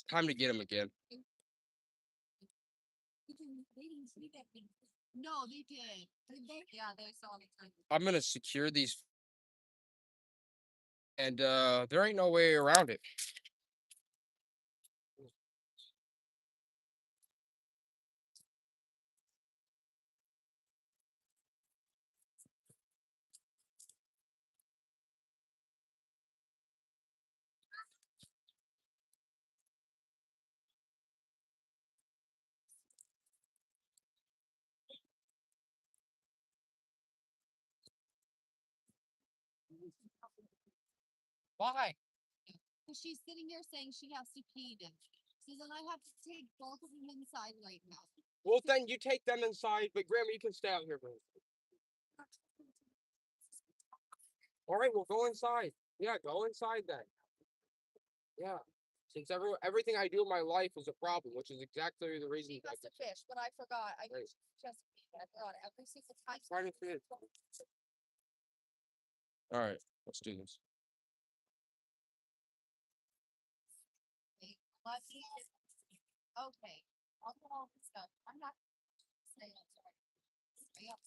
Time to get him again. No, they did. Yeah, they saw me. I'm gonna secure these, and there ain't no way around it. Why? She's sitting here saying she has to pee. She says, and I have to take both of them inside right now. Well, then you take them inside, but Grandma, you can stay out here, man. All right, well, go inside. Yeah, go inside then. Yeah. Since everything I do in my life is a problem, which is exactly the reason. She has to fish, but I forgot. I Right. just I forgot every single time. Trying to fit. All right, let's do this. Okay, I'll do all this stuff. I'm not saying I'm sorry. Stay up.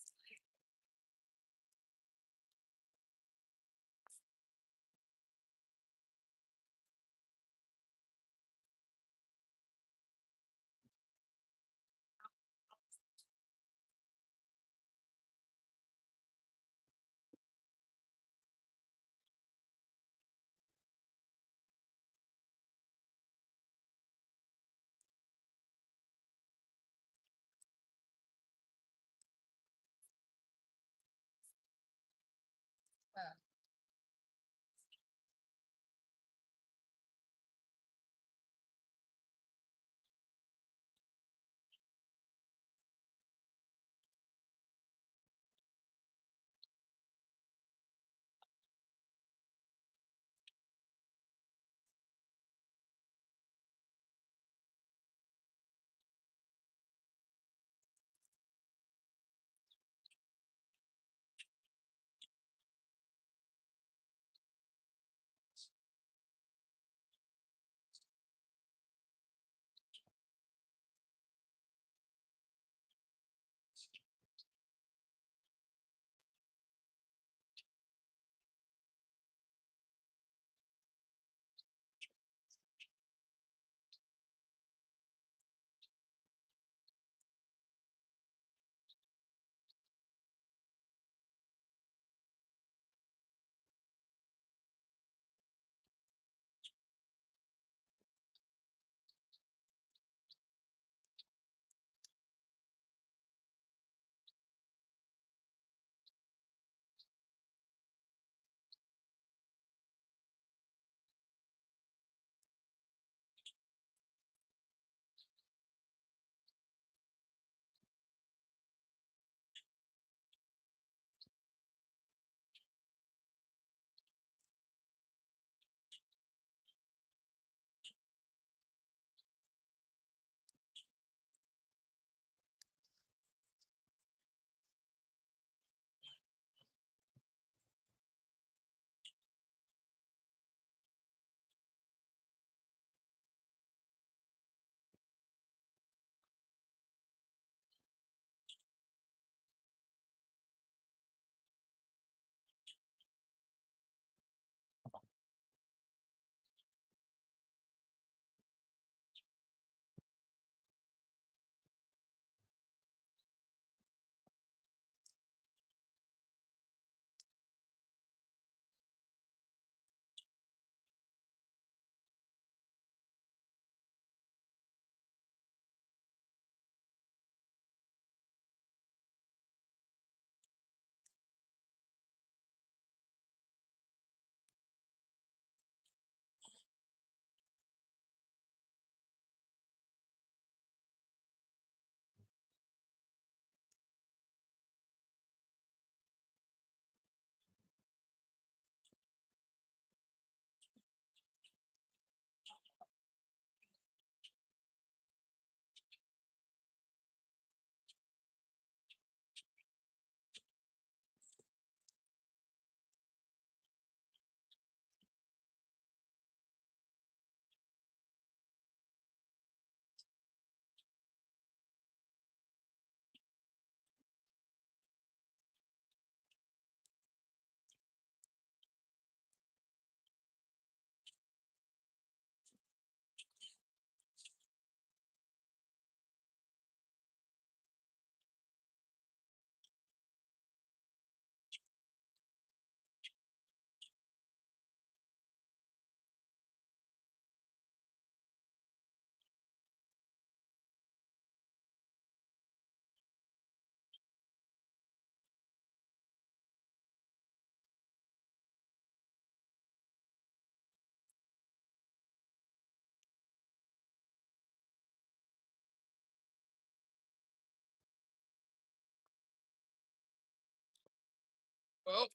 Well,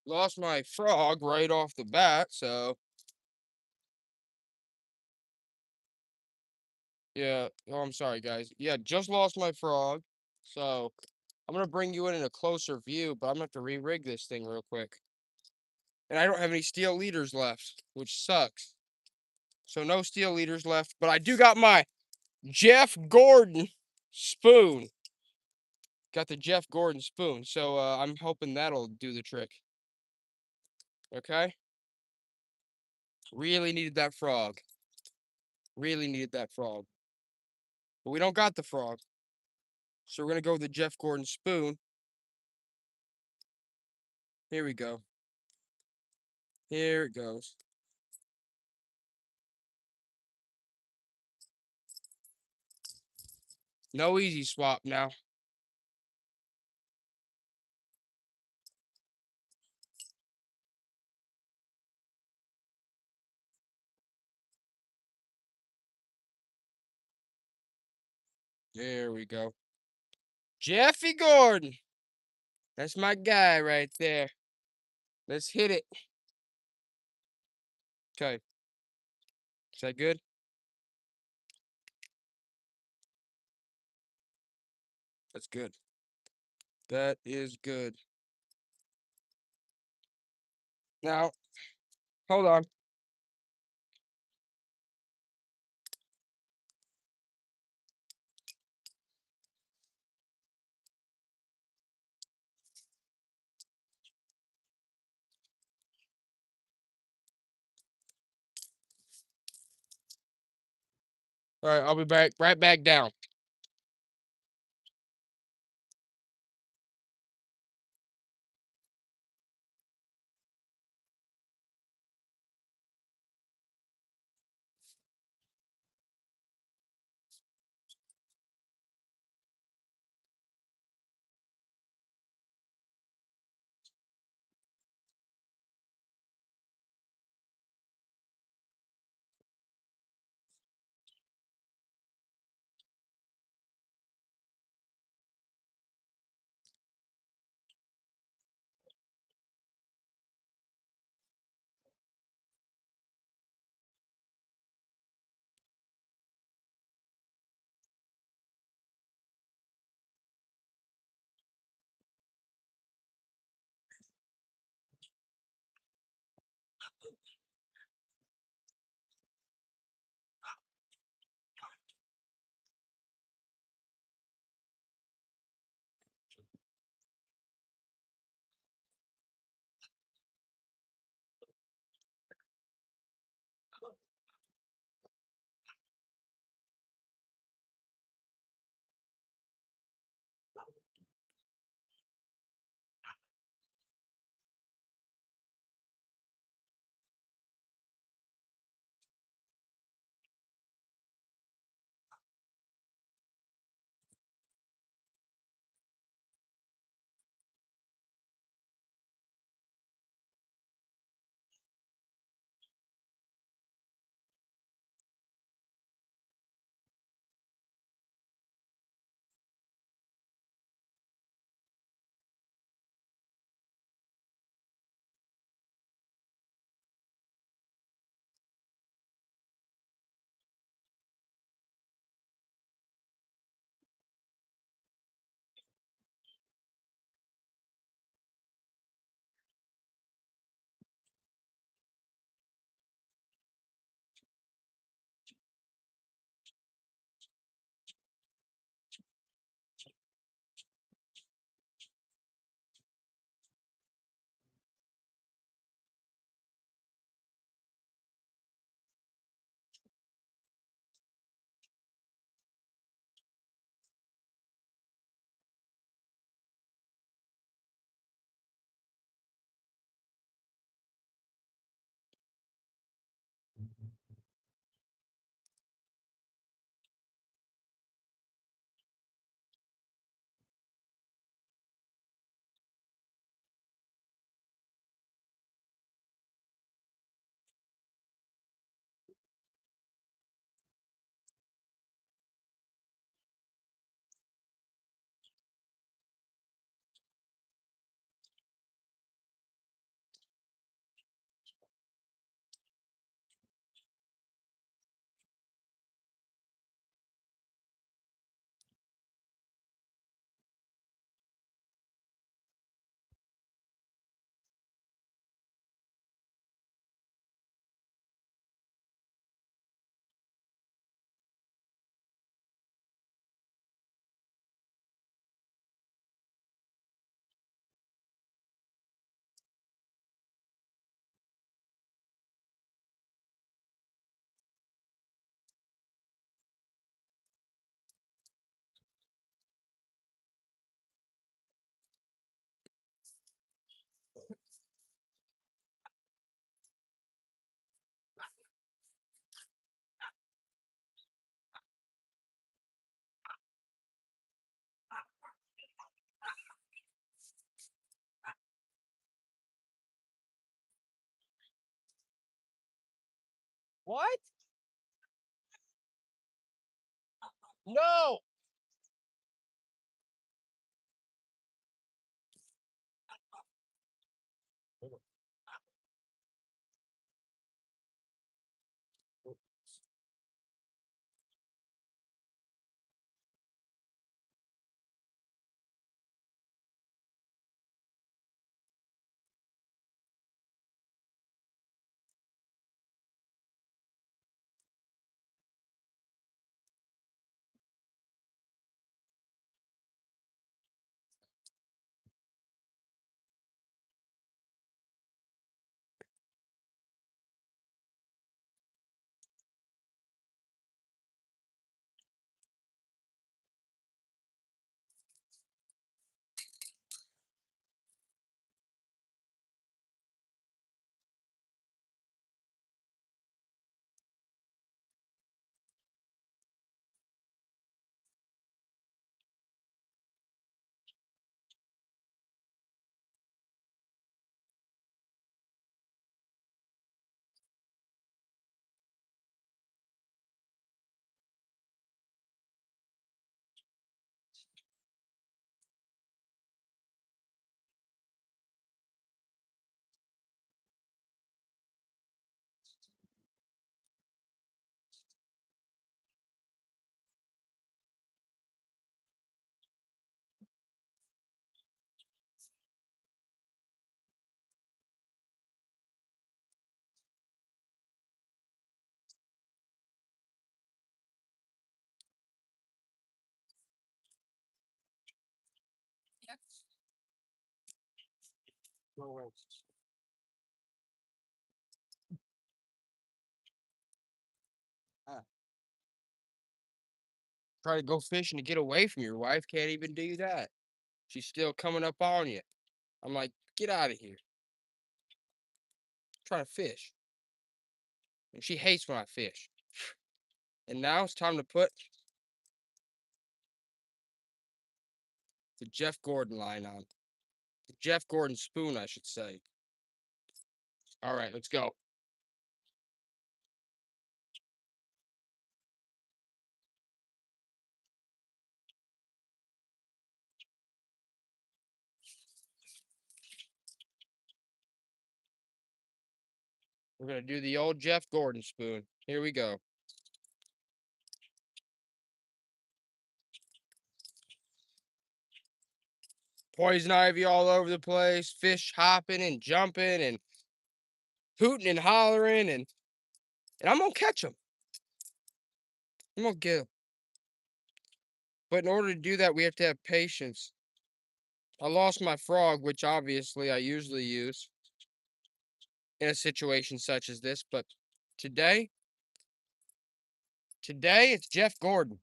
lost my frog right off the bat, so yeah. Oh, I'm sorry, guys. Yeah, just lost my frog. So I'm gonna bring you in a closer view, but I'm gonna have to re-rig this thing real quick. And I don't have any steel leaders left, which sucks. So no steel leaders left, but I do got my Jeff Gordon spoon. Got the Jeff Gordon spoon, so I'm hoping that'll do the trick. Okay? Really needed that frog. Really needed that frog. But we don't got the frog. So we're gonna go with the Jeff Gordon spoon. Here we go. Here it goes. No easy swap now. There we go. Jeffy Gordon. That's my guy right there. Let's hit it. Okay. Is that good? That's good. That is good. Now, hold on. All right, I'll be back. Right back down. What? No! Yep. No way. Try to go fishing to get away from your wife. Can't even do that. She's still coming up on you. I'm like, get out of here. Try to fish. And she hates when I fish. And now it's time to put the Jeff Gordon line on. The Jeff Gordon spoon, I should say. All right, let's go. We're going to do the old Jeff Gordon spoon. Here we go. Poison ivy all over the place. Fish hopping and jumping and hooting and hollering. And I'm going to catch them. I'm going to get them. But in order to do that, we have to have patience. I lost my frog, which obviously I usually use in a situation such as this. But today it's Jeff Gordon.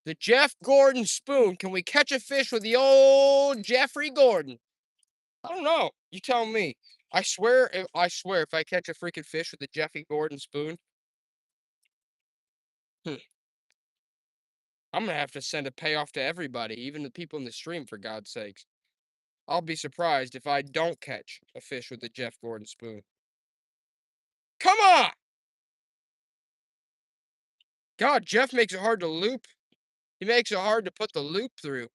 The Jeff Gordon spoon. Can we catch a fish with the old Jeffrey Gordon? I don't know. You tell me. I swear, if I catch a freaking fish with the Jeffy Gordon spoon, I'm gonna have to send a payoff to everybody, even the people in the stream, for God's sakes. I'll be surprised if I don't catch a fish with the Jeff Gordon spoon. Come on! God, Jeff makes it hard to loop. He makes it hard to put the loop through.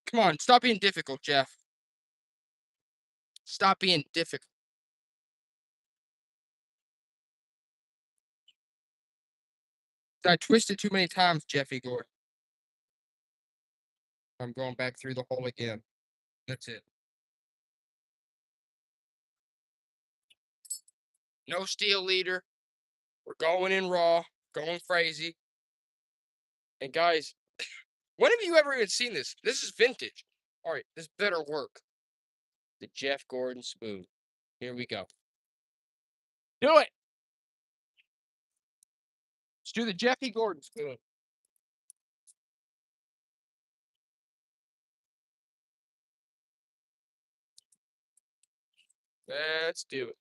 Come on, stop being difficult, Jeff. Stop being difficult. I twisted too many times, Jeffy Gordon. I'm going back through the hole again. That's it. No steel leader. We're going in raw, going crazy. And guys, when have you ever even seen this? This is vintage. All right, this better work. The Jeff Gordon spoon. Here we go. Do it. Let's do the Jeffy Gordon spoon. Let's do it.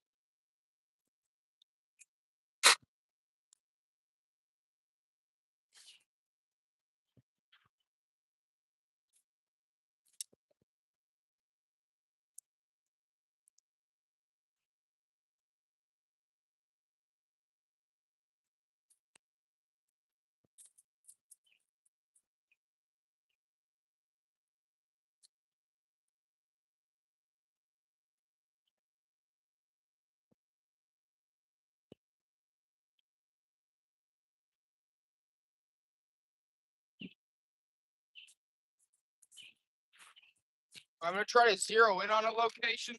I'm gonna try to zero in on a location.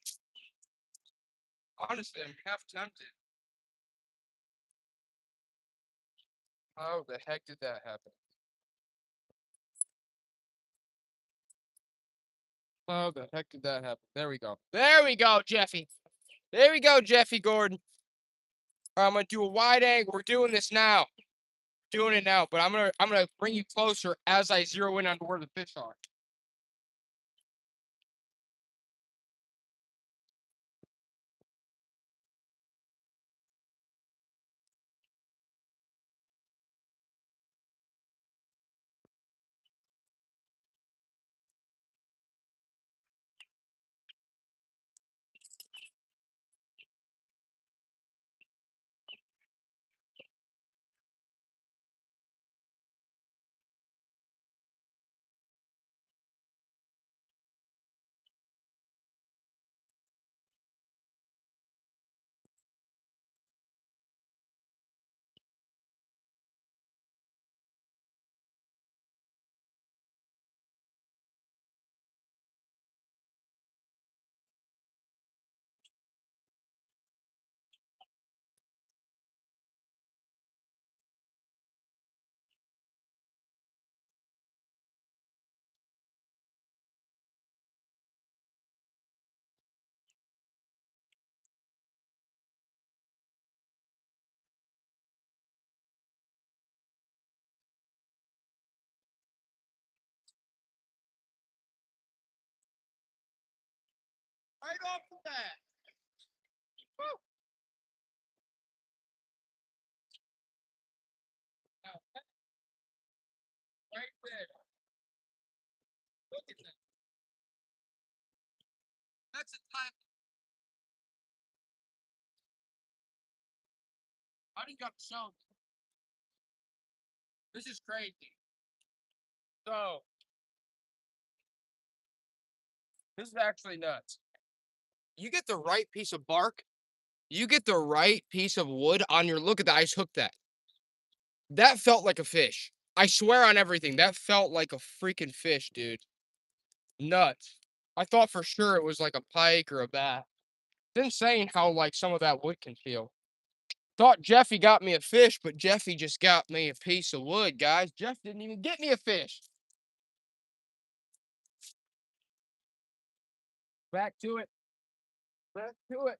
Honestly, I'm half tempted. How the heck did that happen? How the heck did that happen? There we go. There we go, Jeffy. There we go, Jeffy Gordon. I'm gonna do a wide angle. We're doing this now. Doing it now, but I'm gonna bring you closer as I zero in on where the fish are. Right off the bat. Woo! Now, right there. Look at that. That's a time. I didn't got shown. This is crazy. So this is actually nuts. You get the right piece of bark, you get the right piece of wood on your look at that. I just hooked that. That felt like a fish. I swear on everything. That felt like a freaking fish, dude. Nuts. I thought for sure it was like a pike or a bass. It's insane how like some of that wood can feel. Thought Jeffy got me a fish, but Jeffy just got me a piece of wood, guys. Jeff didn't even get me a fish. Back to it. Back to it.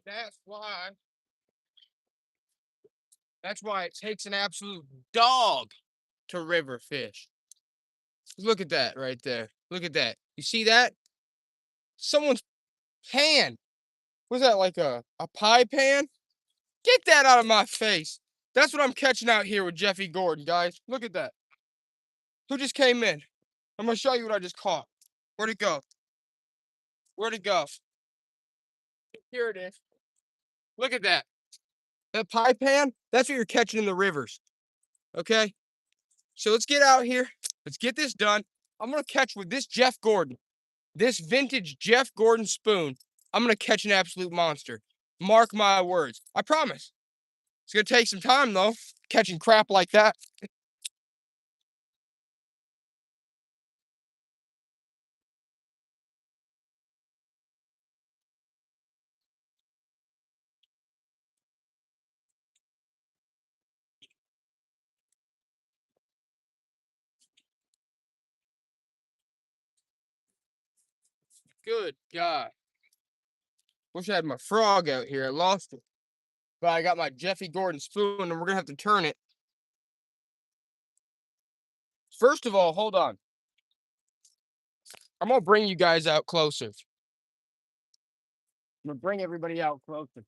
That's why. That's why it takes an absolute dog to river fish. Look at that right there. Look at that. You see that? Someone's pan. Was that like a pie pan? Get that out of my face. That's what I'm catching out here with Jeffy Gordon, guys. Look at that. Who just came in? I'm gonna show you what I just caught. Where'd it go? Where'd it go? Here it is. Look at that. That pie pan, that's what you're catching in the rivers. Okay? So let's get out here. Let's get this done. I'm gonna catch with this Jeff Gordon, this vintage Jeff Gordon spoon. I'm gonna catch an absolute monster. Mark my words. I promise. It's gonna take some time though, catching crap like that. Good God. Wish I had my frog out here. I lost it. But I got my Jeffy Gordon spoon and we're gonna have to turn it. First of all, hold on. I'm gonna bring you guys out closer. I'm gonna bring everybody out closer.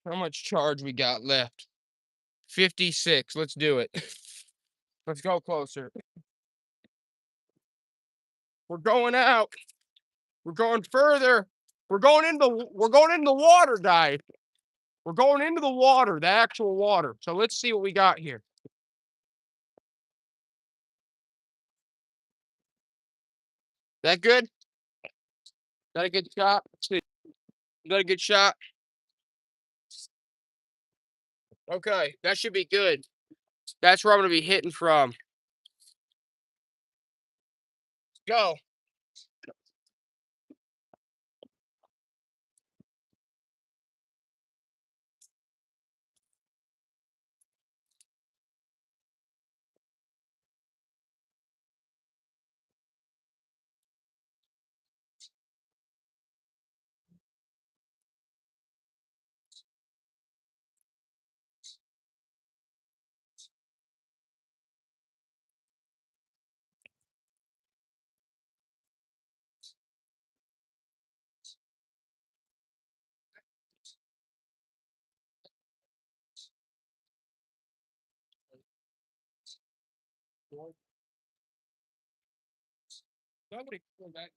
How much charge we got left? 56. Let's do it. Let's go closer. We're going out. We're going further. We're going into the water, guys. We're going into the water, the actual water. So let's see what we got here. That good? Got a good shot? Let's see. You got a good shot? Okay, that should be good. That's where I'm gonna be hitting from. Go. Somebody pull that.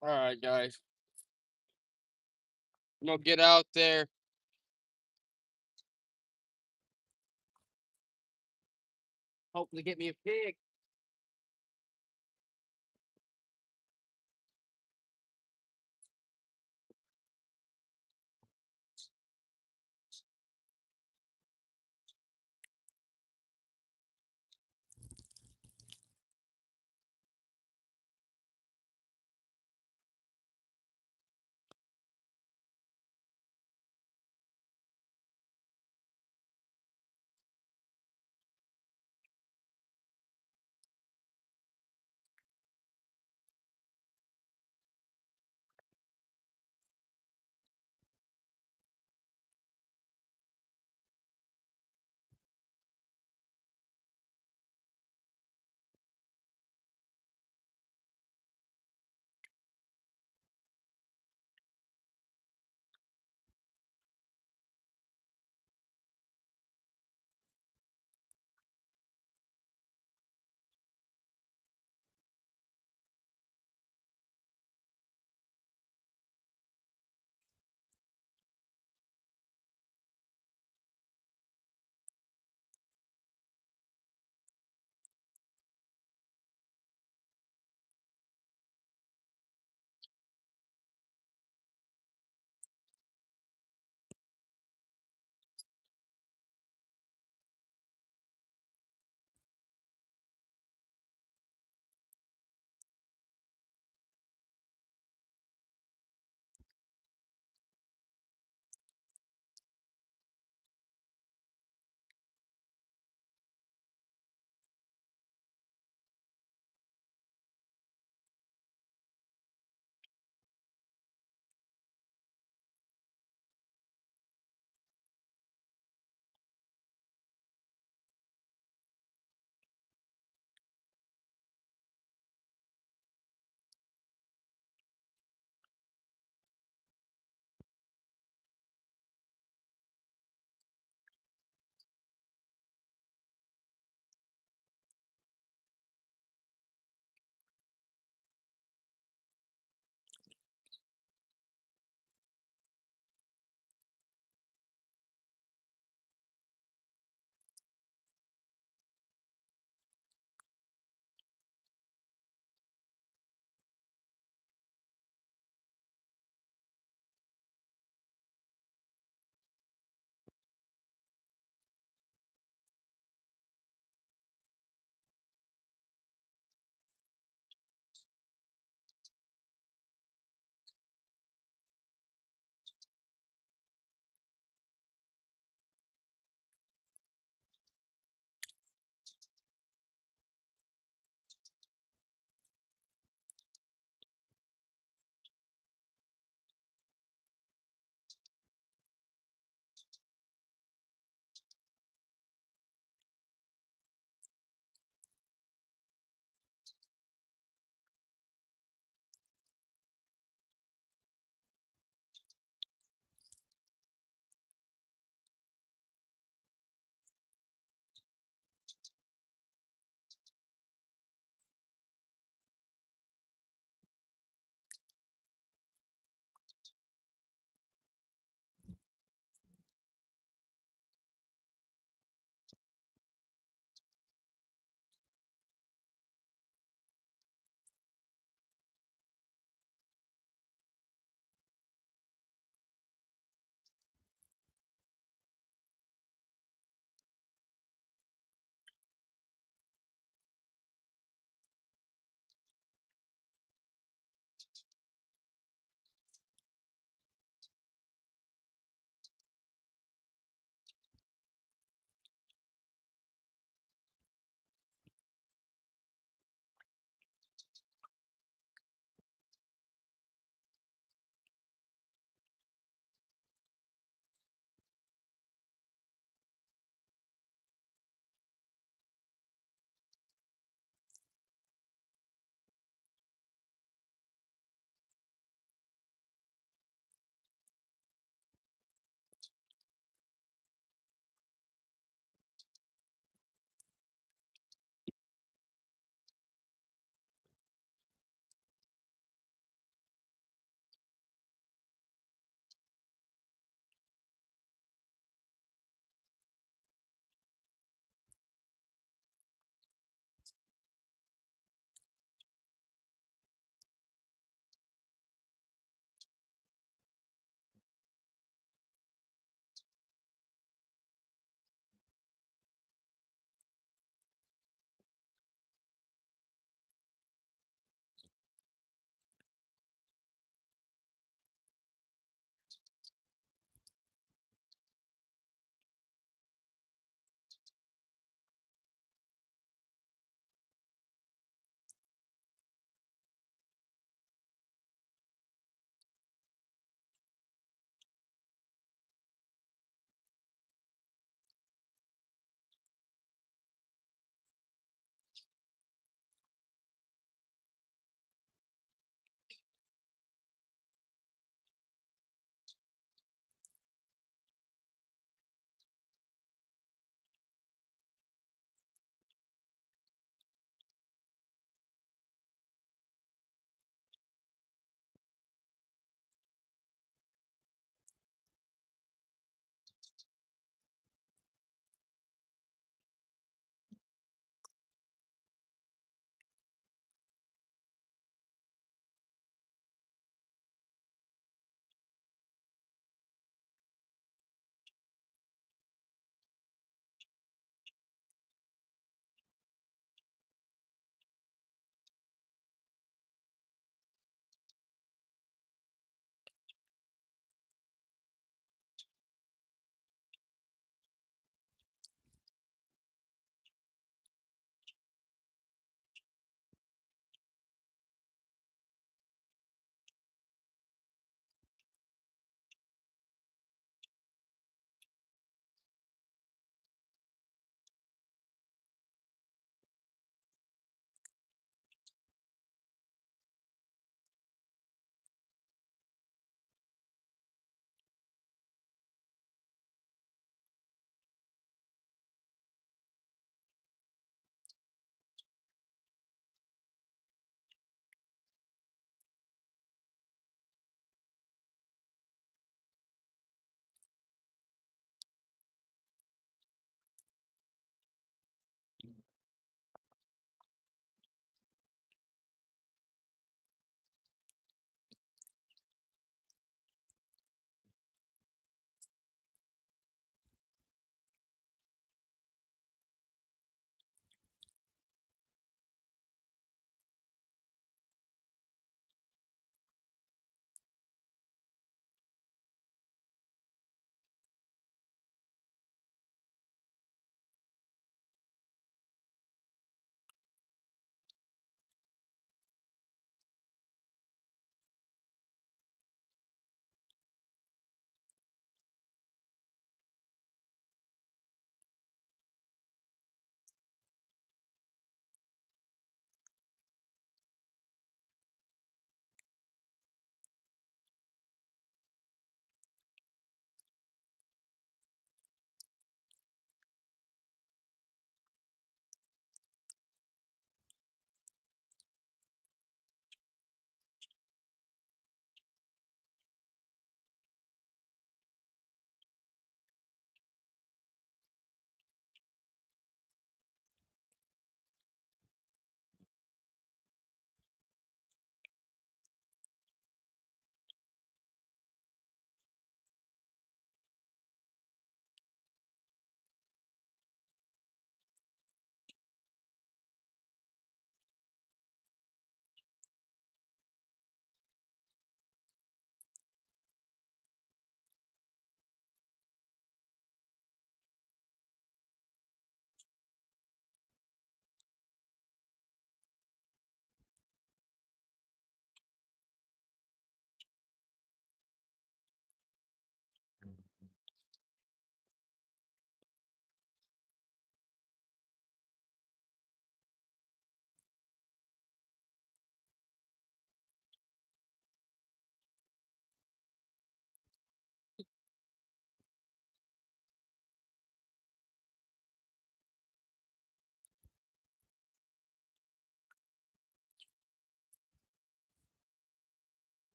All right, guys. I'm gonna get out there. Hopefully, get me a pig.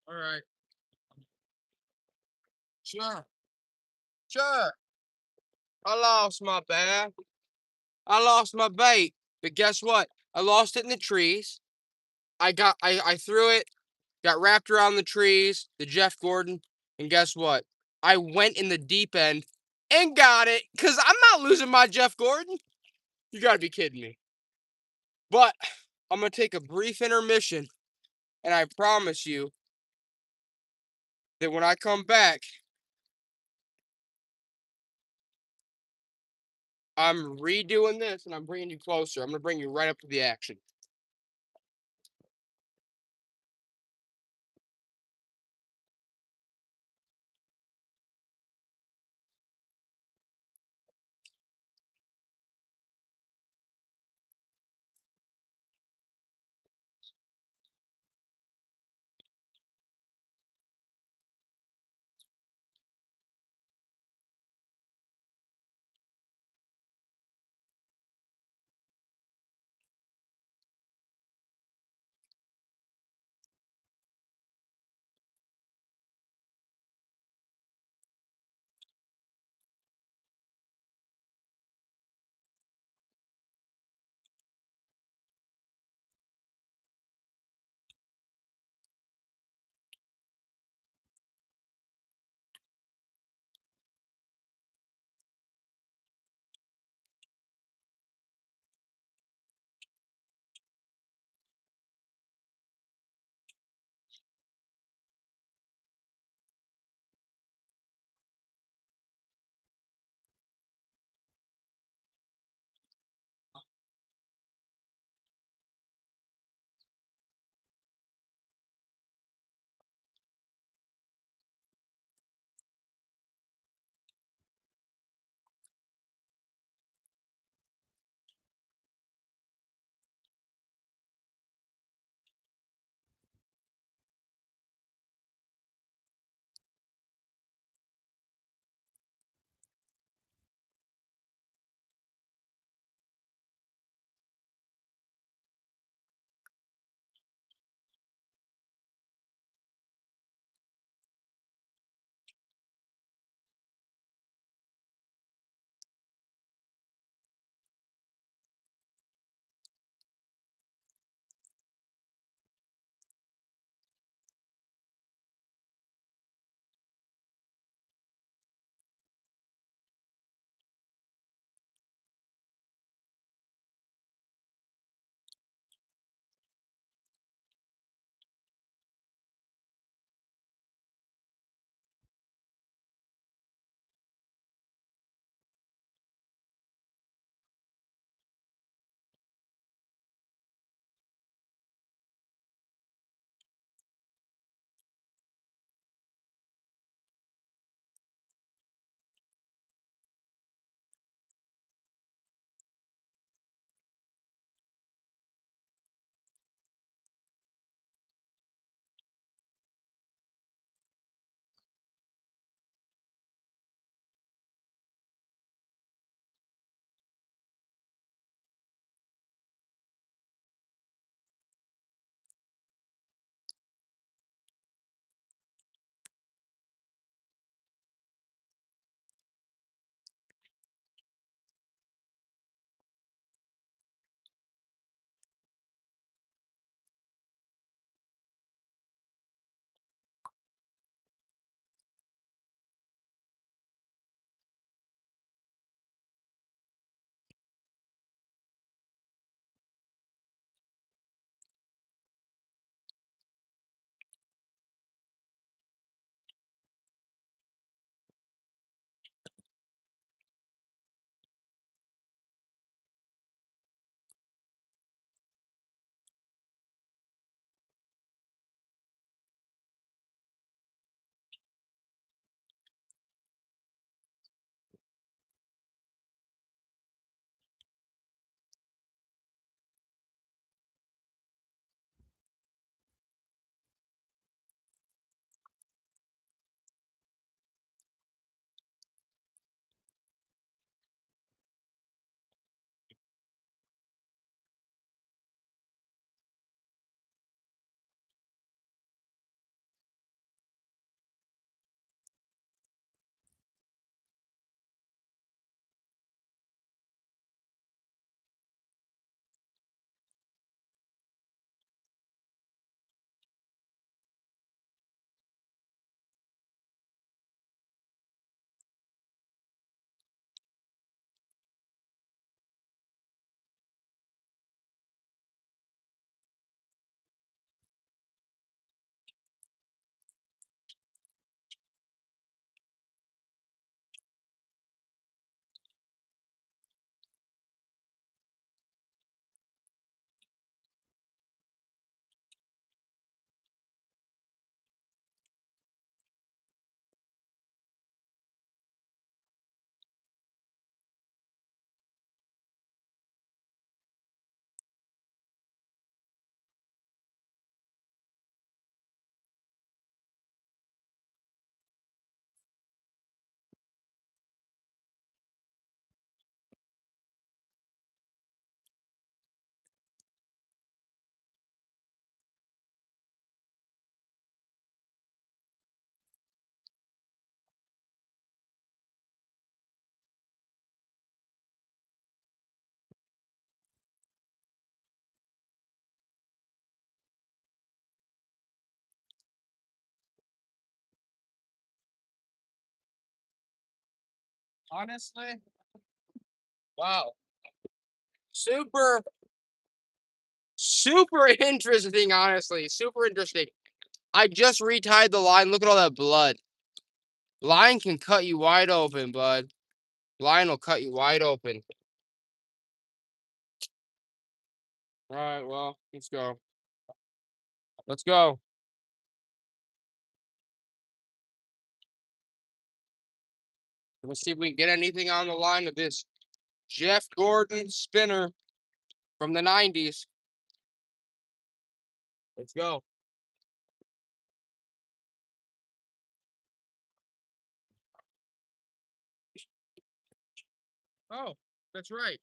All right. Sure. Sure. I lost my bag. I lost my bait. But guess what? I lost it in the trees. I threw it, got wrapped around the trees, the Jeff Gordon, and guess what? I went in the deep end and got it. Cause I'm not losing my Jeff Gordon. You gotta be kidding me. But I'm gonna take a brief intermission, and I promise you that when I come back, I'm redoing this and I'm bringing you closer. I'm gonna bring you right up to the action. Honestly, wow. Super, super interesting, honestly. Super interesting. I just retied the line. Look at all that blood. Line can cut you wide open, bud. Line will cut you wide open. All right, well, let's go. Let's go. Let's see if we can get anything on the line of this Jeff Gordon spinner from the 90s. Let's go. Oh, that's right.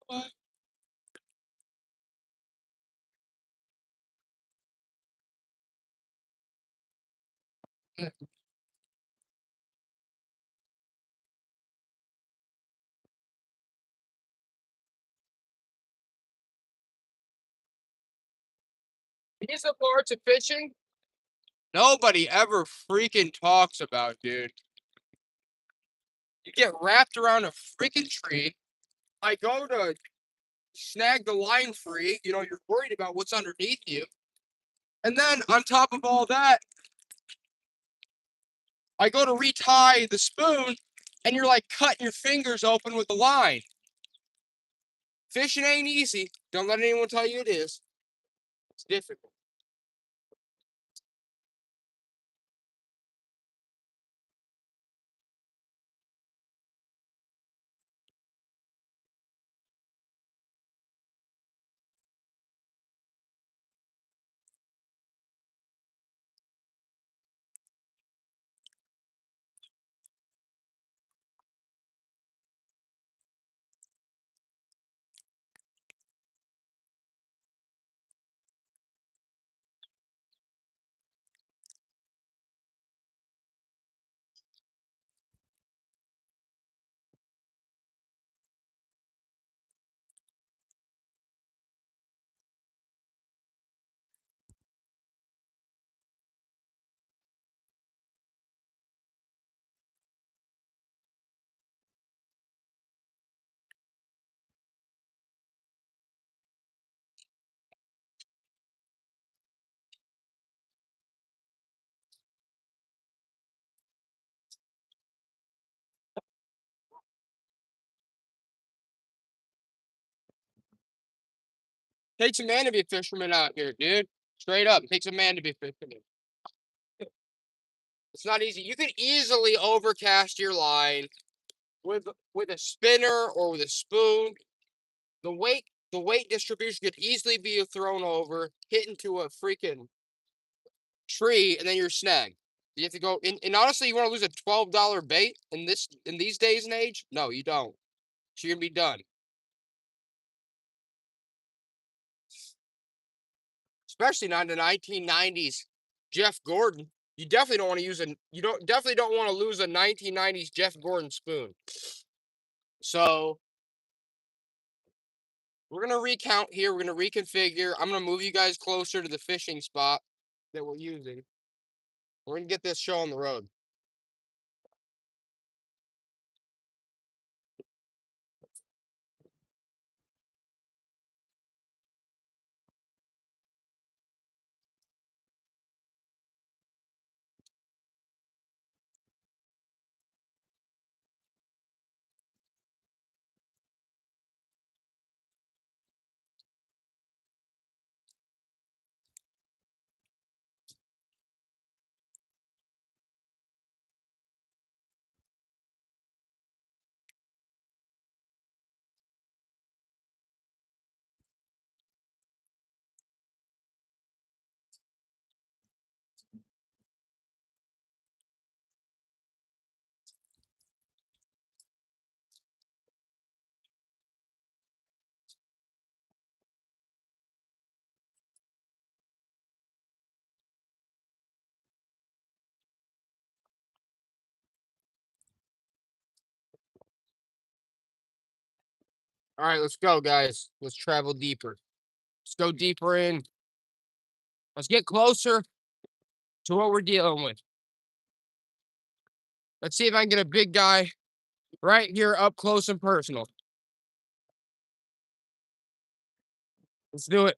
what? These are parts of fishing nobody ever freaking talks about, dude. You get wrapped around a freaking tree. I go to snag the line free. You know, you're worried about what's underneath you. And then on top of all that, I go to retie the spoon and you're like cutting your fingers open with the line. Fishing ain't easy. Don't let anyone tell you it is. It's difficult. Takes a man to be a fisherman out here, dude. Straight up, takes a man to be a fisherman. It's not easy. You could easily overcast your line with a spinner or with a spoon. The weight distribution could easily be thrown over, hit into a freaking tree, and then you're snagged. You have to go and honestly, you want to lose a $12 bait in these days and age? No, you don't. So you're gonna be done. Especially not in the 1990s. Jeff Gordon. You definitely don't want to use definitely don't want to lose a 1990s Jeff Gordon spoon. So we're gonna recount here. We're gonna reconfigure. I'm gonna move you guys closer to the fishing spot that we're using. We're gonna get this show on the road. All right, let's go, guys. Let's travel deeper. Let's go deeper in. Let's get closer to what we're dealing with. Let's see if I can get a big guy right here up close and personal. Let's do it.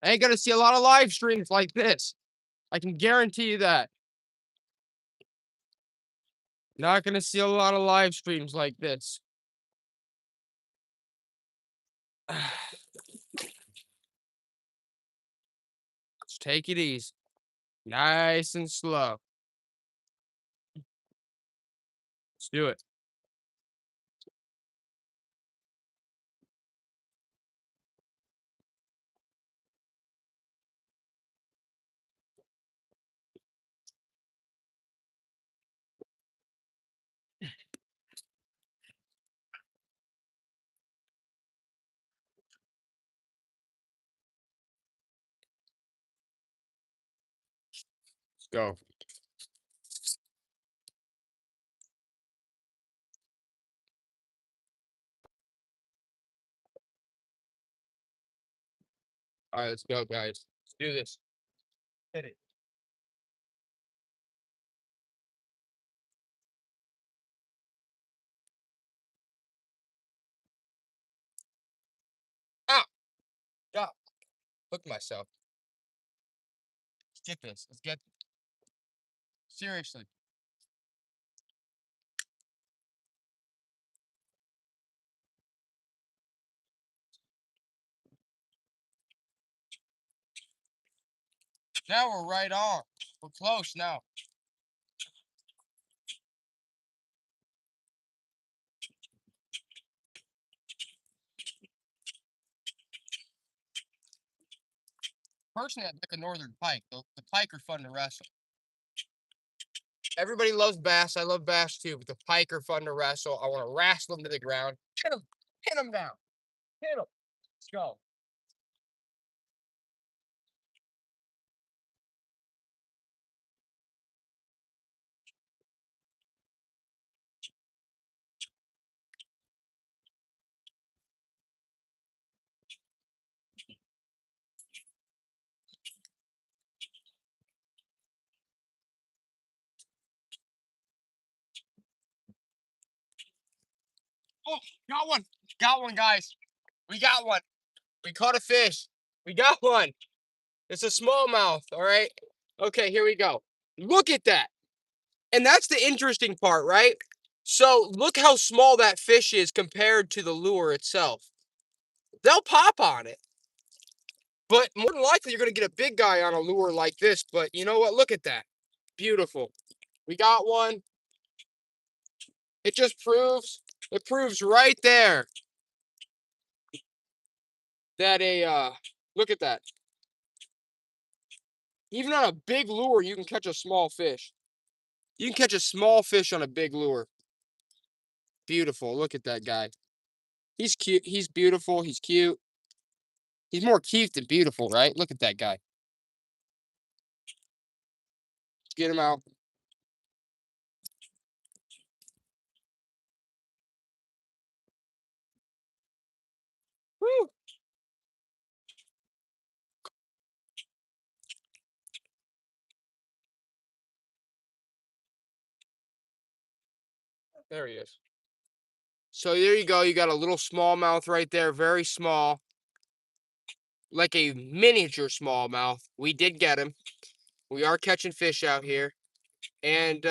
I ain't gonna see a lot of live streams like this. I can guarantee you that. Not gonna see a lot of live streams like this. Let's take it easy. Nice and slow. Let's do it. Go. All right, let's go, guys. Let's do this. Hit it. Ah! Stop. Hook myself. Let's get this. Let's get. Seriously. Now we're right on. We're close now. Personally, I'd like a northern pike. The pike are fun to wrestle. Everybody loves bass. I love bass too, but the pike are fun to wrestle. I want to wrestle them to the ground. Hit them. Hit them down. Hit them. Let's go. Oh, got one. Got one, guys. We got one. We caught a fish. We got one. It's a smallmouth, all right? Okay, here we go. Look at that. And that's the interesting part, right? So look how small that fish is compared to the lure itself. They'll pop on it. But more than likely, you're going to get a big guy on a lure like this. But you know what? Look at that. Beautiful. We got one. It proves right there that look at that. Even on a big lure, you can catch a small fish. You can catch a small fish on a big lure. Beautiful. Look at that guy. He's cute. He's beautiful. He's cute. He's more cute than beautiful, right? Look at that guy. Get him out. Woo! There he is. So there you go. You got a little smallmouth right there. Very small. Like a miniature smallmouth. We did get him. We are catching fish out here. And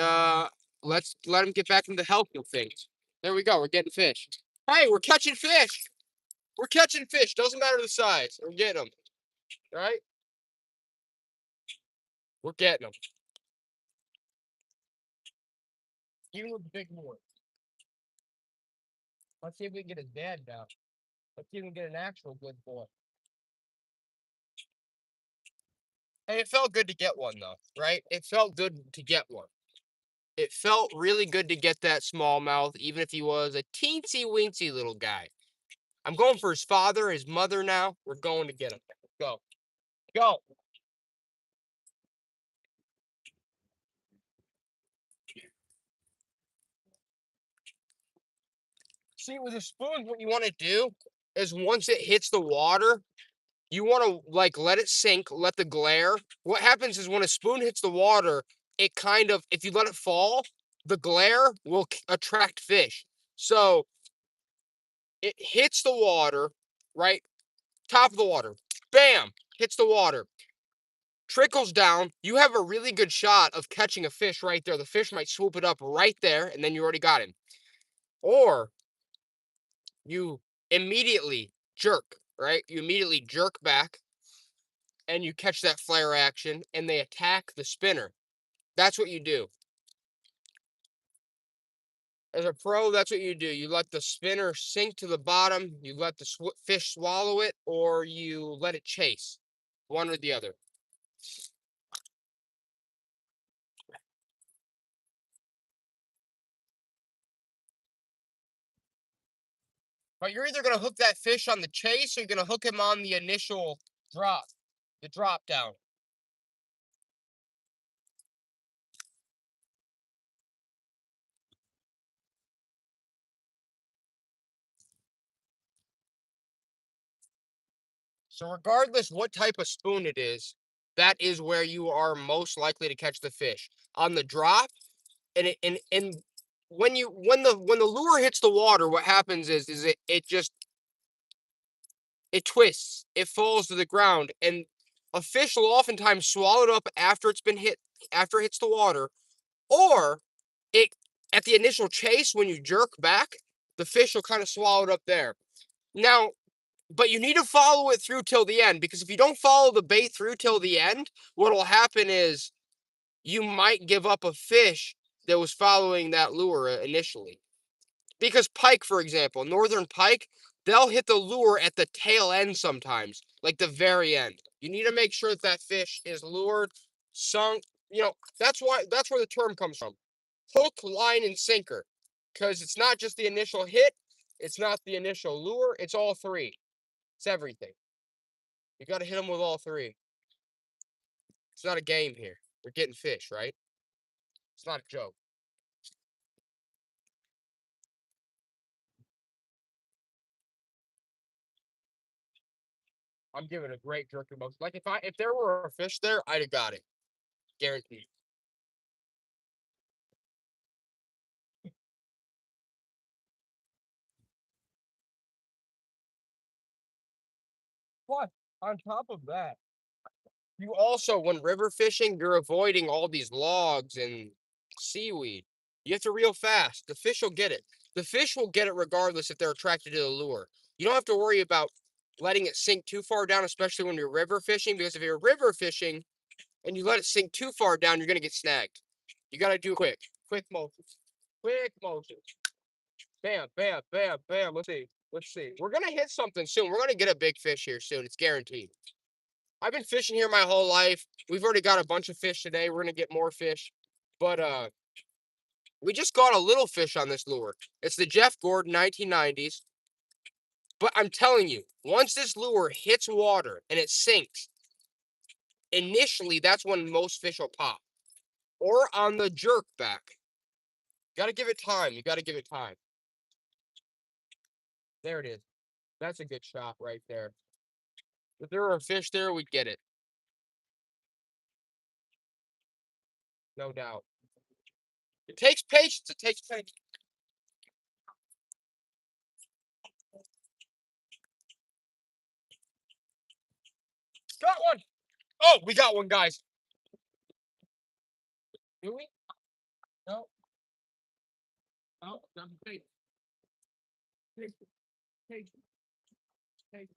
let's let him get back into the healthy things. There we go. We're getting fish. Hey, we're catching fish. We're catching fish. Doesn't matter the size. We're getting them. Right? We're getting them. Even with the big boy. Let's see if we can get his dad down. Let's see if we can get an actual good boy. And it felt good to get one, though, right? It felt good to get one. It felt really good to get that smallmouth, even if he was a teensy weensy little guy. I'm going for his father, his mother now. We're going to get him. Go. Go. See, with a spoon, what you want to do is once it hits the water, you want to like let it sink, let the glare. What happens is when a spoon hits the water, it kind of, if you let it fall, the glare will attract fish. So it hits the water, right? Top of the water. Bam! Hits the water. Trickles down. You have a really good shot of catching a fish right there. The fish might swoop it up right there, and then you already got him. Or you immediately jerk, right? You immediately jerk back and you catch that flare action and they attack the spinner. That's what you do. As a pro, that's what you do. You let the spinner sink to the bottom, you let the fish swallow it, or you let it chase. One or the other. But you're either going to hook that fish on the chase or you're going to hook him on the initial drop, the drop down. So regardless what type of spoon it is, that is where you are most likely to catch the fish. On the drop, and when the lure hits the water, what happens is it twists, it falls to the ground, and a fish will oftentimes swallow it up after it's been hit, after it hits the water, or it at the initial chase when you jerk back, the fish will kind of swallow it up there. Now, but you need to follow it through till the end, because if you don't follow the bait through till the end, what will happen is you might give up a fish that was following that lure initially. Because pike, for example, northern pike, they'll hit the lure at the tail end sometimes, like the very end. You need to make sure that that fish is lured, sunk. That's where the term comes from. Hook, line, and sinker. Because it's not just the initial hit, it's not the initial lure, it's all three. It's everything. You got to hit them with all three. It's not a game here. We're getting fish, right? It's not a joke. I'm giving a great jerky motion. Like if there were a fish there, I'd have got it. Guaranteed. Plus, on top of that, you also, when river fishing, you're avoiding all these logs and seaweed. You have to reel fast. The fish will get it. The fish will get it regardless if they're attracted to the lure. You don't have to worry about letting it sink too far down, especially when you're river fishing, because if you're river fishing and you let it sink too far down, you're going to get snagged. You got to do quick. Quick motions. Quick motions. Bam, bam, bam, bam. Let's see. Let's see. We're going to hit something soon. We're going to get a big fish here soon. It's guaranteed. I've been fishing here my whole life. We've already got a bunch of fish today. We're gonna get more fish. But we just caught a little fish on this lure. It's the Jeff Gordon 1990s. But I'm telling you, once this lure hits water and it sinks, initially that's when most fish will pop. Or on the jerk back. Gotta give it time. You gotta give it time. There it is. That's a good shot right there. If there were a fish there, we'd get it. No doubt. It takes patience. It takes patience. Got one. Oh, we got one, guys. Do we? No. No, I'm patient. Patient. Patient. Patient.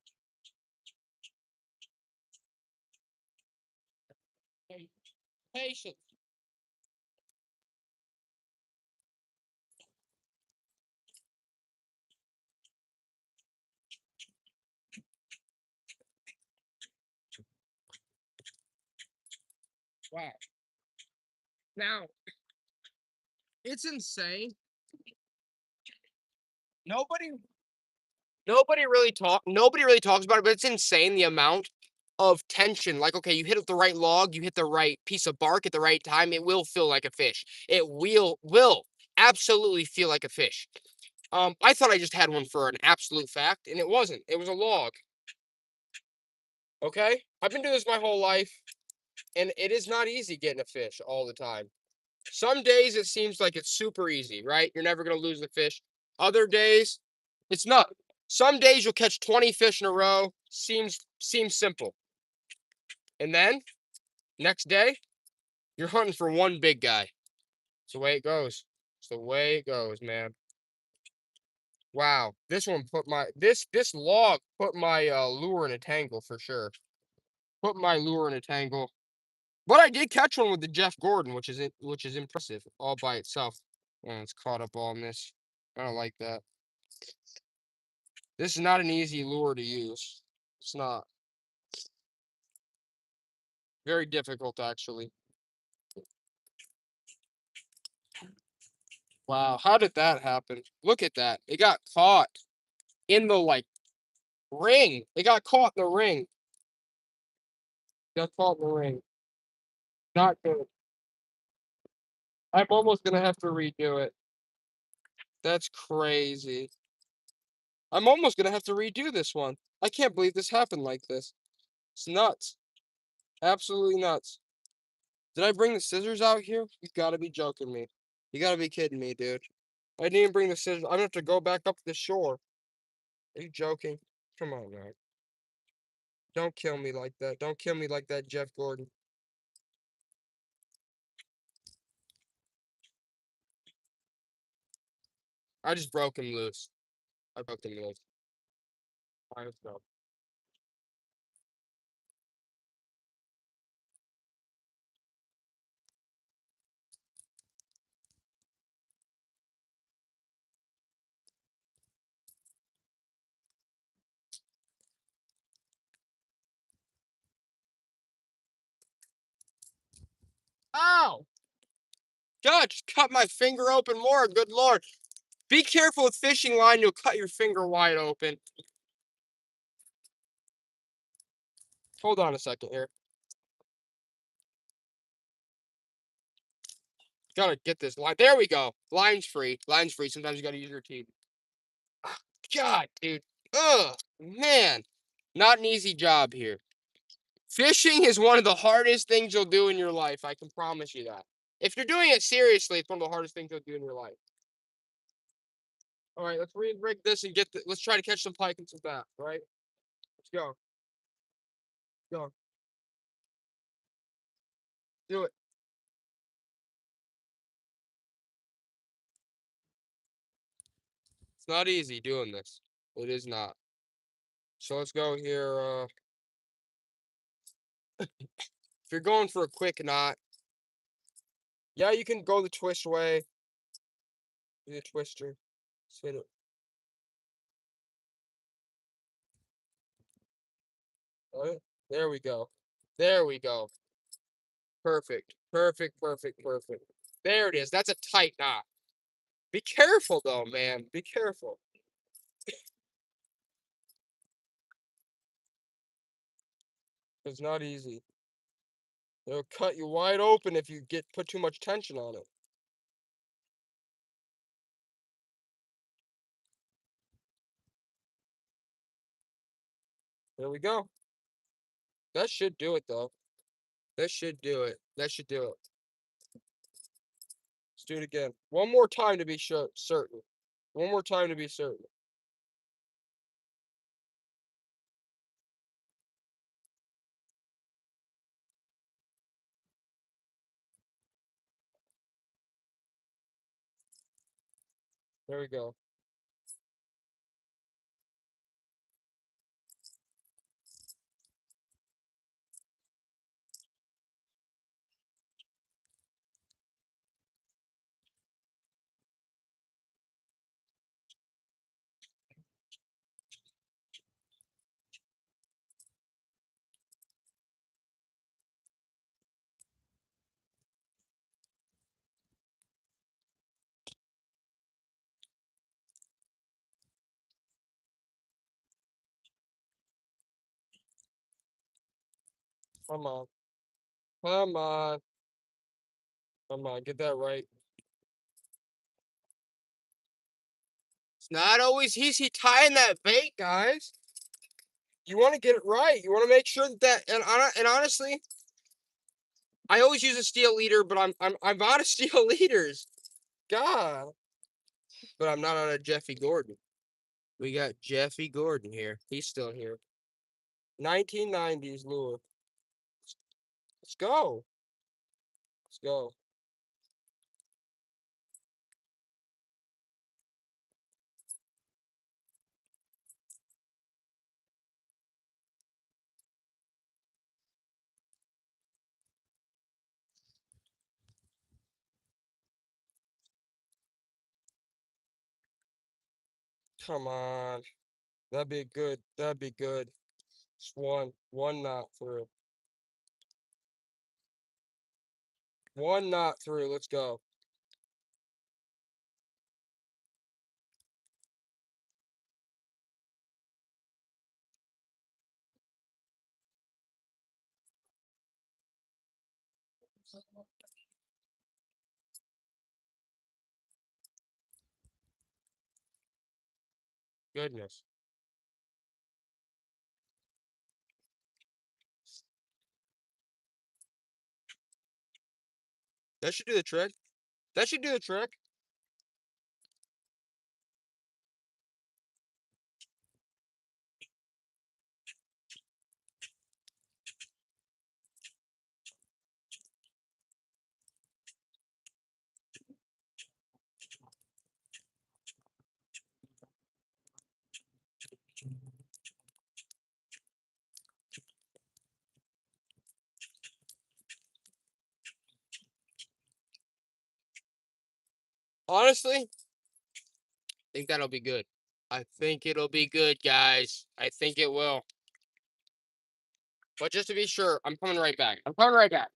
Patient. Patient. Wow. Now, it's insane. Nobody nobody really talks about it, but it's insane the amount of tension. Like, okay, you hit the right log, you hit the right piece of bark at the right time, it will feel like a fish. It will absolutely feel like a fish. I thought I just had one for an absolute fact, and it wasn't. It was a log. Okay? I've been doing this my whole life, and it is not easy getting a fish all the time. Some days it seems like it's super easy, right? You're never gonna lose the fish. Other days, it's not. Some days you'll catch 20 fish in a row. Seems simple. And then next day, you're hunting for one big guy. It's the way it goes. It's the way it goes, man. Wow. This log put my lure in a tangle for sure. Put my lure in a tangle. But I did catch one with the Jeff Gordon, which is impressive all by itself. And it's caught up on this. I don't like that. This is not an easy lure to use. It's not. Very difficult, actually. Wow, how did that happen? Look at that. It got caught in the, like, ring. It got caught in the ring. Got caught in the ring. Not good. I'm almost gonna have to redo it. That's crazy. I'm almost gonna have to redo this one. I can't believe this happened like this. It's nuts. Absolutely nuts. Did I bring the scissors out here? You gotta be joking me. You gotta be kidding me, dude. I didn't even bring the scissors. I'm gonna have to go back up the shore. Are you joking? Come on, man. Don't kill me like that. Don't kill me like that, Jeff Gordon. I just broke him loose. I broke him loose. All right, let's go. Ow! God, just cut my finger open more. Good Lord. Be careful with fishing line. You'll cut your finger wide open. Hold on a second here. Gotta get this line. There we go. Line's free. Line's free. Sometimes you gotta use your teeth. God, dude. Ugh, man. Not an easy job here. Fishing is one of the hardest things you'll do in your life. I can promise you that. If you're doing it seriously, it's one of the hardest things you'll do in your life. All right, let's re-rig this and let's try to catch some pike and some bass. All right, let's go. Go. Do it. It's not easy doing this. It is not. So let's go here. If you're going for a quick knot, yeah, you can go the twist way. Do the twister. Just hit it. All right. There we go. There we go. Perfect. Perfect. Perfect. Perfect. There it is. That's a tight knot. Be careful though, man. Be careful. It's not easy. It'll cut you wide open if you put too much tension on it. There we go. That should do it though. That should do it. That should do it. Let's do it again. One more time to be sure, certain. One more time to be certain. There we go. Come on. Come on. Come on. Get that right. It's not always easy tying that bait, guys. You want to get it right. You want to make sure and honestly, I always use a steel leader, but I'm out of steel leaders. God. But I'm not on a Jeffy Gordon. We got Jeffy Gordon here. He's still here. 1990s lure. Let's go. Let's go. Come on. That'd be good. That'd be good. Just one knot through. One knot through. Let's go. Goodness. That should do the trick. That should do the trick. Honestly, I think that'll be good. I think it'll be good, guys. I think it will. But just to be sure, I'm coming right back. I'm coming right back.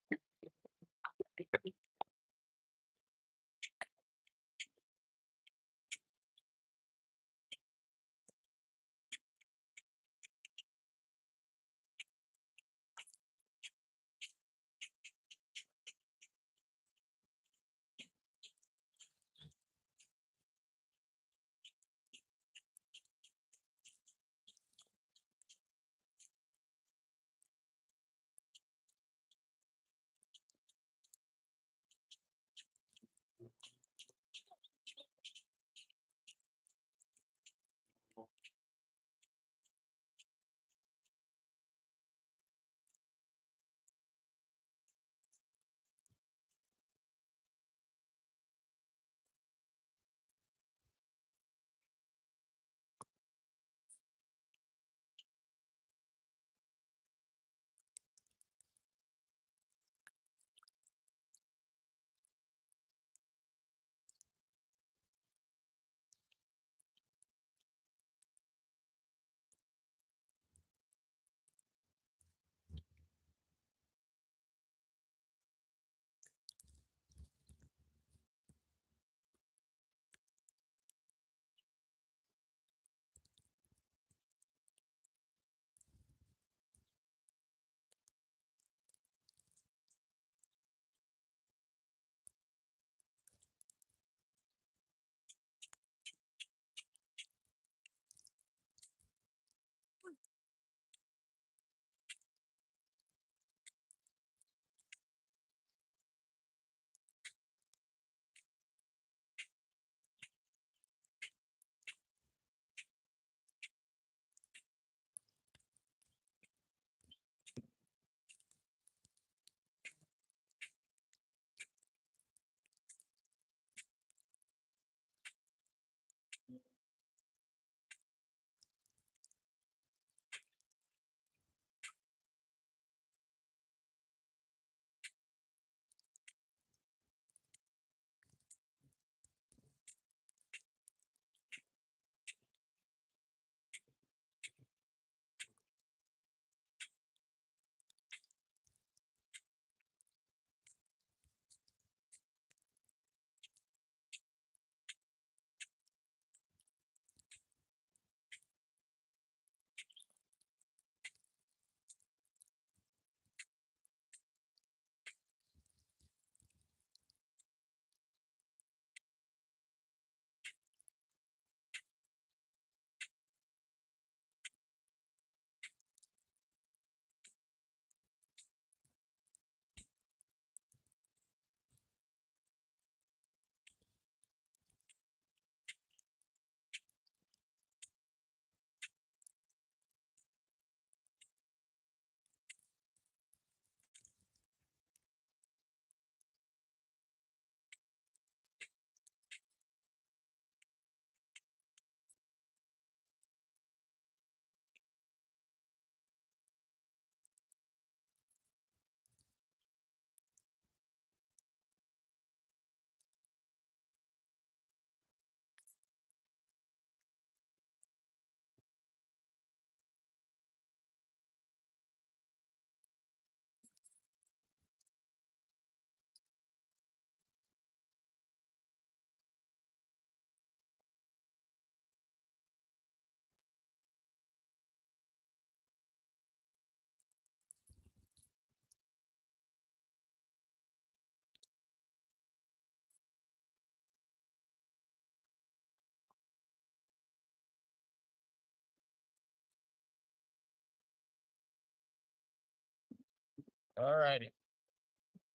All righty.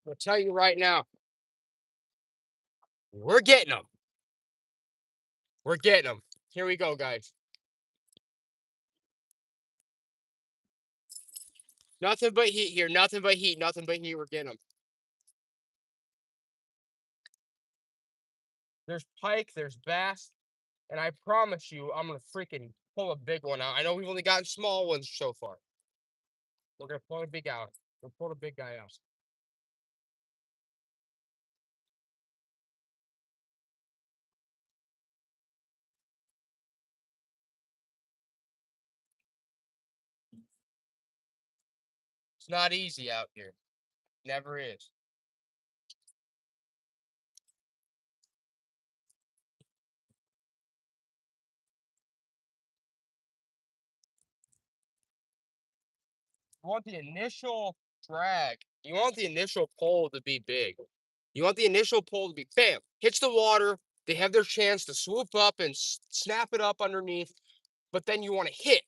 I'll tell you right now. We're getting them. We're getting them. Here we go, guys. Nothing but heat here. Nothing but heat. Nothing but heat. We're getting them. There's pike. There's bass. And I promise you, I'm going to freaking pull a big one out. I know we've only gotten small ones so far. We're going to pull a big out. We'll pull the big guy out. It's not easy out here. Never is. You want the initial drag. You want the initial pull to be big. You want the initial pull to be bam, hits the water. They have their chance to swoop up and snap it up underneath. But then you want to hit,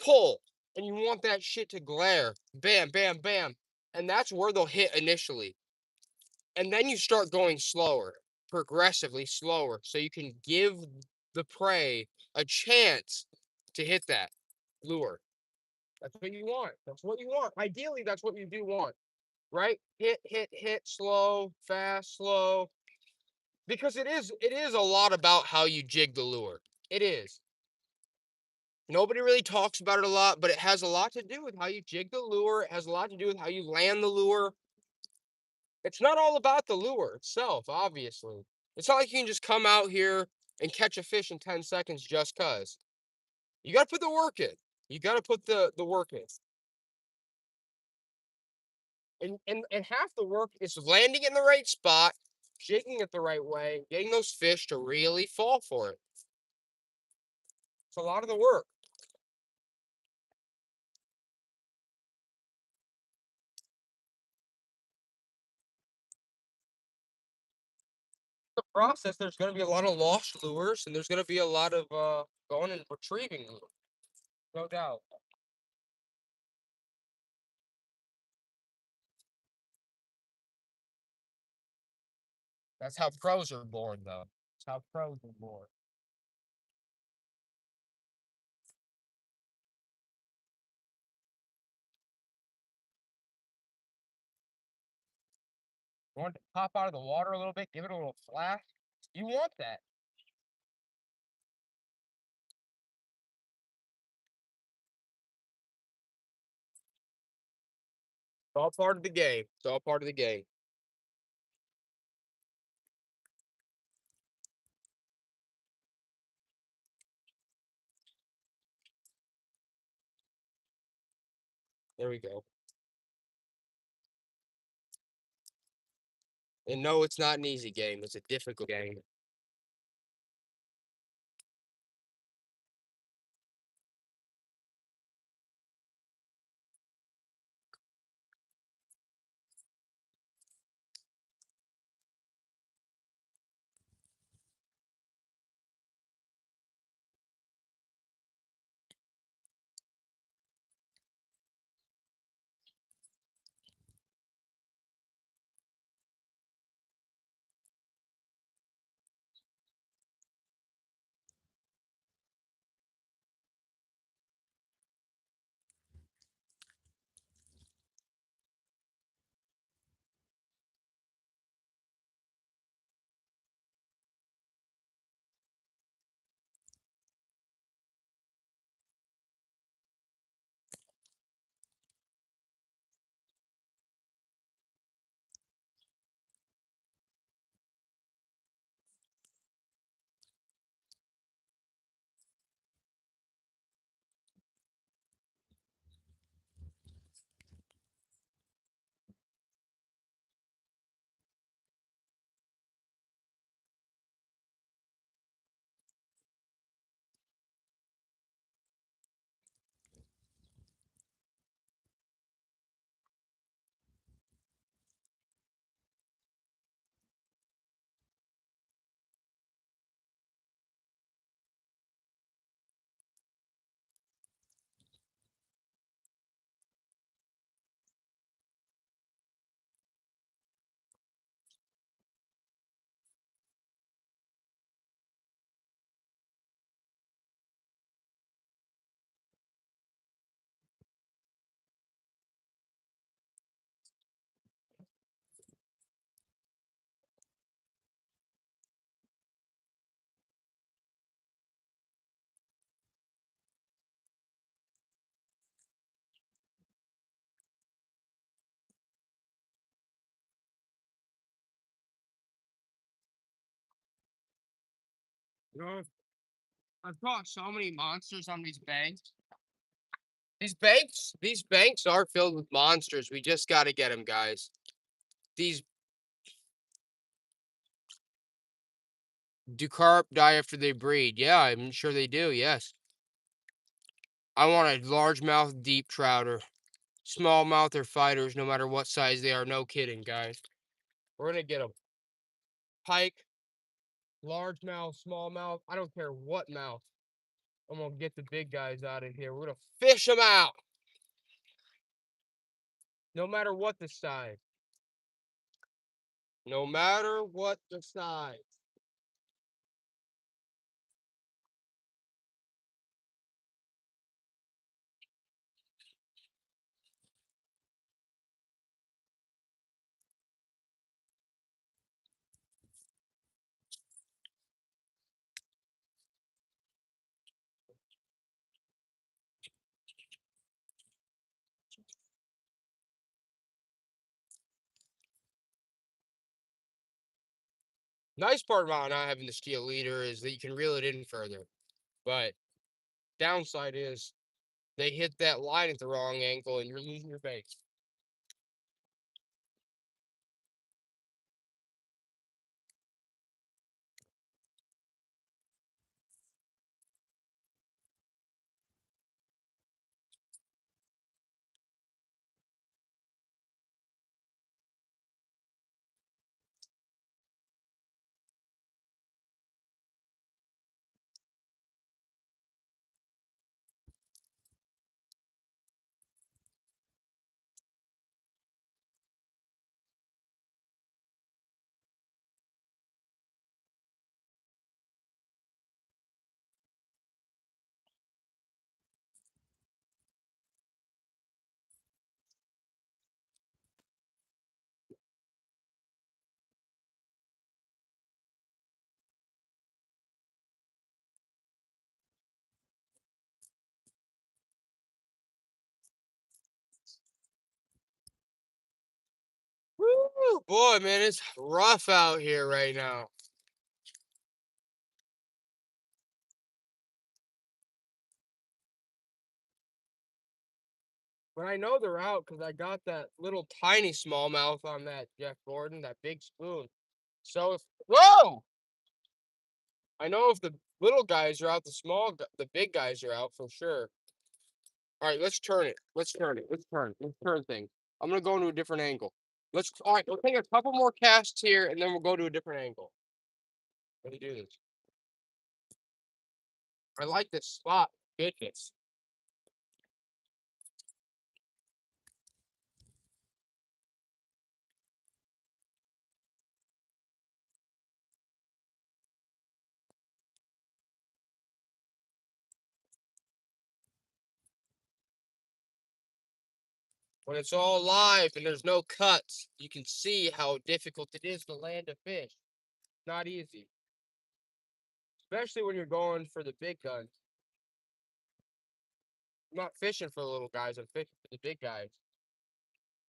pull, and you want that shit to glare. Bam, bam, bam. And that's where they'll hit initially. And then you start going slower, progressively slower, so you can give the prey a chance to hit that lure. That's what you want. That's what you want. Ideally, that's what you do want, right? Hit, hit, hit, slow, fast, slow. Because it is a lot about how you jig the lure. It is. Nobody really talks about it a lot, but it has a lot to do with how you jig the lure. It has a lot to do with how you land the lure. It's not all about the lure itself, obviously. It's not like you can just come out here and catch a fish in 10 seconds just cuz. You got to put the work in. You got to put the work in. And half the work is landing in the right spot, jigging it the right way, getting those fish to really fall for it. It's a lot of the work. The process, there's going to be a lot of lost lures, and there's going to be a lot of going and retrieving lures, no doubt. That's how pros are born, though. That's how pros are born. You want it to pop out of the water a little bit, give it a little flash. You want that. It's all part of the game. It's all part of the game. There we go. And no, it's not an easy game. It's a difficult game. You know, I've caught so many monsters on these banks. These banks are filled with monsters. We just got to get them, guys. These do carp die after they breed? Yeah, I'm sure they do. Yes. I want a largemouth deep trouter. Smallmouth or fighters, no matter what size they are. No kidding, guys. We're gonna get them. Pike, largemouth, smallmouth. I don't care what mouth. I'm gonna get the big guys out of here. We're gonna fish them out, no matter what the size. No matter what the size. Nice part about not having the steel leader is that you can reel it in further. But downside is they hit that line at the wrong angle and you're losing your bait. Woo! Boy, man, it's rough out here right now. But I know they're out because I got that little tiny smallmouth on that Jeff Gordon, that big spoon. So if whoa, I know if the little guys are out, the big guys are out for sure. All right, let's turn it. Let's turn it. Let's turn things. I'm gonna go into a different angle. All right, we'll take a couple more casts here, and then we'll go to a different angle. Let me do this. I like this spot. Goodness. When it's all live and there's no cuts, you can see how difficult it is to land a fish. Not easy. Especially when you're going for the big guns. I'm not fishing for the little guys, I'm fishing for the big guys.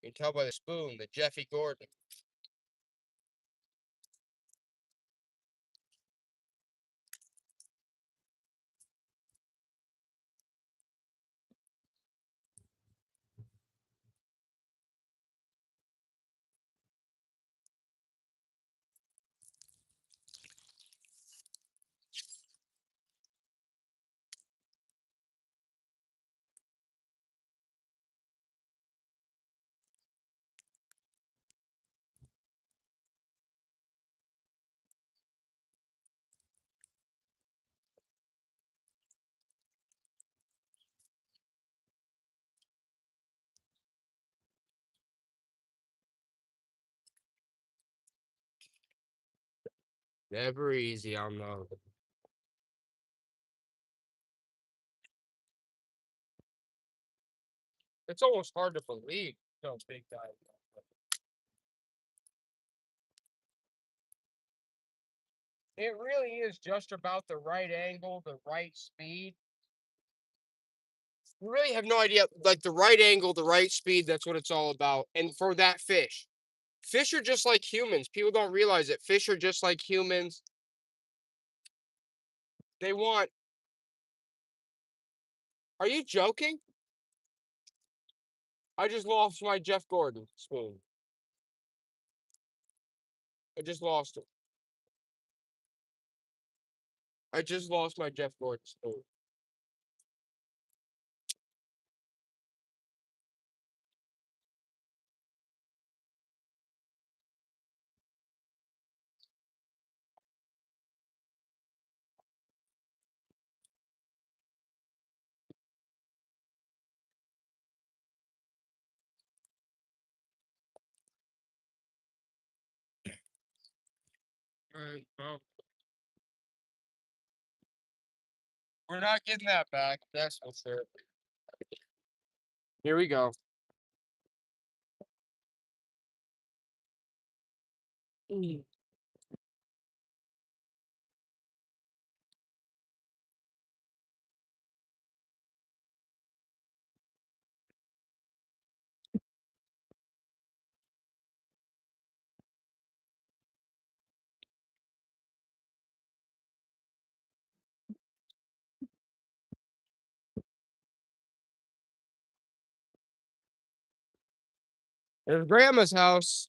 You can tell by the spoon, the Jeffy Gordon. Never easy, I know. It's almost hard to believe those big guys. It really is just about the right angle, the right speed. You really have no idea, like the right angle, the right speed, that's what it's all about. And for that fish. Fish are just like humans. People don't realize it. Fish are just like humans. They want. Are you joking? I just lost my Jeff Gordon spoon. I just lost it. I just lost my Jeff Gordon spoon. Alright, well. We're not getting that back. That's for sure. Here we go. There's Grandma's house.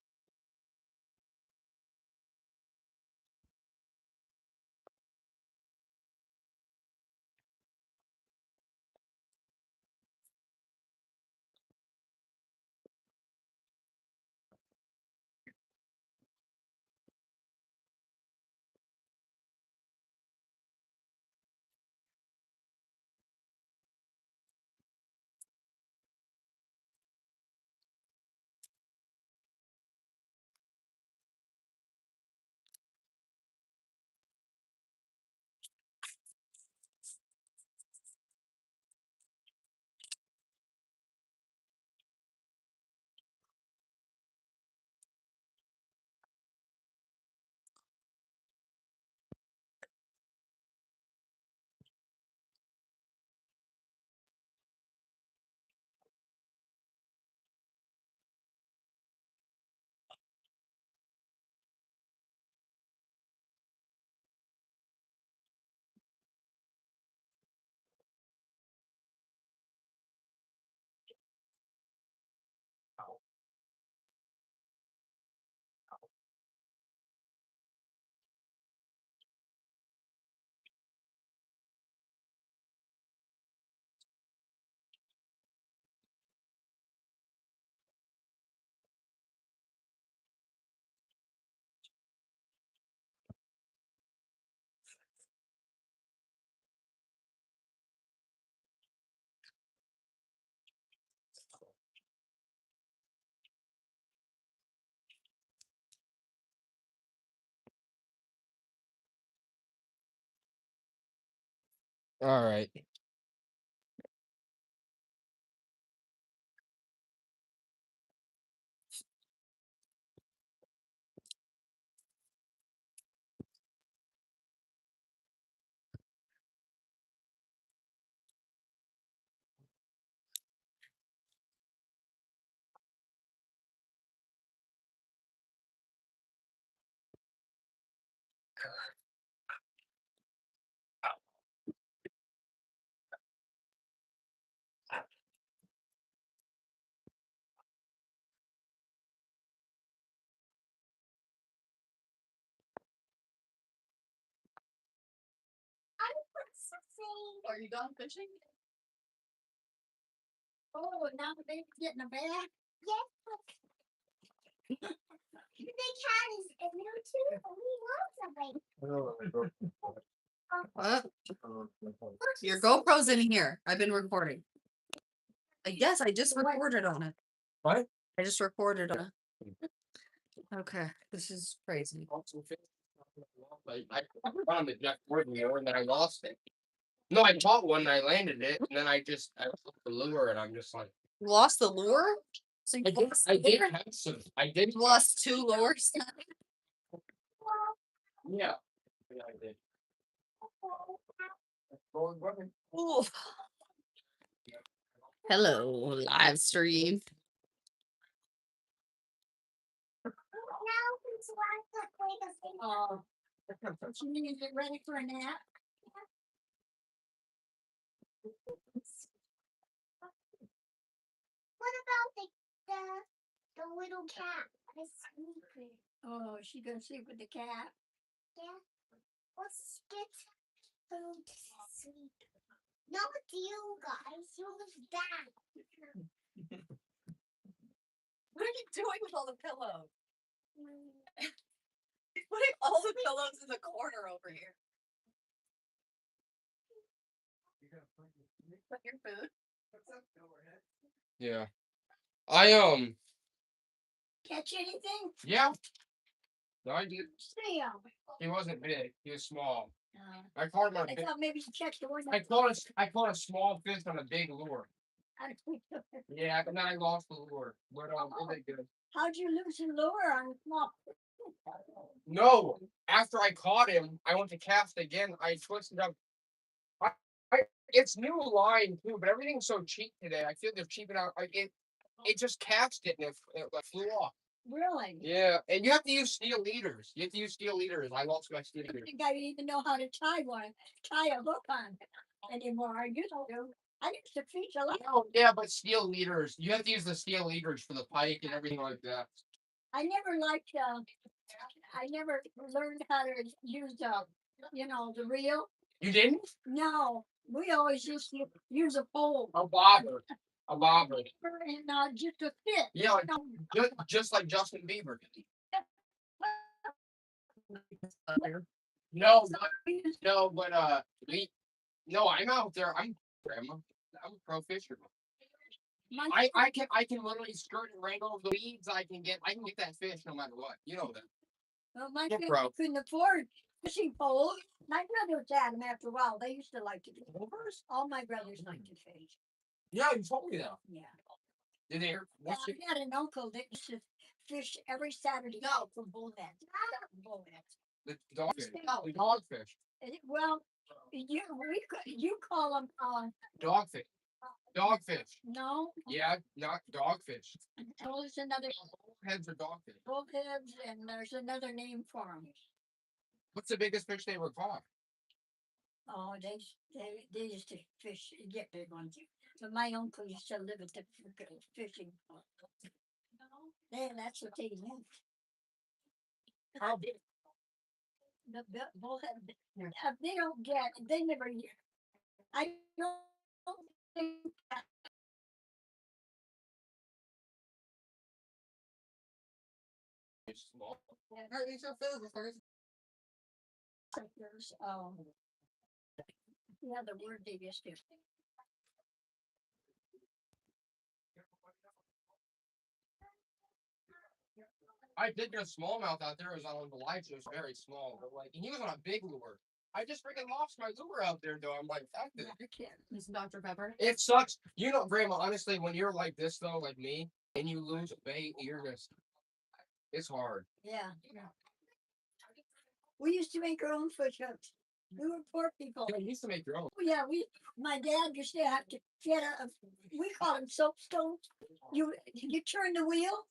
All right. Are you done fishing? Oh, now they're getting a bag? Yes. The cat is new too. We love something. What? Your GoPro's in here. I've been recording. Yes, I just recorded on it. What? I just recorded on it. Okay, this is crazy. I found the Jeff Gordon more and then I lost it. No, I caught one and I landed it, and then I lost the lure, and I'm just like. You lost the lure? So you I did have some. I did. You lost 2 lures? Yeah. Yeah, I did. Ooh. Hello, live stream. You need to get ready for a nap? What about the little cat? The sleeping. Oh, she gonna sleep with the cat. Yeah. Let's get food to sleep. Not you guys. You was that. What are you doing with all the pillows? You're putting all the pillows in the corner over here. Put your food. Yeah. Catch anything? Yeah. No, I did. Sam. He wasn't big. He was small. Uh, I caught him on a I big. thought maybe you checked the one. I caught a small fish on a big lure. Yeah, and then I lost the lure. But it was good. How'd you lose your lure on the small? No, after I caught him, I went to cast again. I twisted up. I, it's new line too, but everything's so cheap today. I feel they're cheaping out. It just cast it and it like, flew off. Really? Yeah, and you have to use steel leaders. You have to use steel leaders. I lost my steel I leaders. think I even know how to tie a hook on anymore. I used to. I used to fish a lot. Oh, yeah, but steel leaders. You have to use the steel leaders for the pike and everything like that. I never liked. I never learned how to use the reel. You didn't? No, we always used to use a pole. A bobber. A bobber. And just a fit. Yeah, like, just like Justin Bieber. No, but I'm out there. I'm a pro fisherman. I can literally skirt and wrangle the weeds. I can get that fish no matter what. You know that. Well, my Yeah, family bro. couldn't afford fishing poles. My brothers had them after a while. They used to like to fish. All my brothers liked to fish. Yeah, you told me that. Yeah. Did they hear? Yeah, I had an uncle that used to fish every Saturday night for bullheads. Bullheads. The dogfish. The dogfish. Well, you call them Dogfish. Dogfish. no. Yeah, not dogfish. Oh, there's another Heads are dogfish. bullheads, and there's another name for them. What's the biggest fish they ever caught? Oh, they used to fish, get big ones. But my uncle used to live at the fishing. That's what they meant. How big? The bullhead. They don't get. They never. I don't think. Small. There's yeah, the word they used to. I did get a smallmouth out there. It was on the lights. It was very small, but and he was on a big lure. I just freaking lost my lure out there, though. I'm like, that did. Mr. Dr. Pepper. It sucks. You know, Grandma, honestly, when you're like this, though, like me, and you lose a bait, it's hard. Yeah. We used to make our own fish hooks. We were poor people. Yeah, you used to make your own. Oh, yeah, my dad used to have to get we call them soapstones. You turn the wheel,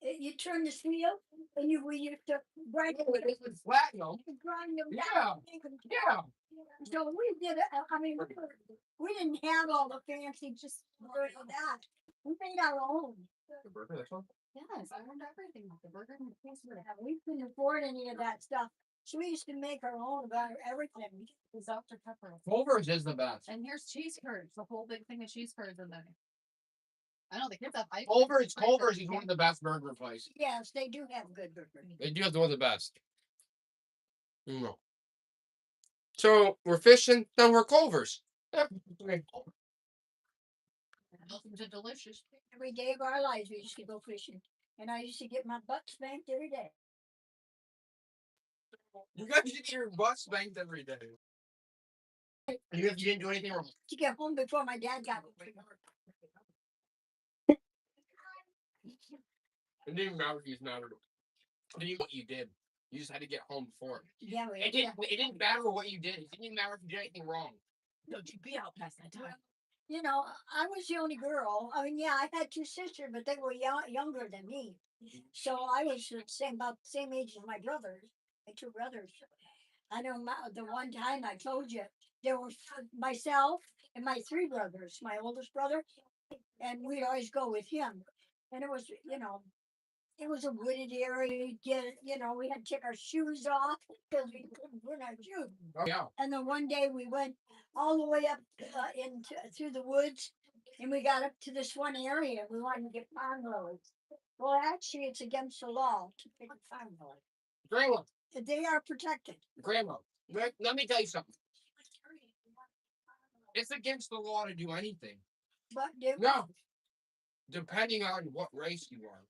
you turn the wheel, and we used to grind them. It was flat, no? Grind them Yeah. down. Yeah. So we did it. I mean, we didn't have all the fancy just that. We made our own. The burger, this one? Yes, I learned everything with the burger and the pizza. We couldn't afford any of that stuff. So we used to make our own about everything. With Dr. Pepper. Culver's is the best. And here's cheese curds, the whole big thing of cheese curds in there. I know the kids have ice. Culver's is one of the best burger places. Yes, they do have good burgers. They do have one of the best. No. So we're fishing, then we're Culver's. Yep. Those are delicious. Every day of our lives, we used to go fishing. And I used to get my butt spanked every day. You guys should get your butt spanked every day. You didn't do anything wrong. To get home before my dad got home. It didn't even matter if you mattered. It didn't even what you did. You just had to get home before. Yeah, It didn't matter what you did. It didn't even matter if you did anything wrong. Don't you be out past that time. You know, I was the only girl. I mean, yeah, I had two sisters, but they were younger than me. So I was about the same age as my brothers, my two brothers. I know the one time I told you there was myself and my three brothers, my oldest brother, and we'd always go with him. And it was, it was a wooded area. We'd get, we had to take our shoes off because we couldn't put our shoes. Oh yeah. And then one day we went all the way up through the woods, and we got up to this one area. We wanted to get pond lilies. Well, actually, it's against the law to pick a pond lily. Grandma, They are protected. Grandma, let me tell you something. It's against the law to do anything. But No. Depending on what race you are.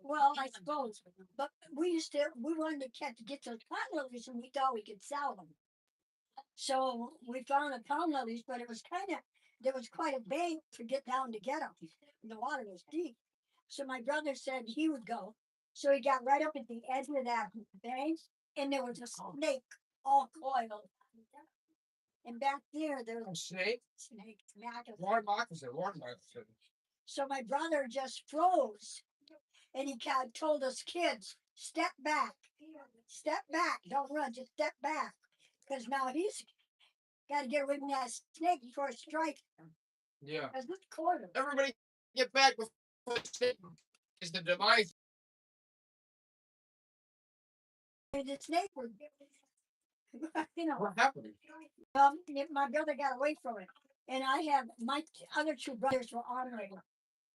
well, I suppose. But we wanted to get those pond lilies, and we thought we could sell them. So we found the pond lilies, but it was there was quite a bank to get down to get them. The water was deep. So my brother said he would go. So he got right up at the edge of that bank, and there was a snake all coiled. And back there A was snake? snake, moccasin. Water moccasin. So my brother just froze, and he told us kids, step back, don't run, just step back, because now he's got to get away from that snake before it strikes him. Yeah. Because this quarter. Everybody get back before the snake is the demise. The snake was, What happened? my brother got away from it, and I have my other two brothers were honoring him.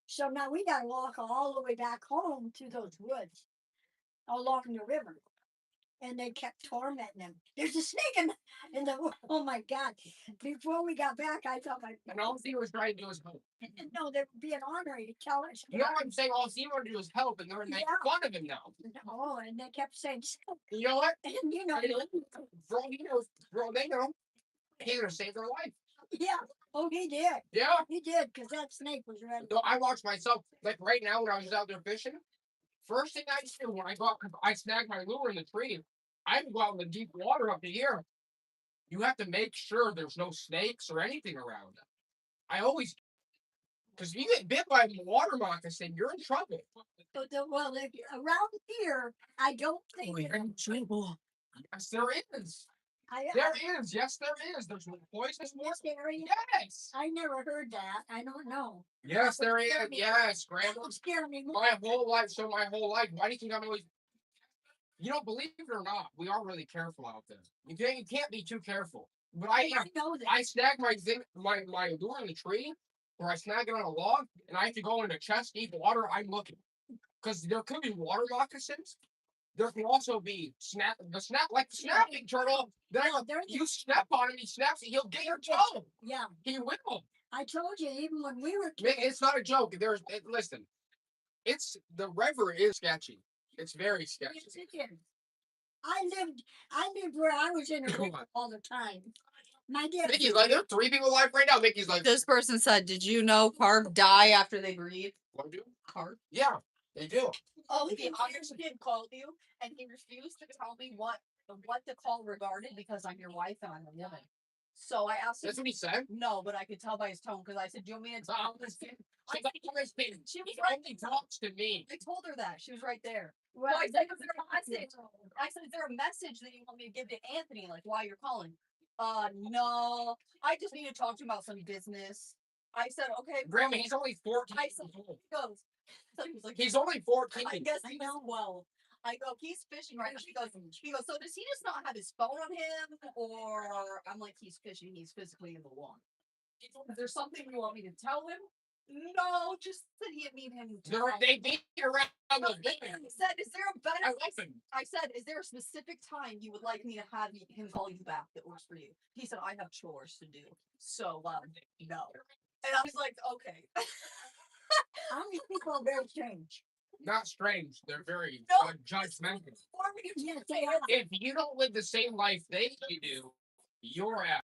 So now we got to walk all the way back home through those woods along the river. And they kept tormenting him. There's a snake in the oh my God. Before we got back, I thought And all he was trying to do was help. no, they're being honorary to tell us. You know what I'm saying? All he wanted to do was help, and they're making fun of him now. Oh, and they kept saying, You know what? and For all he knows, for all they know, he's gonna save their life. yeah. Oh, he did. Yeah. He did, because that snake was ready. No, I watched myself. Like right now, when I was out there fishing, first thing I do when I snag my lure in the tree. I go out in the deep water up to here. You have to make sure there's no snakes or anything around. I always, because if you get bit by a water moccasin, you're in trouble. But around here, I don't think. You're in trouble. Yes, there is. There is. Yes, there is. There's poisonous water. This area? Yes. I never heard that. I don't know. Yes, there is. Yes, Grandma. Don't scare me. My whole life. So my whole life. Why do you think I'm always? You don't believe it or not, we are really careful out there. You can't be too careful. But I know that. I snag my lure in the tree, or I snag it on a log, and I have to go into chest deep water. I'm looking, because there could be water moccasins. There can also be the snapping turtle. You snap on him, he snaps it. He'll get your toe. Yeah. He will. I told you, even when we were kids. It's not a joke. Listen, the river is sketchy. It's very sketchy. Yes, it is. I lived where I was in a Come river on. all the time. My dad. Mickey's like, there are 3 people alive right now. Mickey's like, This person said, "Did you know carp die after they breed?" what do? Carp. Yeah, they do. Oh, the other kid called you, and he refused to tell me what the call regarded because I'm your wife and I'm a woman. So I asked him. That's what he said. No, but I could tell by his tone because I said, "Do you want me to tell this kid?" She only talks to me. I told her that she was right there. Well, I said, "Is there a message?" I said, "Is there a message that you want me to give to Anthony? Like why you're calling?" No. I just need to talk to him about some business. I said, "Okay." Grandma, he's only 14. I said, he goes. So he was like, He's only 14. I guess he was 12. I go, he's fishing right now. He goes, so does he just not have his phone on him? Or I'm like, he's fishing, he's physically in the water. Is there something you want me to tell him? No, just that he need him to They beat around the I said, is there a better listen. I said, is there a specific time you would like me to have him call you back that works for you? He said, I have chores to do. So no. And I was like, okay. How many people are very strange? Not strange. They're very No. judgmental. Yes, they are. If you don't live the same life they do, you're out.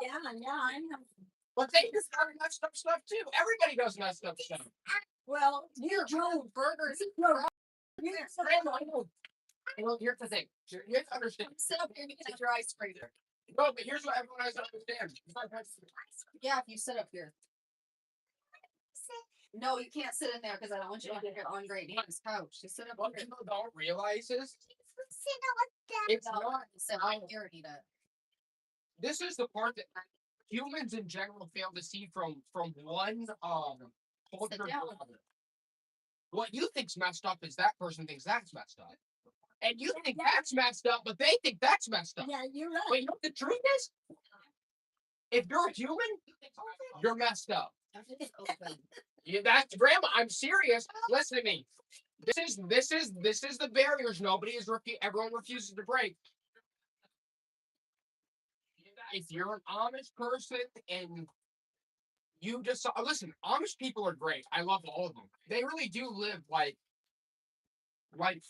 Yeah, I know. But they just got messed up stuff too. Everybody does messed up stuff. Well, you drove Burgers. Grandma, I know. Well, here's the thing. You have to understand. Sit up here and get your ice cream. No, but here's what everyone has to understand. Yeah, if you sit up here. No, you can't sit in there because I don't want you to get on Great Nan's couch. Just sit up What here. people don't realize is Sit on It's No, not. so I guaranteed it. This is the part that humans in general fail to see from one culture to down. another. What you think's messed up is that person thinks that's messed up. And you think that's messed up, but they think that's messed up. Yeah, you're right. But you know what the truth is? If you're a human, you're messed up. That's grandma. I'm serious. Listen to me. This is the barriers everyone refuses to break. If you're an Amish person and you just listen, Amish people are great. I love all of them. They really do live like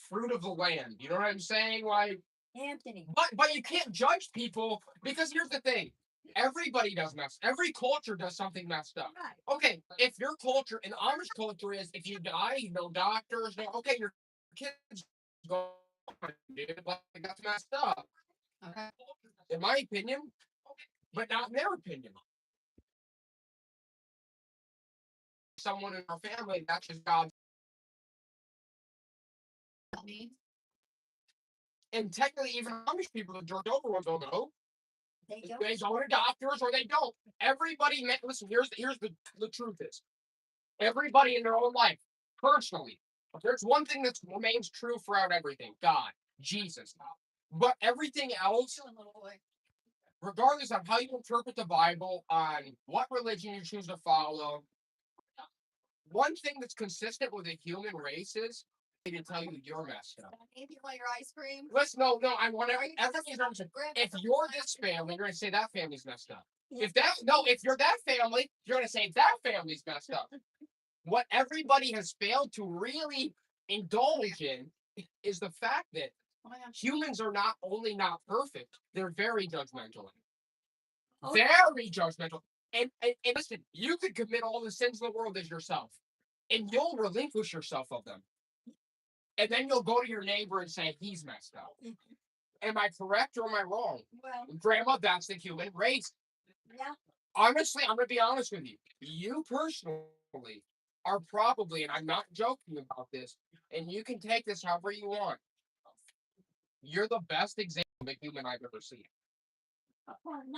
fruit of the land. You know what I'm saying? Like, Anthony. but you can't judge people because here's the thing. Everybody does every culture does something messed up. Right. Okay, if your culture and Amish culture is if you die, no doctors, okay, your kids go, dude, like that's messed up. Okay. In my opinion, but not in their opinion. Someone in our family, that's just God. Me. And technically, even Amish people that jerked over ones don't know. They don't. They go to doctors or they don't. Everybody, listen, here's the truth is. Everybody in their own life, personally, there's one thing that remains true throughout everything: God, Jesus. But everything else, regardless of how you interpret the Bible, on what religion you choose to follow, one thing that's consistent with the human race is they can tell you you're messed up. Maybe you want your ice cream? Listen, no, I want to. If you're this family, you're gonna say that family's messed up. If you're that family, you're gonna say that family's messed up. What everybody has failed to really indulge in is the fact that Oh my gosh. humans are not only not perfect, they're very judgmental. Oh. Very judgmental. And listen, you could commit all the sins in the world as yourself, and you'll relinquish yourself of them. And then you'll go to your neighbor and say, he's messed up. Am I correct or am I wrong? Well, Grandma, that's the human race. yeah. Honestly, I'm going to be honest with you. You personally are probably, and I'm not joking about this, and you can take this however you want. You're the best example of a human I've ever seen.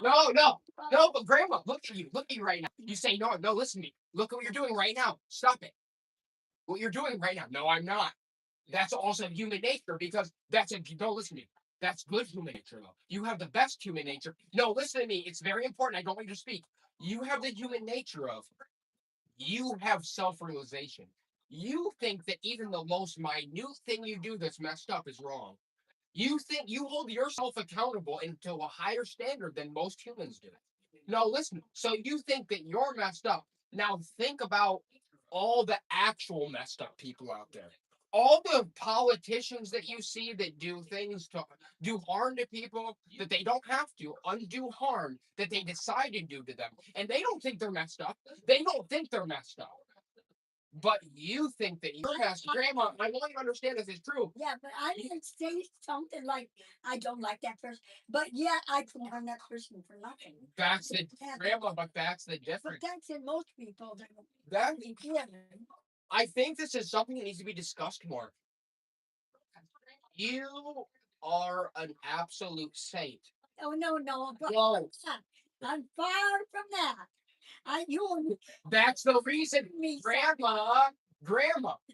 No, but Grandma, look at you. Look at you right now. You say, no, listen to me. Look at what you're doing right now. Stop it. What you're doing right now. No, I'm not. That's also human nature because don't listen to me. That's good human nature, though. You have the best human nature. No, listen to me. It's very important. I don't want you to speak. You have the human nature of you have self-realization. You think that even the most minute thing you do that's messed up is wrong. You think you hold yourself accountable into a higher standard than most humans do. No, listen. So you think that you're messed up. Now think about all the actual messed up people out there. All the politicians that you see that do things to do harm to people that they don't have to, undue harm that they decide to do to them. And they don't think they're messed up. They don't think they're messed up. But you think that you're messed up. Grandma, I want you to understand this is true. Yeah, but I didn't say something like I don't like that person. But yeah, I can harm that person for nothing. That's the Yeah, grandma, but that's the But difference. that's in most people. That Yeah. I think this is something that needs to be discussed more. You are an absolute saint. Oh no, but Whoa. I'm far from that. You That's the reason, me Grandma,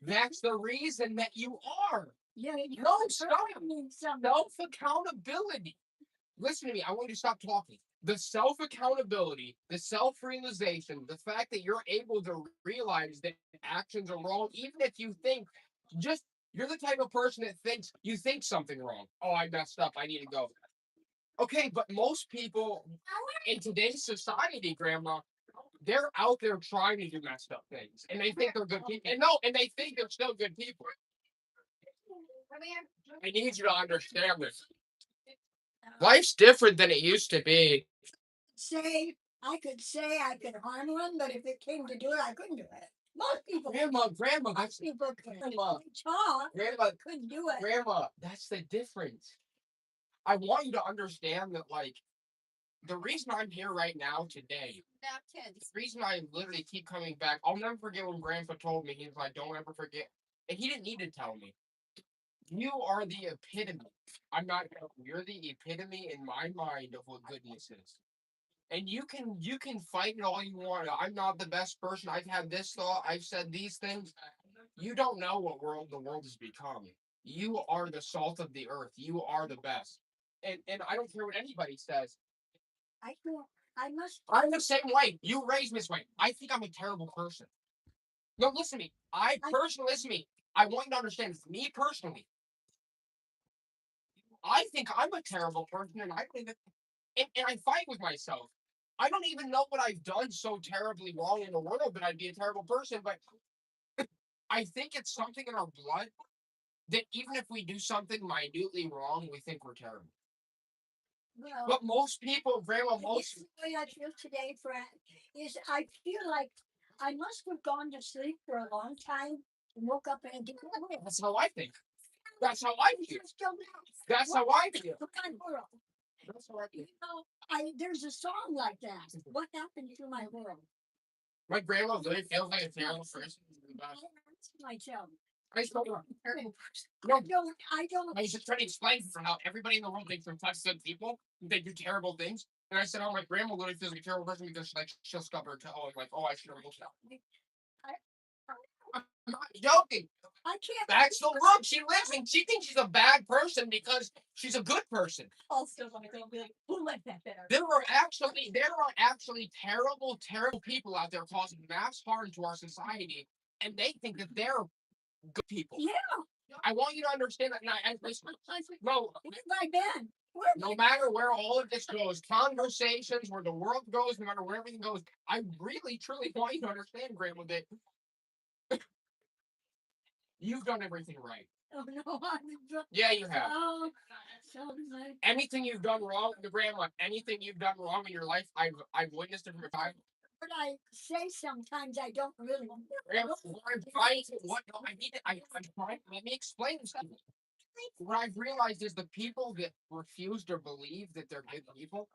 that's the reason that you are. Yeah, you No, stop. mean something. Self accountability. Listen to me. I want you to stop talking. The self accountability, the self realization, the fact that you're able to realize that actions are wrong, even if you think you're the type of person that thinks you think something wrong. Oh, I messed up. I need to go. Okay, but most people in today's society, Grandma, they're out there trying to do messed up things, and they think they're good people. And they think they're still good people. I need you to understand this. Life's different than it used to be. I could say I could harm one, but if it came to do it, I couldn't do it. Most people, Grandma, most people could Grandma, talk, Grandma, couldn't do it. Grandma, that's the difference. I want you to understand that, like, the reason I'm here right now today, Napkins. the reason I literally keep coming back, I'll never forget when Grandpa told me, he was like, don't ever forget. And he didn't need to tell me. You are the epitome. I'm not joking. You're the epitome in my mind of what goodness is. And you can fight it all you want. I'm not the best person. I've had this thought. I've said these things. You don't know what world the world has become. You are the salt of the earth. You are the best. And I don't care what anybody says. I feel I must. I'm the same way. You raised me this way. I think I'm a terrible person. No, listen to me. Listen to me. I want you to understand this. Me personally, I think I'm a terrible person, and I don't even, and I fight with myself. I don't even know what I've done so terribly wrong in the world that I'd be a terrible person, but I think it's something in our blood that even if we do something minutely wrong, we think we're terrible. Well, But most people, Grandma, it's the way I feel today, Fred. Is I feel like I must have gone to sleep for a long time and woke up in a different way. that's how I think. That's how I feel. Just don't know. That's how I feel. What kind of world? That's how I feel. You know, there's a song like that. What happened to my world? My grandma really feels like a terrible person. I ask myself. I just don't know. I don't. I used to try to explain to her how everybody in the world thinks they're such good people. They do terrible things. And I said, oh, my grandma literally feels like a terrible person because like she'll stub her toe and like, oh, I should have looked out. I'm not joking. I can't. That's the world she lives in. She thinks she's a bad person because she's a good person. I'll still want to go and be like, who let that there? There are actually terrible, terrible people out there causing mass harm to our society, and they think that they're good people. Yeah. I want you to understand that. No, Where have I been? no matter where all of this goes, conversations, where the world goes, no matter where everything goes, I really, truly want you to understand, Grandma, that you've done everything right. Oh no, Yeah, you have. Oh, so like, Anything you've done wrong, Grandma, anything you've done wrong in your life, I've witnessed it from time. what I say sometimes I don't really. Grandma, what I'm trying to, what no, I need to, I'm trying. Let me explain something. What I've realized is the people that refuse to believe that they're good people,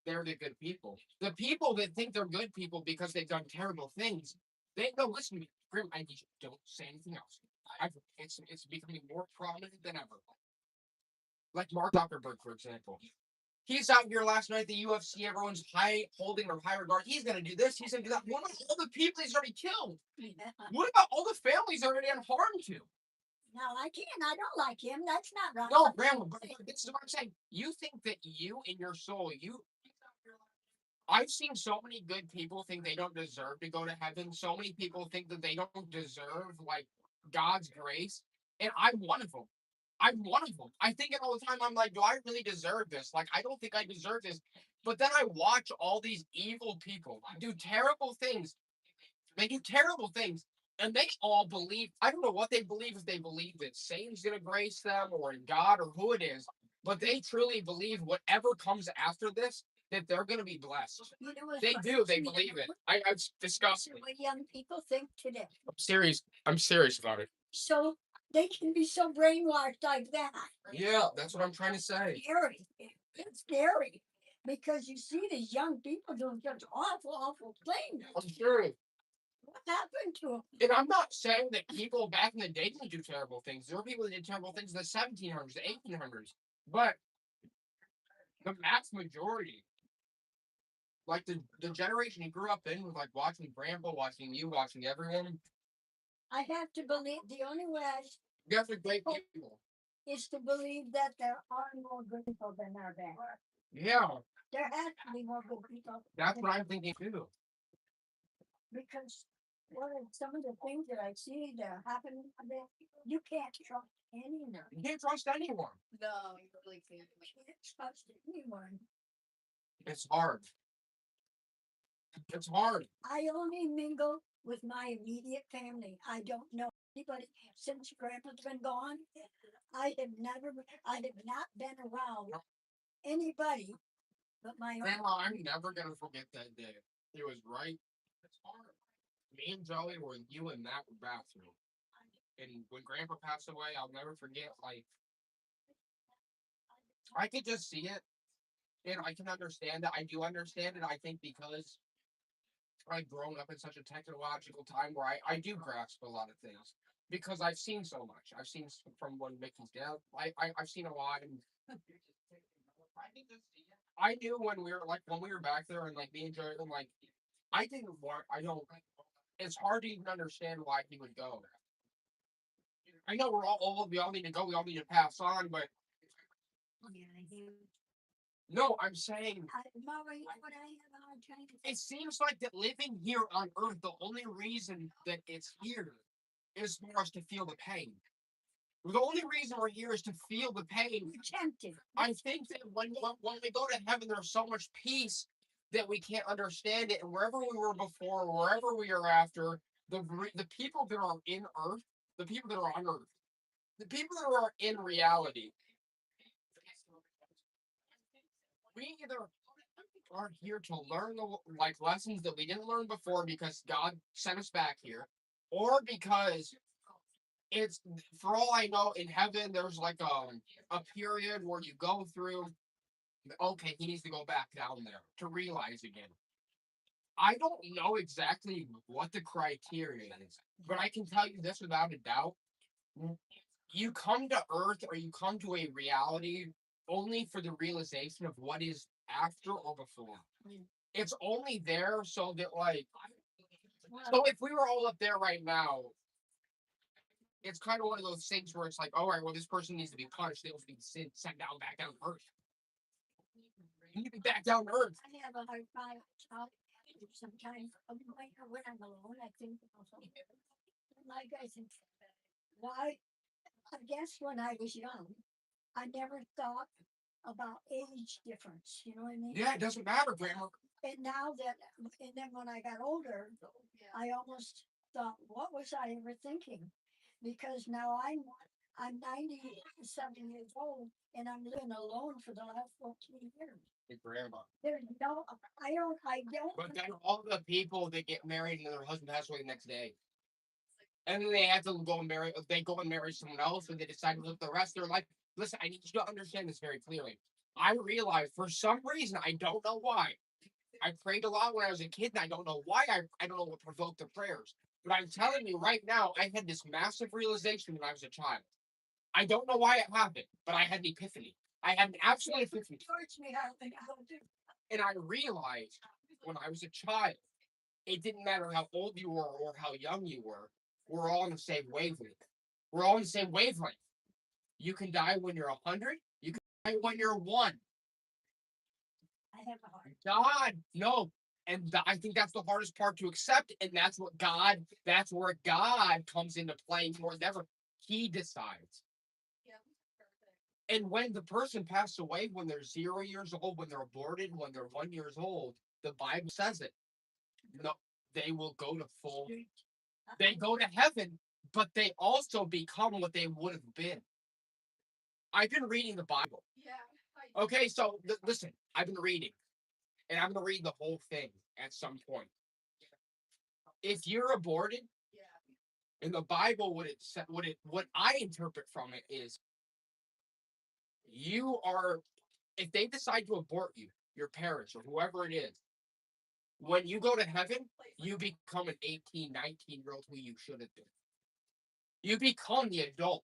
they're the good people. The people that think they're good people because they've done terrible things, they no listen to me. Grim, I need you. Don't say anything else. It's becoming more prominent than ever. Like Mark Zuckerberg, for example. He's out here last night at the UFC. Everyone's holding their high regard. He's gonna do this. He's gonna do that. What about all the people he's already killed? What about all the families already done harm to? No, I can't. I don't like him. That's not right. No, Grandma, but this is what I'm saying. You think that you in your soul, I've seen so many good people think they don't deserve to go to heaven. So many people think that they don't deserve like God's grace. And I'm one of them. I'm one of them. I think it all the time. I'm like, do I really deserve this? Like, I don't think I deserve this. But then I watch all these evil people do terrible things. They do terrible things. And they all believe, I don't know what they believe, if they believe that Satan's going to grace them or in God or who it is, but they truly believe whatever comes after this, that they're going to be blessed. You know, They do. They believe it. It's disgusting. what young people think today. I'm serious. I'm serious about it. So they can be so brainwashed like that. Yeah, that's what I'm trying to say. Scary. It's scary because you see these young people doing such awful, awful things. I'm serious. What happened to them? And I'm not saying that people back in the day didn't do terrible things. There were people that did terrible things in the 1700s, the 1800s. But the vast majority, like the generation you grew up in, was like watching Grandpa, watching you, watching everyone. I have to believe the only way You guys are great people. is to believe that there are more good people than there are bad. Yeah, There has to be more good people. that's what I'm thinking too. Because what are some of the things that I see that are happening today, you can't trust anyone. You can't trust anyone. No, you really can't. You can't trust anyone. It's hard. It's hard. I only mingle with my immediate family. I don't know anybody since Grandpa's been gone. I have not been around anybody but my own. Grandma, I'm never gonna forget that day. It was right. It's hard. Me and Joey were you in that bathroom. And when Grandpa passed away, I'll never forget, like, I could just see it. And I can understand it. I do understand it. I think because I've grown up in such a technological time where I do grasp a lot of things. because I've seen so much. I've seen from when Mickey's dead. I've seen a lot, and I knew when we were back there, and like me and Jordan, like I didn't want. I don't. It's hard to even understand why he would go. I know we're all old. We all need to go. We all need to pass on. But Yeah, no, I'm saying Murray, what I have a hard time. it seems like that living here on Earth, the only reason that it's here is for us to feel the pain. The only reason we're here is to feel the pain. We're tempted. I think that when we go to heaven, there's so much peace that we can't understand it. And wherever we were before, wherever we are after, the people that are in Earth, the people that are on Earth, the people that are in reality, we either are here to learn the lessons that we didn't learn before because God sent us back here, or because it's, for all I know, in heaven there's like a period where you go through. Okay, he needs to go back down there to realize again. I don't know exactly what the criteria is, but I can tell you this without a doubt. You come to Earth or you come to a reality only for the realization of what is after or before. It's only there so that, like, so if we were all up there right now, it's kind of one of those things where it's like, all right, well, this person needs to be punished. They will be sent down back down to Earth. You need to be back down to Earth. I have a hard time sometimes when I'm alone. I think also, like I think, why? I guess when I was young, I never thought about age difference. You know what I mean? Yeah, it doesn't matter, Grandma. And now that, and then when I got older, I almost thought, what was I ever thinking? Because now I'm 97 years old and I'm living alone for the last 14 years. Hey, Grandma. There's no, I don't. But then all the people that get married and their husband passes away the next day. And then they have to go and marry, they go and marry someone else, and they decide to live the rest of their life. Listen, I need you to understand this very clearly. I realize for some reason, I don't know why. I prayed a lot when I was a kid, and I don't know why. I don't know what provoked the prayers. But I'm telling you right now, I had this massive realization when I was a child. I don't know why it happened, but I had an epiphany. I had an absolute epiphany. George me how to do. And I realized when I was a child, it didn't matter how old you were or how young you were, we're all on the same wavelength. We're all on the same wavelength. You can die when you're 100, you can die when you're 1. I have a hard. God, no. And I think that's the hardest part to accept. And that's where God comes into play more than ever. He decides. And when the person passes away, when they're 0 years old, when they're aborted, when they're 1 year old, the Bible says it. No, they will go to full. They go to heaven, but they also become what they would have been. I've been reading the Bible. Okay, so listen, I've been reading, and I'm gonna read the whole thing at some point. If you're aborted, in the Bible, what I interpret from it is, you are, if they decide to abort you, your parents or whoever it is, when you go to heaven, you become an 18, 19-year-old who you should have been. You become the adult.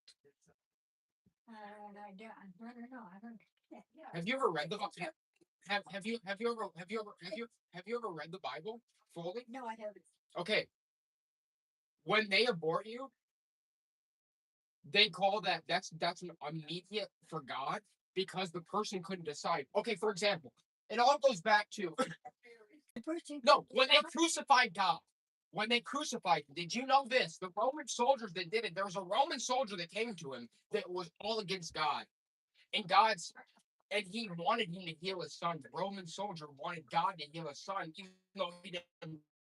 I don't know. I don't. Yeah. Have you ever read the have you ever read the Bible fully? No, I haven't. Okay. When they abort you, they call that's an immediate for God because the person couldn't decide. Okay, for example, it all goes back to no, when they crucified God. When they crucified him, did you know this? The Roman soldiers that did it, there was a Roman soldier that came to him that was all against God. And he wanted him to heal his son. The Roman soldier wanted God to heal his son, even though he didn't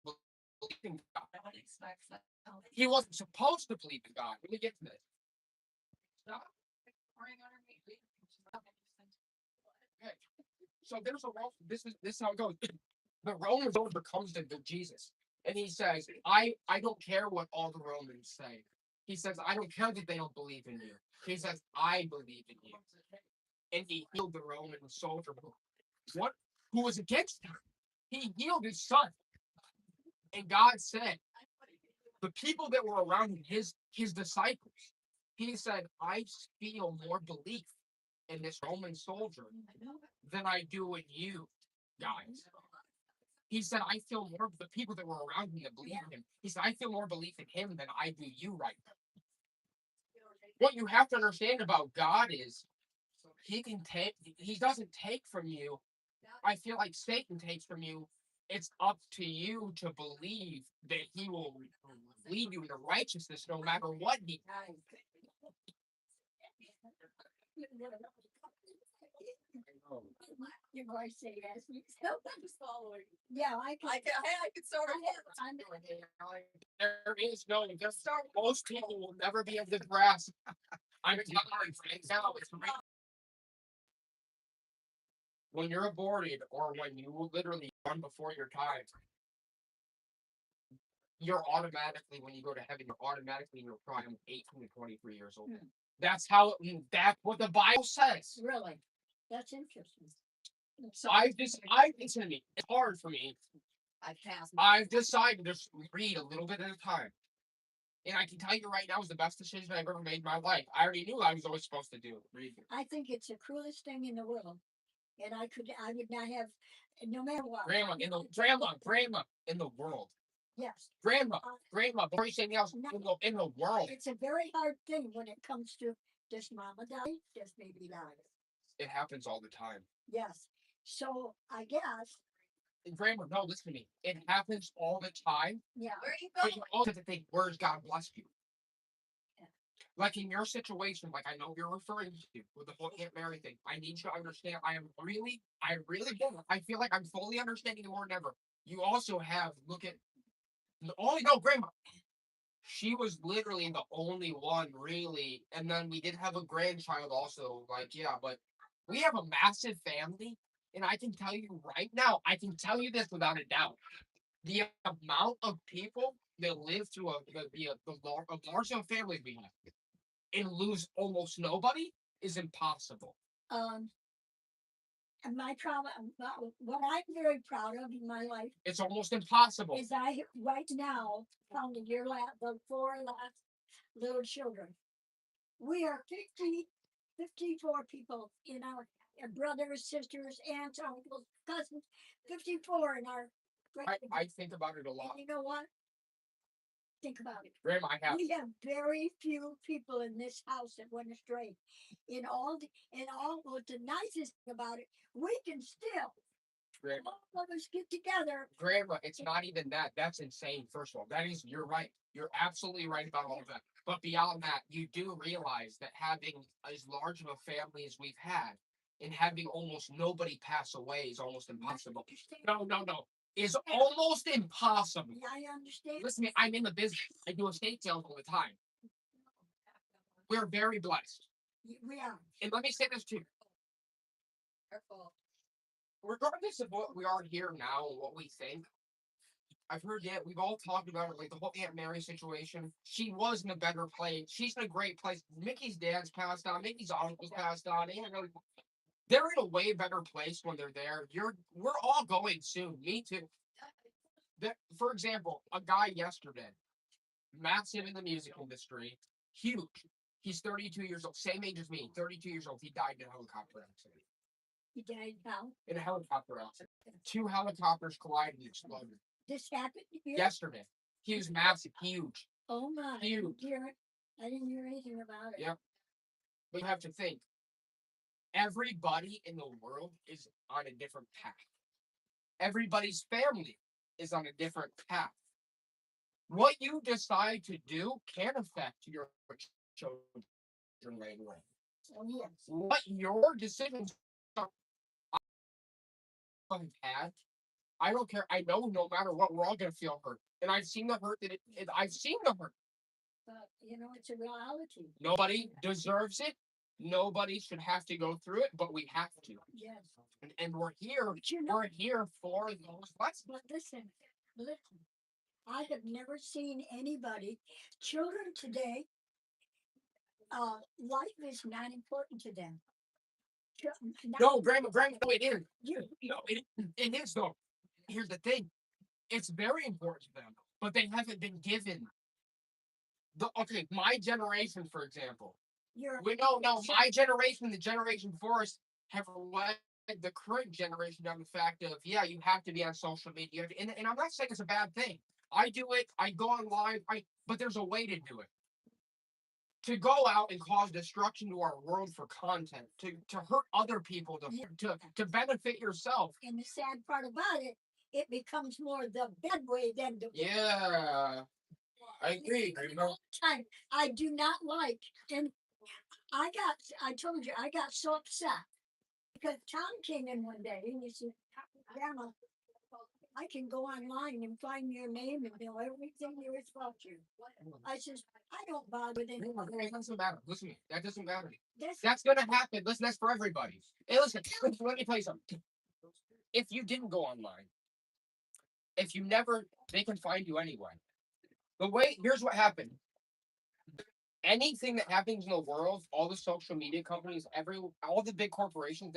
believe in God. He wasn't supposed to believe in God. Let me get to this. Okay. So there's a this is how it goes. The Roman soldier comes to Jesus and he says, I don't care what all the Romans say. He says, I don't care that they don't believe in you. He says, I believe in you. And he healed the Roman soldier who was against him. He healed his son. And God said, the people that were around him, his disciples, he said, I feel more belief in this Roman soldier than I do in you guys. He said, I feel more the people that were around him that believe in him. He said, I feel more belief in him than I do you right now. What you have to understand about God is he doesn't take from you. I feel like Satan takes from you. It's up to you to believe that he will lead you into righteousness no matter what he does. You're going to say yes. I'm just following. Yeah, I can. I can sort of. There is no, most people will never be able to grasp. I'm telling you, friends, now it's when you're aborted or when you will literally run before your time, you're automatically, when you go to heaven, you're automatically in your prime 18 to 23 years old. That's how that's what the Bible says. Really? That's interesting. So it's hard for me. I passed. I've decided to just read a little bit at a time. And I can tell you right now, it was the best decision I've ever made in my life. I already knew I was always supposed to do reading. I think it's the coolest thing in the world. And I would not have, no matter what. Grandma in the world. Yes. Grandma, before you say anything else, in the world. It's a very hard thing when it comes to does mama die? Does baby die? It happens all the time. Yes. So I guess. And Grandma, no, listen to me. It happens all the time. Yeah. Where are you But going? you also have to think, where's God blessed you? Yeah. Like in your situation, like I know you're referring to with the whole Aunt Mary thing. I need you to understand. I really do. I feel like I'm fully understanding more than ever. You also have Grandma. She was literally the only one, really. And then we did have a grandchild also. Like, yeah, but we have a massive family. And I can tell you right now, I can tell you this without a doubt. The amount of people that live through a large amount of families we have and lose almost nobody is impossible. And what I'm very proud of in my life It's almost impossible. is I right now found the 4 last little children. We are 54 people in our brothers, sisters, aunts, uncles, cousins, 54 in our. I think about it a lot. And you know what? Think about it. Grandma, We have very few people in this house that went astray. What's the nicest thing about it, we can still Grandma, all of us get together. Grandma, it's not even that. That's insane. First of all, you're right. You're absolutely right about all of that. But beyond that, you do realize that having as large of a family as we've had and having almost nobody pass away is almost impossible. No. Is almost impossible. Yeah, I understand. Listen to me, I'm in the business. I do estate sales all the time. We're very blessed. We are. And let me say this too. Careful. Regardless of what we are here now and what we think, I've heard that we've all talked about it, like the whole Aunt Mary situation. She was in a better place. She's in a great place. Mickey's dad's passed on. Mickey's uncle's passed on. They're in a way better place when they're there. We're all going soon. Me too. For example, a guy yesterday, massive in the music industry, huge. He's 32 years old, same age as me, 32 years old. He died in a helicopter accident. He died how? In a helicopter accident. 2 helicopters collided and exploded. This happened here? Yesterday. He was massive, huge. Oh my. Huge. I didn't hear anything about it. Yep. But you have to think. Everybody in the world is on a different path. Everybody's family is on a different path. What you decide to do can affect your children later on. Oh, yes. What your decisions are, I've had, I don't care. I know no matter what, we're all gonna feel hurt, and I've seen the hurt I've seen the hurt. But it's a reality. Nobody deserves it. Nobody should have to go through it, but we have to. Yes. And we're here. But We're here for those lessons. But listen. I have never seen anybody, children today, life is not important to them. No, Grandma, no, it is. It is though. Here's the thing. It's very important to them, but they haven't been given Okay, my generation, for example. You're No, my generation, the generation before us, have led the current generation down the fact of, yeah, you have to be on social media, and I'm not saying it's a bad thing. I do it. I go online. But there's a way to do it. To go out and cause destruction to our world for content, to hurt other people, to benefit yourself. and the sad part about it, it becomes more the bad way than the good. Yeah, I agree. All the time. I do not like, and I told you, I got so upset because Tom came in one day and he said, Grandma, I can go online and find your name and know everything there is about you. I says, I don't bother with anyone. That doesn't matter. Listen to me. That doesn't matter. That's That's gonna happen. Listen, that's for everybody. Hey, listen. Let me tell you something. If you didn't go online, if you never, they can find you anyway. Here's what happened. Anything that happens in the world, all the social media companies, all the big corporations,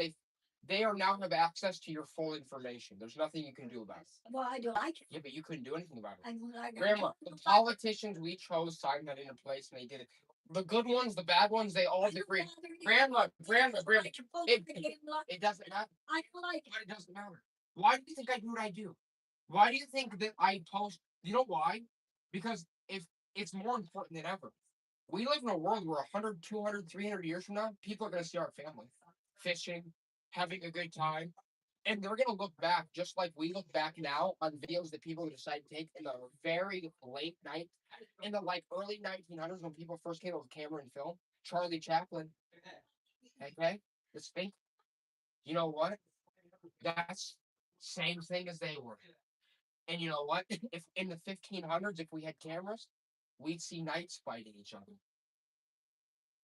they are now have access to your full information. There's nothing you can do about it. well, I don't like it. Yeah, but you couldn't do anything about it. I don't like it. Grandma, the politicians we chose signed that into place and they did it. The good ones, the bad ones, they all I don't agree. bother with Grandma, anyone. grandma, I can post it- the game like- it doesn't matter. I don't like it. But it doesn't matter. Why do you think I do what I do? Why do you think that I post? You know why? Because if it's more important than ever. We live in a world where 100, 200, 300 years from now, people are going to see our family fishing, having a good time. And they're going to look back just like we look back now on videos that people decide to take in the very late night, in the like early 1900s when people first came up with camera and film. Charlie Chaplin. Okay? Just think. You know what? That's same thing as they were. And you know what? If in the 1500s, if we had cameras, we'd see knights fighting each other.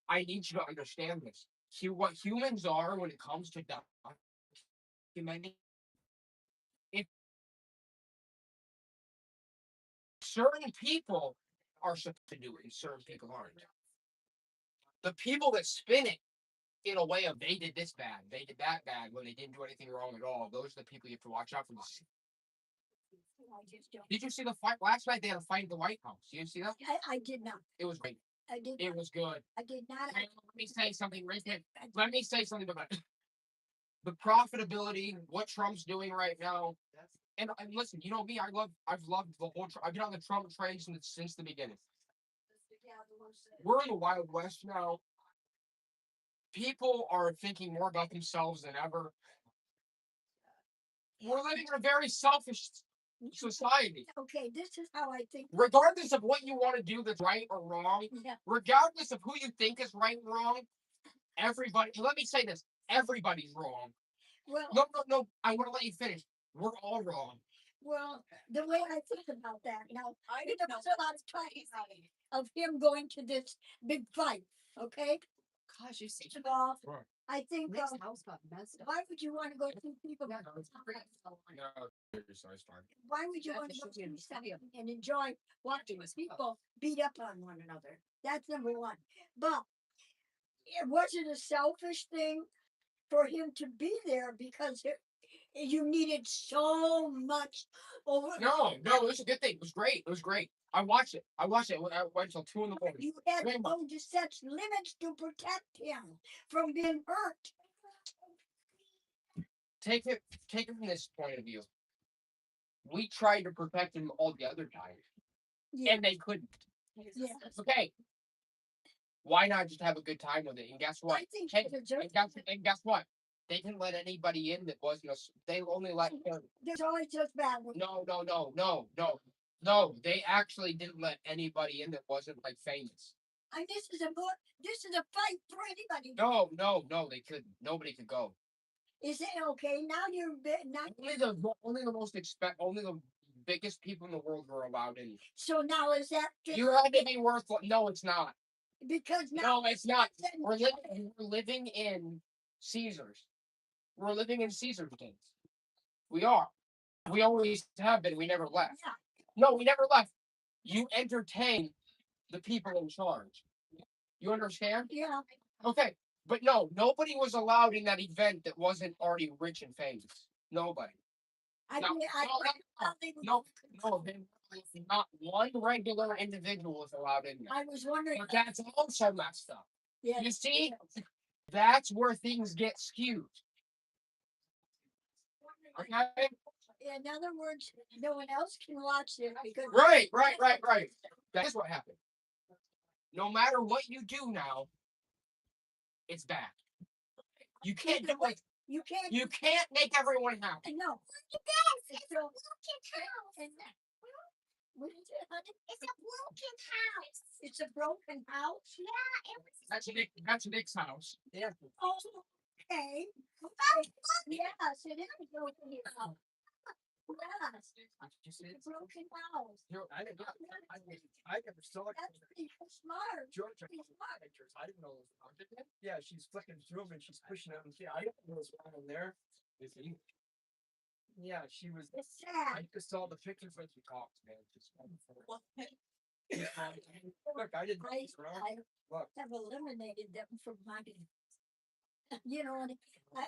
I need you to understand this. What humans are when it comes to documenting. If certain people are supposed to do it, and certain people aren't. The people that spin it in a way of they did this bad, they did that bad when they didn't do anything wrong at all. Those are the people you have to watch out for. I just don't. Did you see the fight last night? They had a fight at the White House. You see that? I did not. It was great. I did. It was good. I did not. Let me say something right there. Let me say something about it. The profitability, what Trump's doing right now. And listen, you know me, I've loved the whole. I've been on the Trump train since the beginning. We're in the Wild West now. People are thinking more about themselves than ever. We're living in a very selfish society. Okay, this is how I think. Regardless of what you want to do that's right or wrong, Yeah. regardless of who you think is right and wrong, everybody, let me say this, everybody's wrong. Well, No, I want to let you finish. We're all wrong. well, the way I think about that now, I there didn't know was a lot of talk of him going to this big fight. Okay, Gosh, you see, first of all, Right. I think Nick's house got messed up. why would you want to go see people? No, it's fine. Why would you That's want a to go shitty see stadium. something and enjoy watching people beat up on one another? That's number one. But was it a selfish thing for him to be there because you needed so much over? No, it was a good thing. It was great. It was great. I watched it. I went until 2 in the morning. You had to Grandma. go to such limits to protect him from being hurt. Take it from this point of view. We tried to protect him all the other time, Yeah. and they couldn't. Yeah. Okay. Why not just have a good time with it? And guess what? I think Hey, he deserves and guess what? They didn't let anybody in that wasn't a. They only let him. There's always just bad ones. No. They actually didn't let anybody in that wasn't like famous. And this is a fight for anybody. No, they couldn't. Nobody could go. Is it okay? Now you're now. Only the biggest people in the world were allowed in. So now is that You had to be worth. No, it's not. because now No, it's not. We're living in Caesars. We're living in Caesar's days. We are. We always have been. We never left. Yeah. No, we never left. You entertain the people in charge. You understand? Yeah. Okay. But no, nobody was allowed in that event that wasn't already rich and famous. Nobody. I No, think I no, thought they would- No, they weren't Not one regular individual is allowed in there. I was wondering. But that's also messed up. Yeah, You see, that's where things get skewed. Okay? in other words, no one else can watch it because. Right. That's what happened. No matter what you do now, it's bad. You can't do it. You can't. You can't make everyone happy. No. It's a broken house. And what is it, honey? It's a broken house. It's a broken house. Yeah, it was. That's Nick's house. Yeah. Oh, okay. Yes, it is a broken house. Yes, it's a broken house. I never saw it. That's pretty smart. Georgia Pretty smart. pictures. I didn't know it was haunted. Yeah, she's flicking through them and she's pushing out and I didn't know it was around there. Is he? Yeah, she was. It's sad. I just saw the pictures when she talks, man. Just look, I didn't know I, it was around. I Look. have eliminated them from my. You know,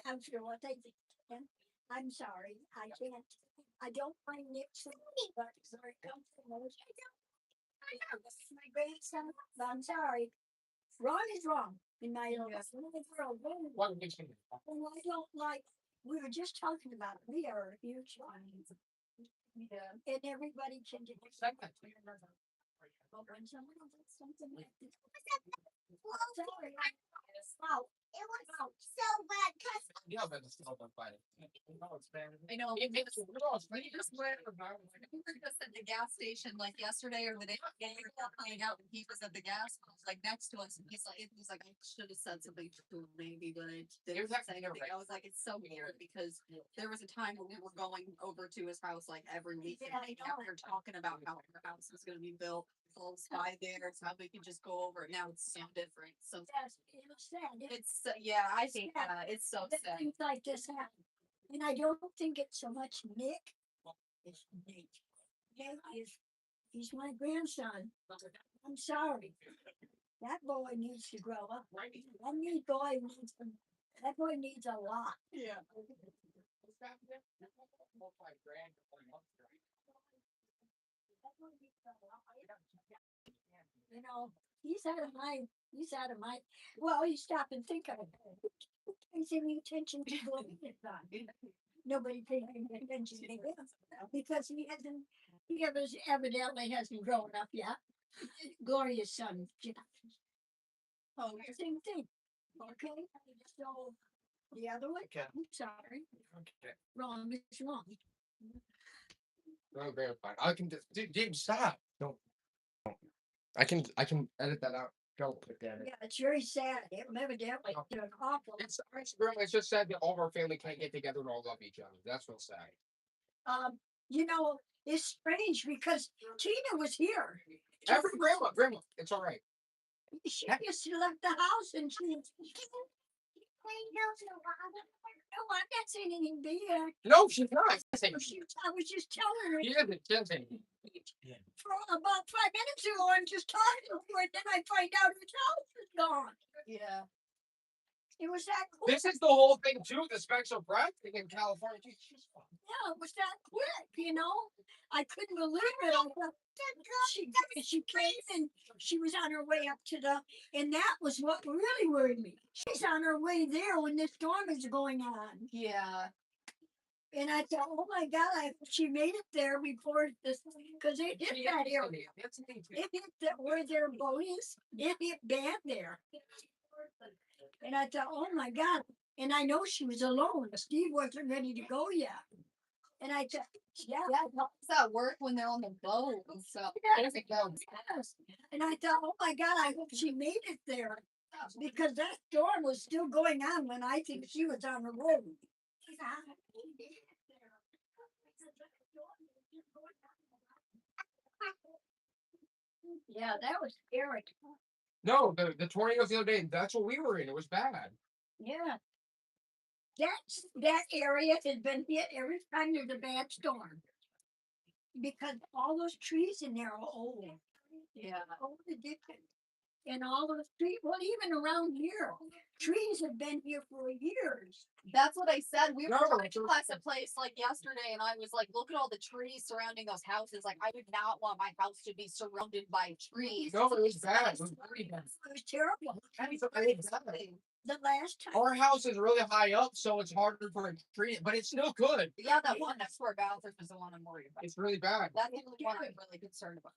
I'm sure what they think. And I'm sorry, I can't. I don't find Nick so but sorry, come from those. My grandson, but I'm sorry. Wrong is wrong in my little world. What makes you? And I don't like, we were just talking about, it. We are a huge family. Yeah. And everybody can get. But when someone does something like this. Sorry. Wow. It was so bad because Yeah, but it's still not fighting. I know. It makes it worse. We just went. We were just at the gas station like yesterday or the day before. We were hanging out and he was at the gas like next to us and he's like I should have said something to him maybe, but I didn't say anything. I was like, it's so weird because there was a time when we were going over to his house like every week Yeah, I and know. we were talking about how our house was gonna be built. Close by there, so we could just go over it. Now it's so different. So Yes, it was sad. yeah, I think sad it's so that sad. things like this happen. And I don't think it's so much Nick. It's Nate. Nate he's my grandson. I'm sorry. That boy needs to grow up. That boy needs a lot. Yeah. You know, he's out of my, well, you stop and think of it. Pays any attention to what he has done. Nobody pays any attention to him because he evidently hasn't grown up yet. Gloria's son, Jeff. Oh, Same thing. Okay, so the other one, Okay. I'm sorry, Okay. wrong is wrong. No, grandpa. I can just, dude, stop. Don't. I can edit that out. Don't put that in. Yeah, it's very sad. It evidently did an awful. It's grandma. It's just sad that all of our family can't get together and all love each other. That's what's sad. You know, it's strange because Tina was here. Every grandma, it's all right. She just left the house and she. No, I'm not saying anything bad. No, she's not. I was just telling her She isn't. She isn't. for about 5 minutes ago. I'm just talking to her, and then I find out her house is gone. yeah. It was that quick. This is the whole thing too. The special breath thing in California. Yeah, it was that quick. You know, I couldn't believe it. I thought, she came and she was on her way up to and that was what really worried me. She's on her way there when this storm is going on. Yeah. And I thought, oh my God, she made it there before this, because it hit that area. It hit where their boat is. It hit bad there. And I thought, oh my God. And I know she was alone. Steve wasn't ready to go yet. And I thought, yeah. How does that work when they're on the boat and stuff? Yes. And I thought, oh my God, I hope she made it there. Because that storm was still going on when I think she was on the road. Yeah, that was scary. No, the tornadoes the other day. That's what we were in. It was bad. Yeah. That area has been hit every time there's a bad storm. Because all those trees in there are old. Yeah. Old addiction. And all the street, well, even around here, trees have been here for years. That's what I said. We were No, trying it's to a- class a place like yesterday, and I was like, look at all the trees surrounding those houses. Like, I would not want my house to be surrounded by trees. No, it was bad. It was very bad. It was terrible. It's very bad. The last time, Our house is really high up, so it's harder for a tree, but it's still good. Yeah, that one next to our bathroom is the one I'm worried about. It's really bad. That's the only one I'm really concerned about.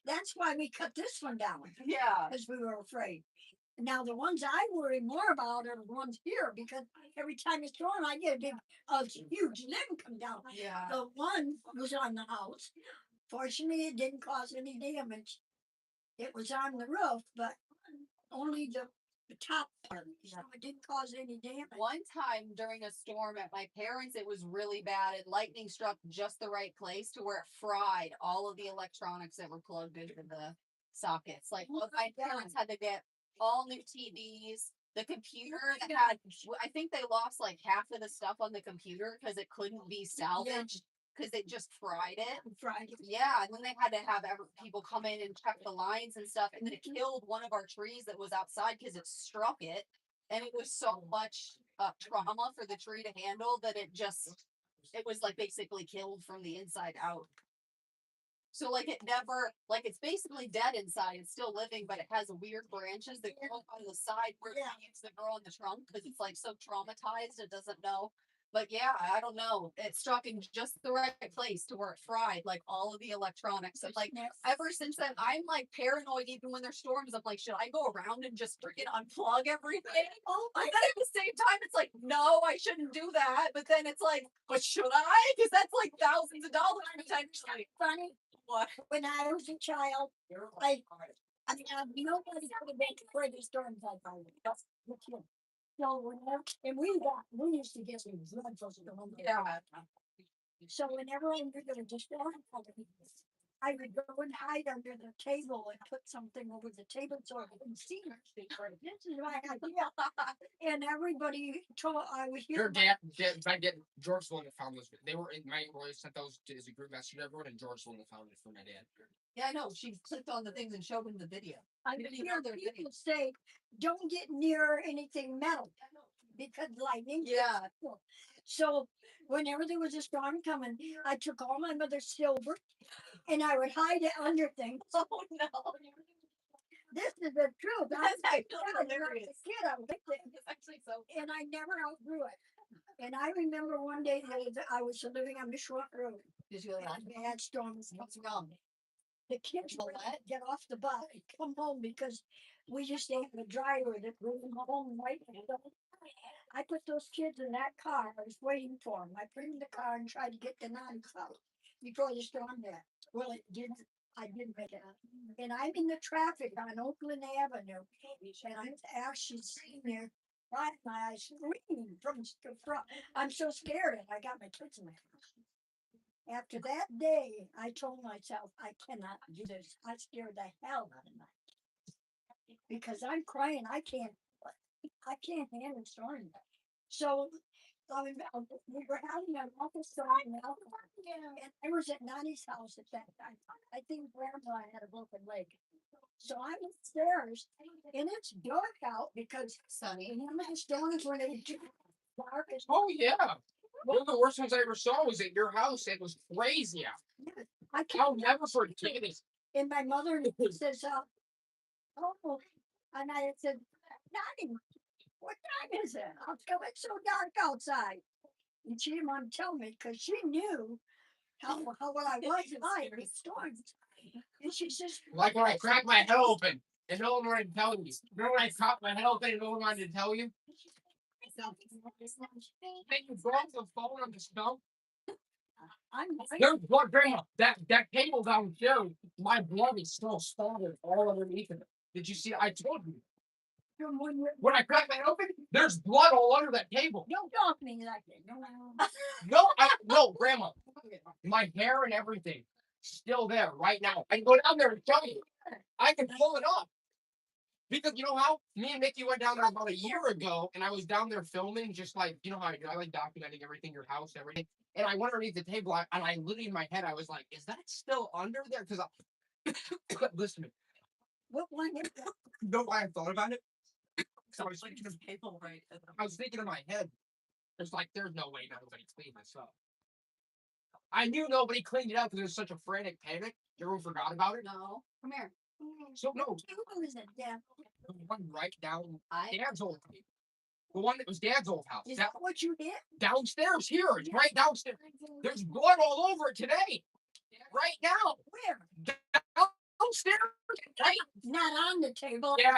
that's why we cut this one down, Yeah. because we were afraid. Now, the ones I worry more about are the ones here, because every time it's storm, I get a huge limb come down. Yeah. The one was on the house. Fortunately, it didn't cause any damage. It was on the roof, but only the top part, so it didn't cause any damage. One time during a storm at my parents, it was really bad, and lightning struck just the right place to where it fried all of the electronics that were plugged into the sockets. Like, Oh my my parents had to get all new TVs. The computer that had, I think they lost like half of the stuff on the computer because it couldn't be salvaged because it just fried it. Friday. Yeah, and then they had to have people come in and check the lines and stuff, and then it killed one of our trees that was outside because it struck it, and it was so much trauma for the tree to handle that it was like basically killed from the inside out. So like it never, like it's basically dead inside. It's still living, but it has weird branches that grow on the side where the leaves that grow on the trunk because it's like so traumatized it doesn't know. But yeah, I don't know. It struck in just the right place to where it fried like all of the electronics. And like ever since then, I'm like paranoid even when there's storms. I'm like, should I go around and just freaking unplug everything? Oh But my then at the same time, it's like, no, I shouldn't do that. But then it's like, but should I? Because that's like thousands of dollars potentially. funny, What? when I was a child, I mean, nobody could have been afraid of storms like I was. So whenever, and we used to get some dreadful storms. Yeah. So whenever we were gonna just storm coming, I would go and hide under the table and put something over the table so I couldn't see her. This is my idea. And everybody told, I would Your hear. my dad, George's the one that found those. They were in my Roy sent those to as a group message to everyone, and George's the one that found it for my dad. Yeah, I know. She clicked on the things and showed him the video. I didn't even hear know there was people say, don't get near anything metal because lightning. Yeah. So whenever there was a storm coming, I took all my mother's silver and I would hide it under things. Oh no. This is the truth. That's actually When I was a hilarious. kid, I liked it, It's actually so. and I never outgrew it. And I remember one day that I was living on Mishawaka Road. Did you like, Bad storms. what's wrong? The kids would What? get off the bus and come home because we used to have a driver that bring them home right. I put those kids in that car. I was waiting for them. I put them in the car and tried to get the Nani's house before the storm hit. Well, it didn't. I didn't make it. And I'm in the traffic on Oakland Avenue, and I'm actually sitting there, right my eyes screaming from the front. I'm so scared, and I got my kids in my house. After that day, I told myself I cannot do this. I scared the hell out of my kids because I'm crying. I can't handle storm. So we were having an awful storm in Alcohol, and I was at Nani's house at that time. I think Grandma had a broken leg. So I'm upstairs, and it's dark out because Sunny. remember the storms when it was dark as Oh yeah. One of the worst ones I ever saw was at your house. It was crazy out. I I'll can't. never forget it. And my mother says, oh, and I said, Nani, what time is it? How come it's so dark outside? And she didn't want to tell me because she knew how what I was like with storms. And she says, Like when I cracked my head open and no one wanted to tell you. Remember when I cracked my head open and no one wanted to tell you? Then you broke the phone on the stump. I'm There's blood, Grandma. That cable downstairs, my blood is still spotted all underneath it. Did you see? I told you. When I cracked my head open, there's blood all under that cable. Don't talk to me like that. No, No, Grandma. My hair and everything still there right now. I can go down there and show you. I can pull it up. Because you know how? Me and Mickey went down there about a year ago, and I was down there filming, just like, you know how I do. I like documenting everything, your house, everything. And I went underneath the table, and I literally in my head, I was like, is that still under there? Because listen to me. What one is that? You know why I thought about it? So I was Like thinking, his table, right? I was thinking in my head, there's no way nobody cleaned this up. I knew nobody cleaned it up because there was such a frantic panic. Everyone forgot about it. No, come here. So no, Who is it, Dad? the one right down I Dad's old house. The one that was Dad's old house. Is that what you did? Downstairs here. It's right downstairs. There's blood all over it today. Right now. Where? Downstairs. Right. Not on the table. Yeah.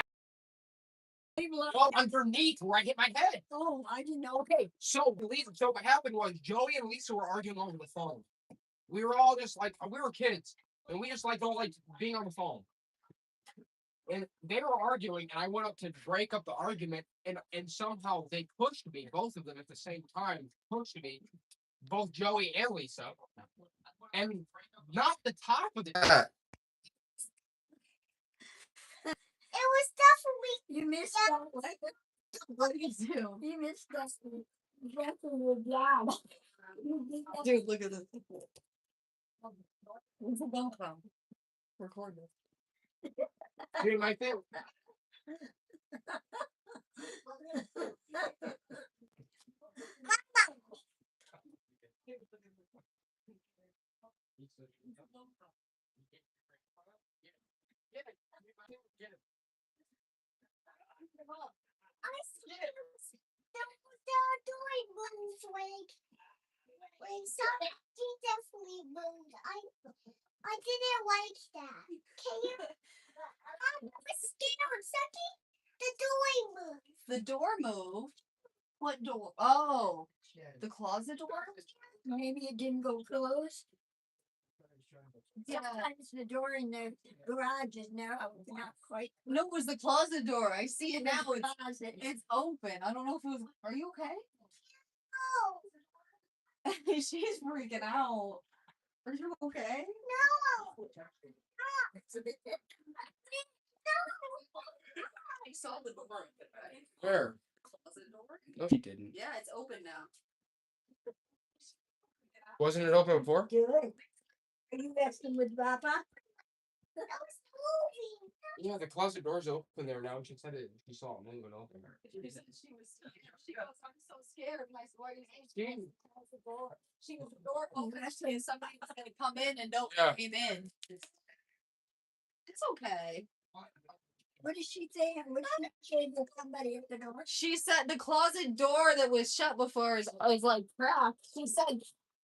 Table up Well, there. underneath where I hit my head. Oh, I didn't know. Okay, so what happened was Joey and Lisa were arguing over the phone. We were all just like we were kids, and we just don't like being on the phone. And they were arguing, and I went up to break up the argument, and somehow they pushed me, both of them at the same time, pushed me, both Joey and Lisa, and not the top of the. It was definitely You missed that. what do you do? You missed that. That's your job. You did that. Dude, look at this. Where's the bell from? Record this. Dude, my favorite. I see the dory moves when something definitely moved. I didn't like that. Can you? I'm scared. Something. The dory moved. The door moved. What door? Oh, the closet door? Maybe it didn't go closed. Yeah. Sometimes the door in the garage is narrow, not quite. No, it was the closet door. I see it now. It's Closet. it's open. I don't know if it was. Are you okay? Oh She's freaking out. Are you okay? no! I saw the door. Where? Closet door. No, he didn't. Yeah, it's open now. Wasn't it open before? Good. Are you resting with Papa? It was moving. Yeah, the closet door's open there now. She said it. She saw it moving open. She said she was. She goes, I'm so scared. And I said, why are you so Scared? scared? The door. She goes, the door open. And somebody was gonna come in and nobody Yeah. came in. It's okay. What did she say? What did she say to somebody at the door? She said the closet door that was shut before was like cracked.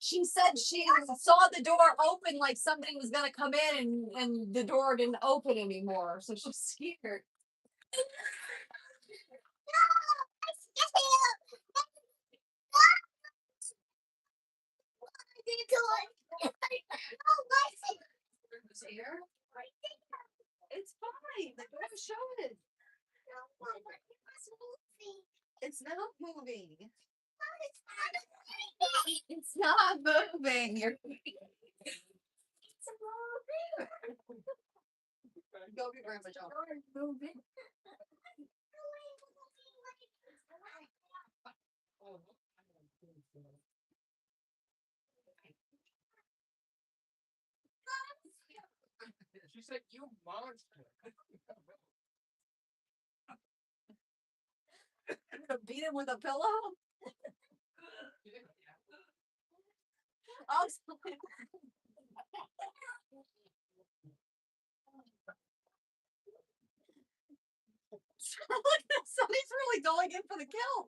She said she saw the door open like somebody was gonna come in and the door didn't open anymore. So she's scared. I'm scared. What are you doing? Oh, listen. It's here. It's fine. The door shut. No, Mama, it was moving. It's not moving. No, it's not moving. It's not moving. You're It's moving. go get Grandpa John. Door is moving. She said, "You monster." Beat him with a pillow. Oh, look, somebody's really going in for the kill.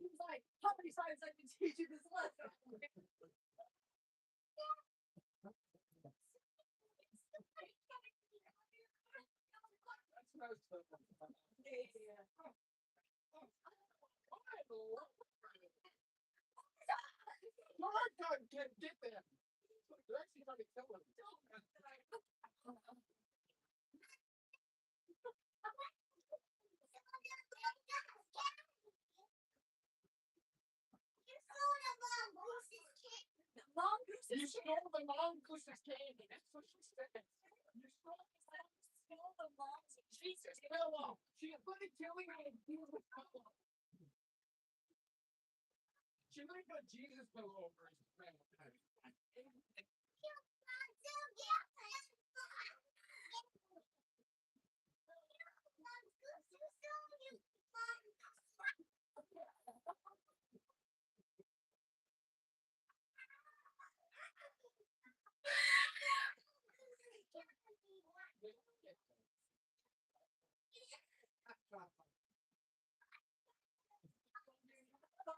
He's like, how many times I can teach you this lesson? Get that. They're actually trying to kill him. You stole the mongoose's candy. That's what she said. You stole the mongoose's Jesus pillow. She put it killing me and Jesus pillow. She might put Jesus pillow over his bed.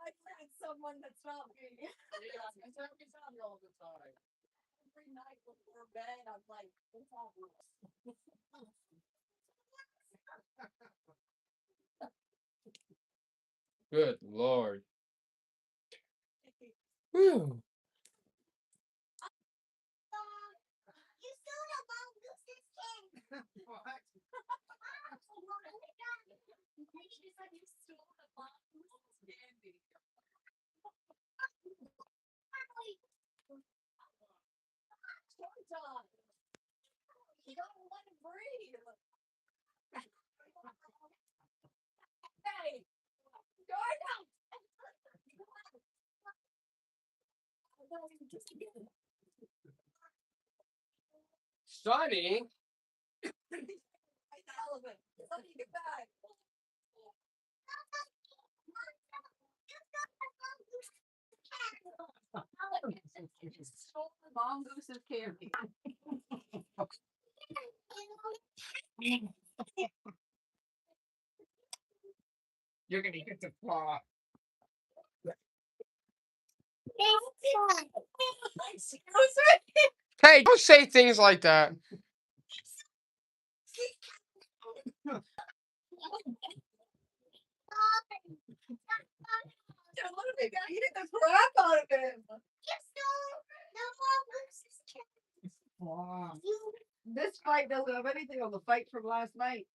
I find someone that's not me. Yeah, it's happy sound all the time. Every night before bed, I'm like, it's all rules. Good lord. Whew. You stole the mongoose's candy. What? She said you stole the mongoose's candy. Story time. You gotta let it breathe. Hey, Jordan! Sonny? I tell him it. Let me get back. You stole the mongoose's candy. You're gonna get the paw. Excuse me? Hey, don't say things like that. Dude, what are they gonna eat the crap out of him? You stole the mongoose's candy. Paw. This fight doesn't have anything on the fight from last night.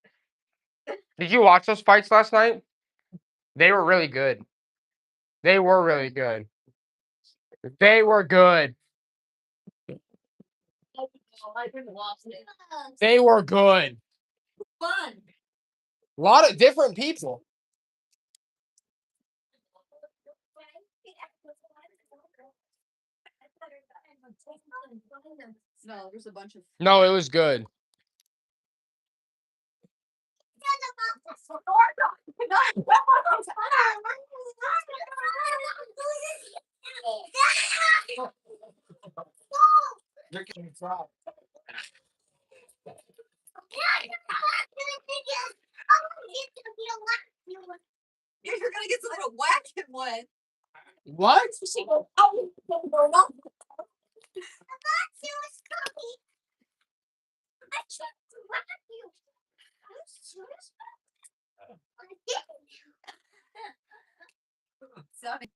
Did you watch those fights last night? They were really good. They were really good. They were good. I didn't watch it. They were good. Fun. A lot of different people. No, there's a bunch of. No, it was good. You're getting dropped. You're gonna get some little whacking one. What? Sonny.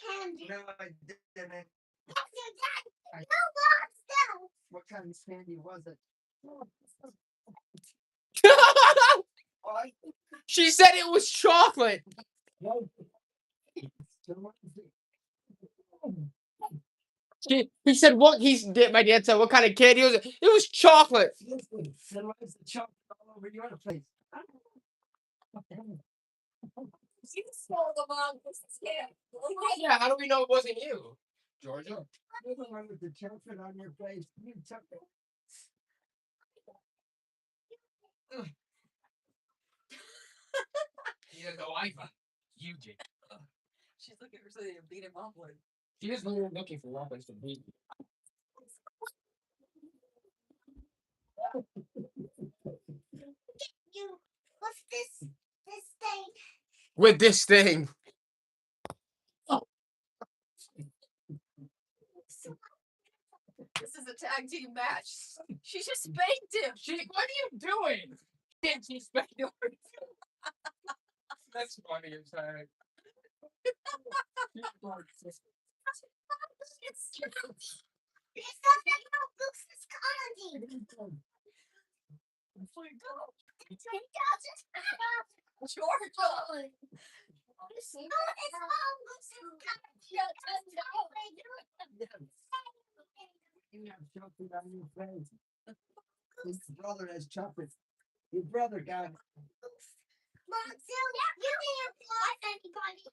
Candy. No, I didn't. Yes, you did. I- You lost them. What kind of candy was it? She said it was chocolate. He said what? My dad said what kind of candy was it? It was chocolate. Listen, the chocolate all over your place. You stole the mongoose's candy. Yeah, how do we know it wasn't you, Georgia? You're the one with the chocolate on your face. You took it. He has no iPhone. You did. She's looking for something to beat him up with. She is looking for weapons to beat. You. What's this? This thing. With this thing. This is a tag team match. She just spanked him. What are you doing? Can't she expect yours? That's funny as heck. It's something about Goose's candy. Georgia. You have chocolate on your face. His brother has chocolate. Your brother got it. Mom, you can't fly anybody.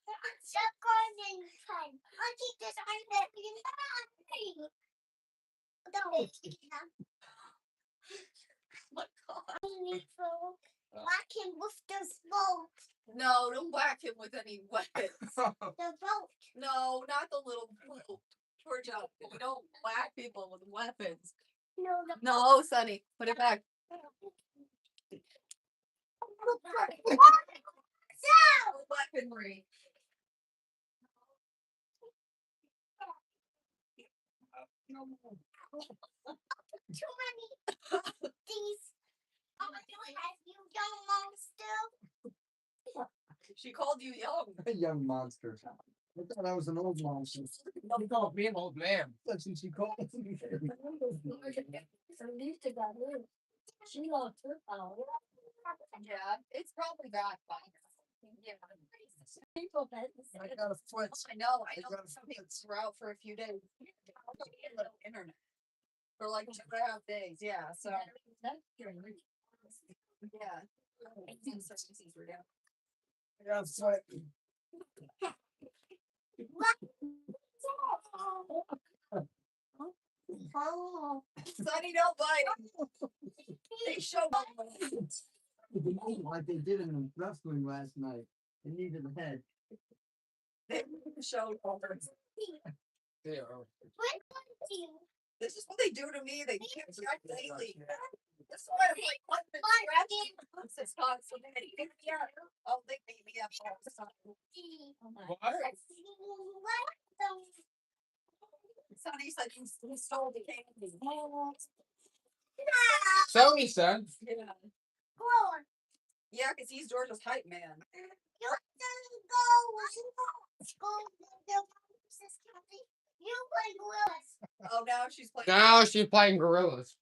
I'm so going fun. I'll keep this on that. My God. Whack him with this boat. No, don't whack him with any weapons. The boat. No, not the little boat. Georgia, we don't whack people with weapons. No, the No, Sonny, put it back. So, Weaponry. too many things. I'm gonna have you young monster. She called you young. A young monster. I thought I was an old monster. You called me an old man. That's what she called me. At least it got her. She lost her power. Yeah, it's probably back by now. Yeah. People that I got a foot. I know. I got a Some people were out for a few days. Internet. For like 2.5 days, yeah. So that's true. yeah. Services were down. I got a foot. Oh, Sonny, don't bite. They showed up. Like they did in the wrestling last night. They needed a head. They showed over. They are. what do you? This is what they do to me. They can't track daily. That's why I'm like, what the crap? This constantly. Oh, they beat me up all the time. What? Sonny said he stole the candy. Sony said. Yeah. Grower. Yeah, because he's Georgia's hype man. You play gorillas. Oh, now she's playing. Now she's playing gorillas.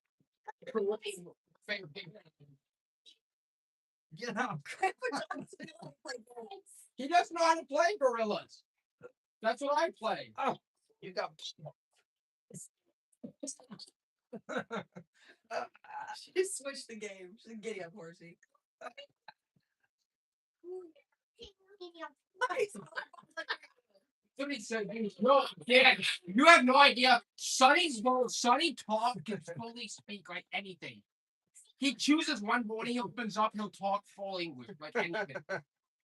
Get up. Grandpa Johnson don't play gorillas. He doesn't know how to play gorillas. That's what I play. Oh, you got. She switched the game. She's giddy up horsey. Somebody said, no, Dad, you have no idea. Sonny talk can fully speak like anything. He chooses one word, he opens up, he'll talk full English, like anything.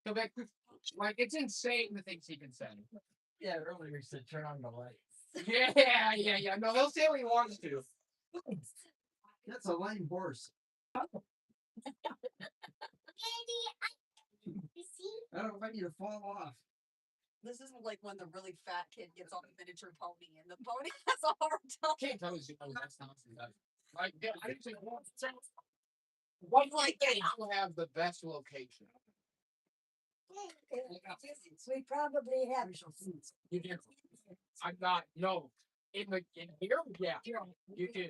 So like it's insane the things he can say. Yeah, earlier he said turn on the lights. Yeah. No, he'll say what he wants to. That's a lame horse. I don't want you to fall off. This is like when the really fat kid gets on a miniature pony and the pony has a hard time. Can't tell you that's not that. Like, I didn't say what like they have the best location. We probably have. You do. I'm not. No. In here, yeah, you do.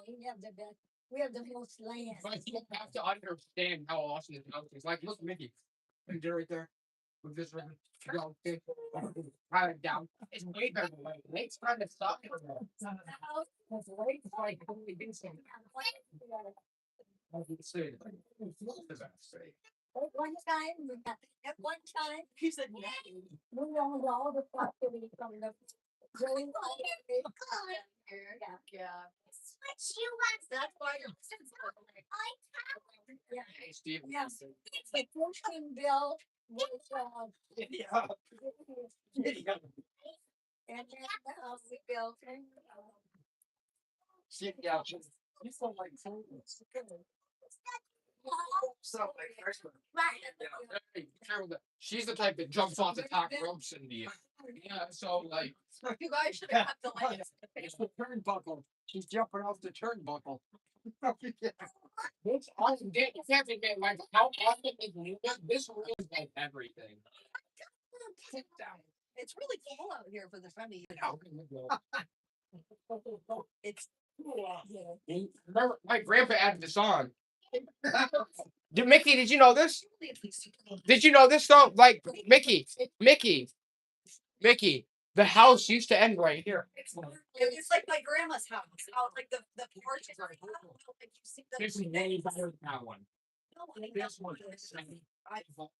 We have the best. We have the most land. But you have to understand how awesome this house is. Like, look, Mickey, and right there with this one. Go, okay, pat it down. It's way better than Lake. Lake's kind of suck. Lake's like totally decent. One time, we got at one time, He said, no. we owned all the property from the. Going Yeah. Switch you want That's why you're. Hey, Steve. Yes. The Pushkin bill was, Yeah. and then we built. Yeah. You sound like she's the type that jumps off the top ropes into you. Yeah, so like You guys should have kept the land. It's the turnbuckle. She's jumping off the turnbuckle. it's awesome. You can't forget like how often is this ruins like everything. Sit down. It's really cool out here for the family. It's Remember, my grandpa added this on. Mickey, did you know this? Did you know this though? Like Mickey, Mickey, the house used to end right here. It's like my grandma's house. How like the porch is like you see the This is way better than that one. No, I know This one this. is like I tell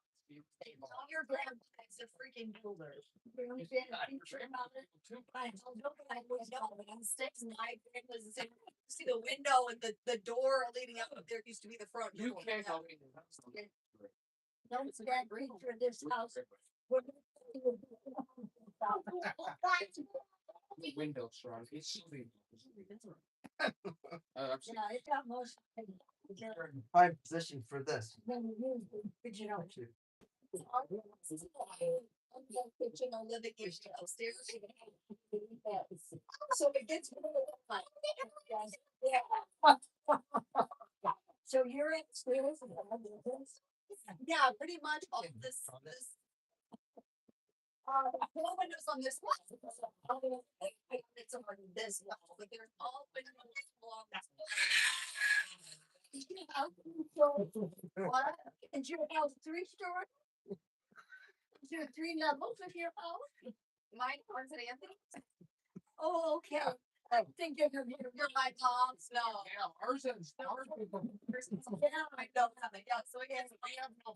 your grandma is a freaking builder. On six and I was the same. See the window and the door leading up there used to be the front door. You can't help me. Don't stand reach for this house. The window strong. It's sleeping. Yeah, it's got most. Prime position for this. You know. Kitchen or living area upstairs. So it gets. So you're upstairs. Yeah, pretty much all this. No windows on this one. It's on this wall, but there's all windows along What? Is your house 3-story? Is there 3 levels of your house? mine, ours and Anthony. Oh, okay. I think you're You're my mom's, no. Yeah, ours is ours is I don't have it, yeah, so again, we have no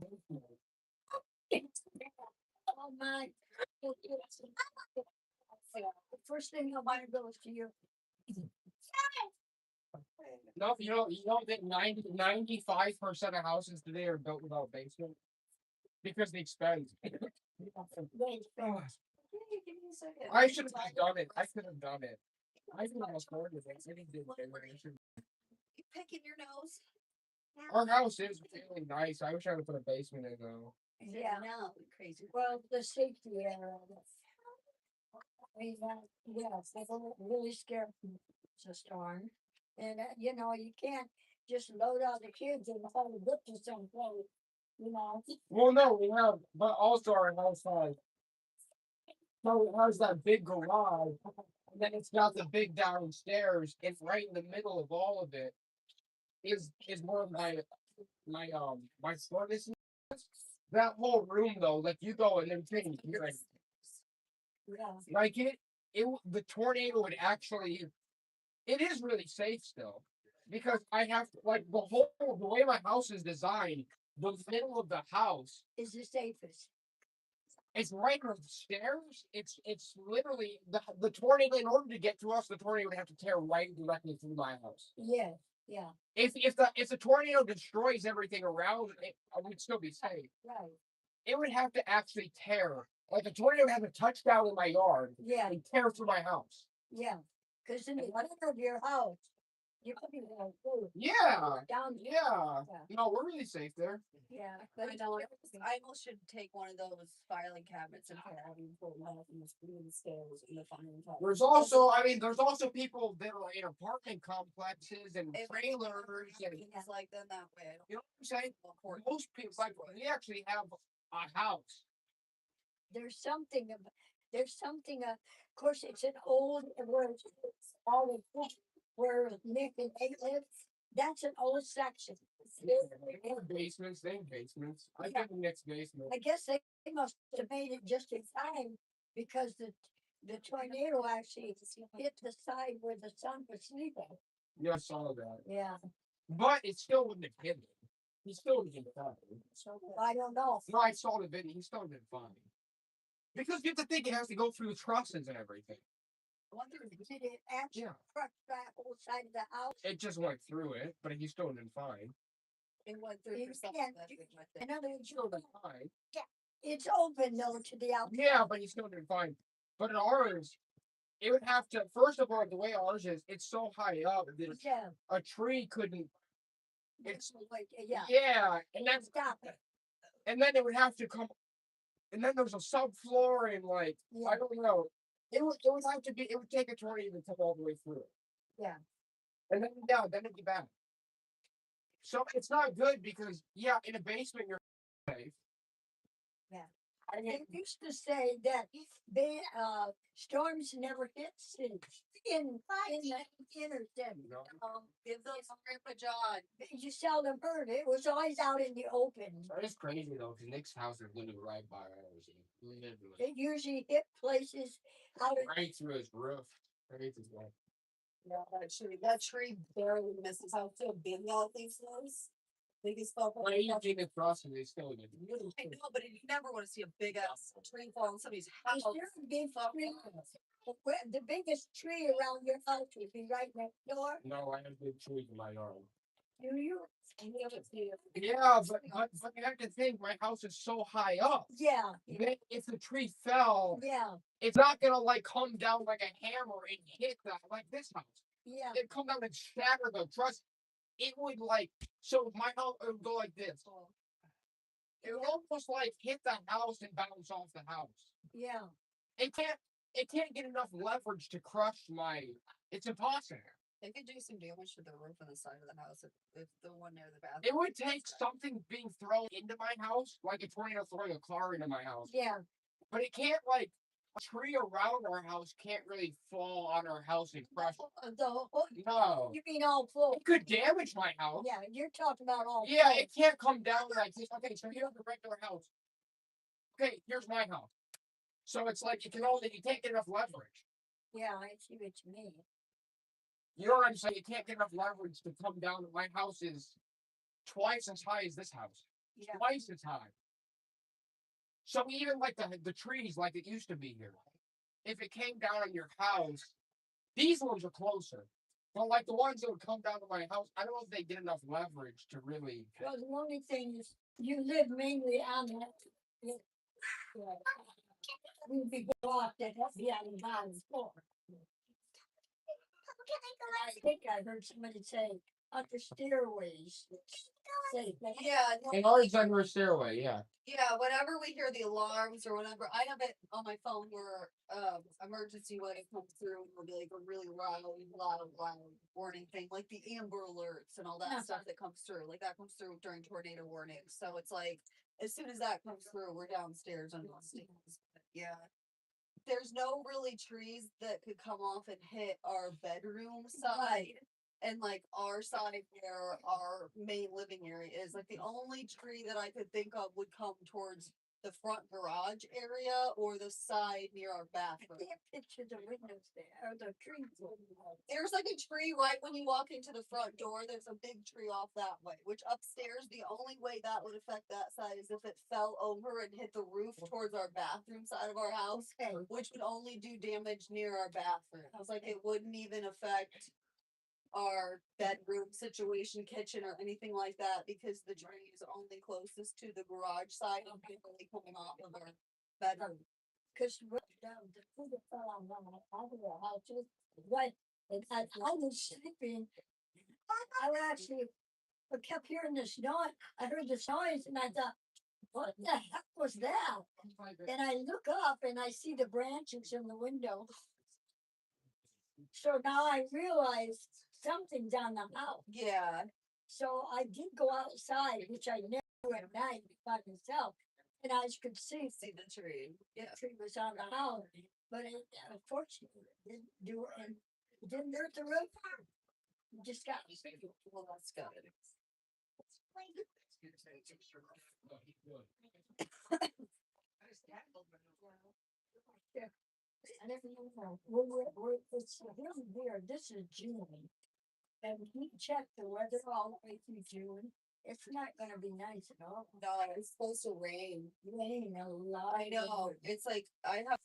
basement. Oh my. The first thing I want to go is to you. No, you know that 95% of houses today are built without basement because the expense. Wait, Oh, give me a second. I should have done it. I could have done it. I could have afforded it. I didn't do it. You picking your nose? Our house is really nice. I wish I would put a basement in though. Yeah. No, crazy. Well, the safety area. I mean, yes, they were really scared of the storm. And, you know, you can't just load all the kids and haul the book to some place, you know. Well, no, we have, but also our house has. So it has that big garage, and then it's got the big downstairs, and right in the middle of all of it is where my furnace is. That whole room though, like you go and everything, you're like the tornado would actually, it is really safe still, because I have to, like the way my house is designed, the middle of the house. Is the safest. It's right on the stairs. It's literally the tornado. In order to get to us, the tornado would have to tear right directly through my house. Yeah, yeah, If the tornado destroys everything around it, I would still be safe. right. It would have to actually tear. Like the tornado would have to touch down in my yard Yeah, and tear through my house. yeah. Because in the center of your house, you could be like, oh, Yeah, down. yeah. No, we're really safe there. Yeah, I but know, I almost should take one of those filing cabinets and put it in the stairs in the filing cabinet. There's also, I mean, there's also people that are in apartment complexes and If trailers and It's like them that way. I don't you know what I'm saying. report. Most people, like we actually have a house. there's something, of course, it's an old, where it's all the, where Nick and Nate live, that's an old section. They have basements. They have basements. I think the next basement. I guess they must have made it just in time, because the tornado actually hit the side where the son was sleeping. Yeah, I saw that. Yeah, But it still wouldn't have hit him. He still would have been fine. so I don't know. No, I saw the video. He still would have been fine. Because you have to think it has to go through the trusses and everything. Did it actually Yeah. crush that whole side of the house? It just went through it, but he still would have been fine. It went through You for something can't that do- big, I In think. other words, Still would have been fine. it's open though to the outside. Yeah, but he still would have been fine. But in ours, it would have to. First of all, the way ours is, it's so high up that Yeah. a tree couldn't. It's like, yeah. Yeah, and that's Stop it. and then it would have to come. And then there's a subfloor and like Yeah. I don't know. It would have to be. It would take a tornado to come all the way through. Yeah. And then then it'd be back. So it's not good because yeah, in a basement you're safe. Yeah. They used to say that they, storms never hit cities in the inner city. Give those to Grandpa John. You seldom heard it. It was always out in the open. It's crazy though, because Nick's house is literally right by ours. Literally. It usually hit places out in, Right through his roof. Right through his roof. Yeah, that tree barely misses how so big that thing was. Biggest fall. Well, anything across and they still get. I know, but you never want to see a big ass tree fall on somebody's is house. there a big tree? The biggest tree around your house would be right next door. No, I have big trees in my yard. Do you? Yeah, but you have to think my house is so high up. Yeah, That if the tree fell, yeah, it's not gonna like come down like a hammer and hit that like this house. yeah. It'd come down and shatter the truss. It would like so my house would go like this. It would almost like hit the house and bounce off the house. Yeah, It can't get enough leverage to crush my. It's impossible. It could do some damage to the roof on the side of the house if the one near the bathroom. It would take something being thrown into my house, like a tornado throwing a car into my house. yeah. But it can't like a tree around our house can't really fall on our house and crush it. The whole, No. you mean all full? It could damage my house. Yeah, you're talking about all. Yeah, full. it can't come down like this. Okay, so here's the regular house. Okay, here's my house. So it's like you can't get enough leverage. Yeah, I see what you mean. You know what I'm saying? You can't get enough leverage to come down. My house is twice as high as this house. Yeah, Twice as high. So even like the trees, like it used to be here, if it came down on your house, these ones are closer. But like the ones that would come down to my house, I don't know if they get enough leverage to really. well, the only thing is, you live mainly on that. We'd be better off to be on the bottom floor. I think I heard somebody say, under stairways. Say, Yeah, no, And ours under a stairway, yeah. yeah, whenever we hear the alarms or whatever, I have it on my phone where emergency when it comes through and it'll be like a really loud warning thing, like the Amber Alerts and all that stuff that comes through. Like that comes through during tornado warnings. So it's like as soon as that comes through, we're downstairs on the stairs. Yeah. There's no really trees that could come off and hit our bedroom side. And like our side where our main living area is, like the only tree that I could think of would come towards the front garage area or the side near our I bathroom. can't picture the windows there, or the trees. There's like a tree right when you walk into the front door. There's a big tree off that way, which upstairs, the only way that would affect that side is if it fell over and hit the roof towards our bathroom side of our house, Okay, which would only do damage near our bathroom. It's like it wouldn't even affect our bedroom situation, kitchen, or anything like that because the tree is only closest to the garage side and really coming off of our bedroom. cause the food fell on one of the houses, right, and I was sleeping. I actually, I kept hearing this noise, I heard this noise and I thought, what the heck was that? And I look up and I see the branches in the window. So now I realize something's on the house. Yeah, So I did go outside, which I never do at night by myself, and I could see see the tree. the Yeah. tree was on the house, but it unfortunately didn't do it, and it didn't hurt the roof. It just got. Well, that's good. I never know. It's here. This is June. And we checked the weather all the way through June. It's not gonna be nice at all. No, it's supposed to rain. Rain a lot. I know. It's like I have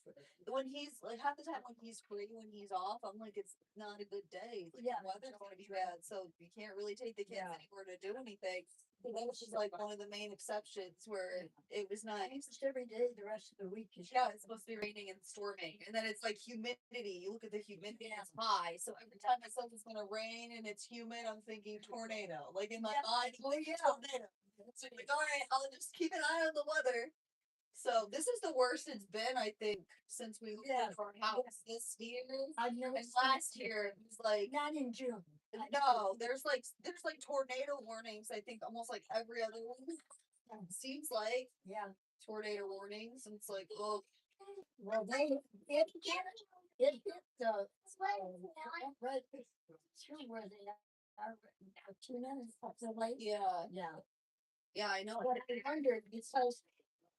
when he's like half the time when he's free, when he's off, I'm like it's not a good day. Like, Yeah. the weather's gonna be bad, so you can't really take the kids Yeah. anywhere to do anything. So that was just like one of the main exceptions where it was nice. Almost every day the rest of the week is. Yeah, it's supposed to be raining and storming, and then it's like humidity. You look at the humidity; it's high. So every time it says it's gonna rain and it's humid, I'm thinking tornado. Like in my Yeah. mind, I'm thinking Yeah. tornado. So I'm like, all right, I'll just keep an eye on the weather. So this is the worst it's been, I think, since we moved Yeah. into our house this year. I've never And seen last it. year it was like Not in June. no, there's like tornado warnings. I think almost like every other one. Seems like Yeah. tornado warnings, and it's like, oh, Well, it hit the, right through where they are, 2 minutes up the lake. yeah, Yeah. yeah, I know. But I wondered because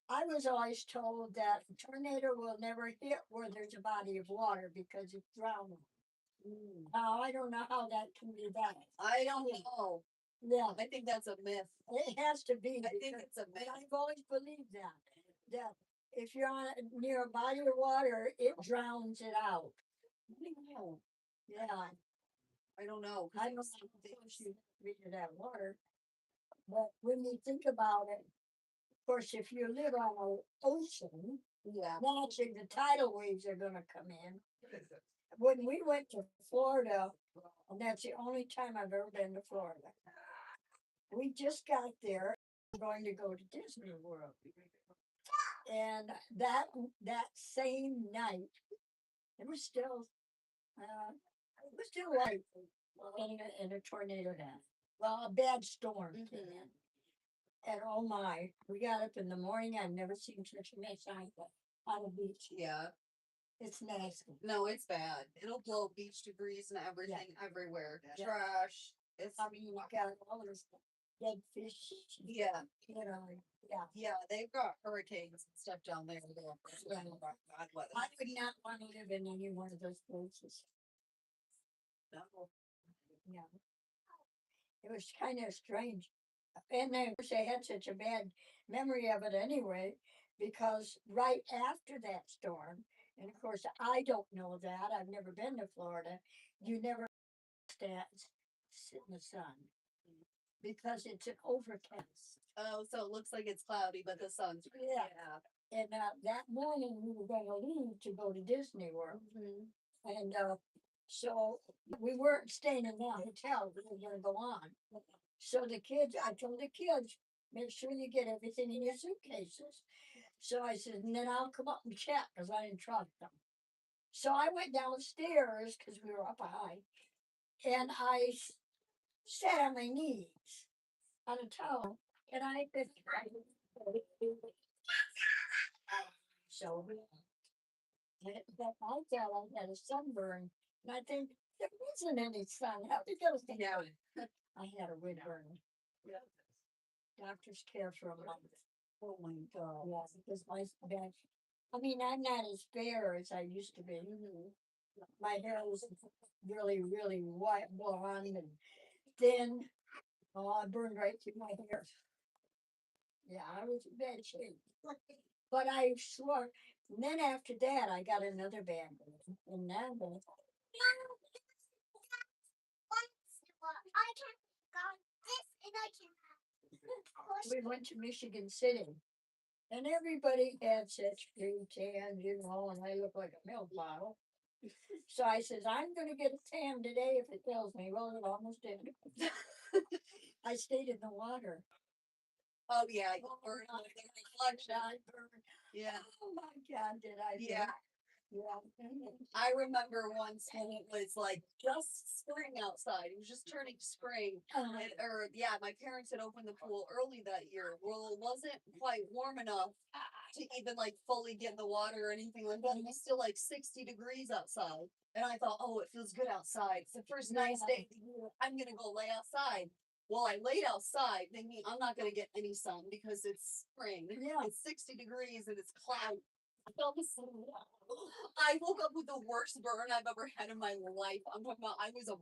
I was always told that a tornado will never hit where there's a body of water because it's drowning. Now, I don't know how that can be that. I don't know. Yeah, I think that's a myth. it has to be. I think because- it's a but myth. I've always believed that. That if you're on near a body of water, it drowns it out. I don't know. Yeah, I don't know. 'Cause I it don't was know something- if you read that water. But when you think about it, of course, if you live on an ocean, Yeah. naturally the tidal waves are gonna come in. When we went to Florida, and that's the only time I've ever been to Florida. We just got there, going to go to Disney World. And that same night, it was still, light in a tornado then. Well, a bad storm came in. And oh my, we got up in the morning. I've never seen such a mess on a beach. Yeah. It's nasty. No, it's bad. It'll blow beach debris and everything everywhere. Trash. It's I mean, you got all this dead fish. yeah. You know, yeah. Yeah, they've got hurricanes and stuff down there. Yeah. Bad weather. I would not want to live in any one of those places. No. Yeah. It was kind of strange. And then, of course, I had such a bad memory of it anyway, because right after that storm, and of course, I don't know that, I've never been to Florida, you never sit in the sun because it's an overcast. Oh, so it looks like it's cloudy, but the sun's Yeah. And that morning, we were going to leave to go to Disney World. And so we weren't staying in the hotel, we were going to go on. So I told the kids, make sure you get everything in your suitcases. So I said, and then I'll come up and check because I didn't trust them. So I went downstairs because we were up high, and I sat on my knees on a towel, and I could. So that I thought I had a sunburn, and I think there wasn't any sun. How did you get Yeah. I had a wind burn. Doctor's care for a month. Oh my God. Yeah, because my back, I mean, I'm not as fair as I used to be. My hair was really, really white, blonde, and thin. Oh, I burned right through my hair. Yeah, I was in bad shape. But I swore. And then after that, I got another bad one. And now, I can go this and I can we went to Michigan City. And everybody had such big tans, you know, and I look like a milk bottle. So I says, I'm gonna get a tan today if it tells me. Well, it almost did. I stayed in the water. Oh yeah, you burned on the reflection. I burned. Yeah. Oh my God, did I? Yeah. burn? Yeah. I remember once when it was like just spring outside. It was just turning spring. Or yeah, my parents had opened the pool early that year. Well, it wasn't quite warm enough to even like fully get in the water or anything like that. It was still like 60 degrees outside. And I thought, oh, it feels good outside. It's the first nice day of the year. I'm gonna go lay outside. Well, I laid outside thinking I'm not gonna get any sun because it's spring. Yeah. It's 60 degrees and it's cloudy. I woke up with the worst burn I've ever had in my life. I'm talking about I was as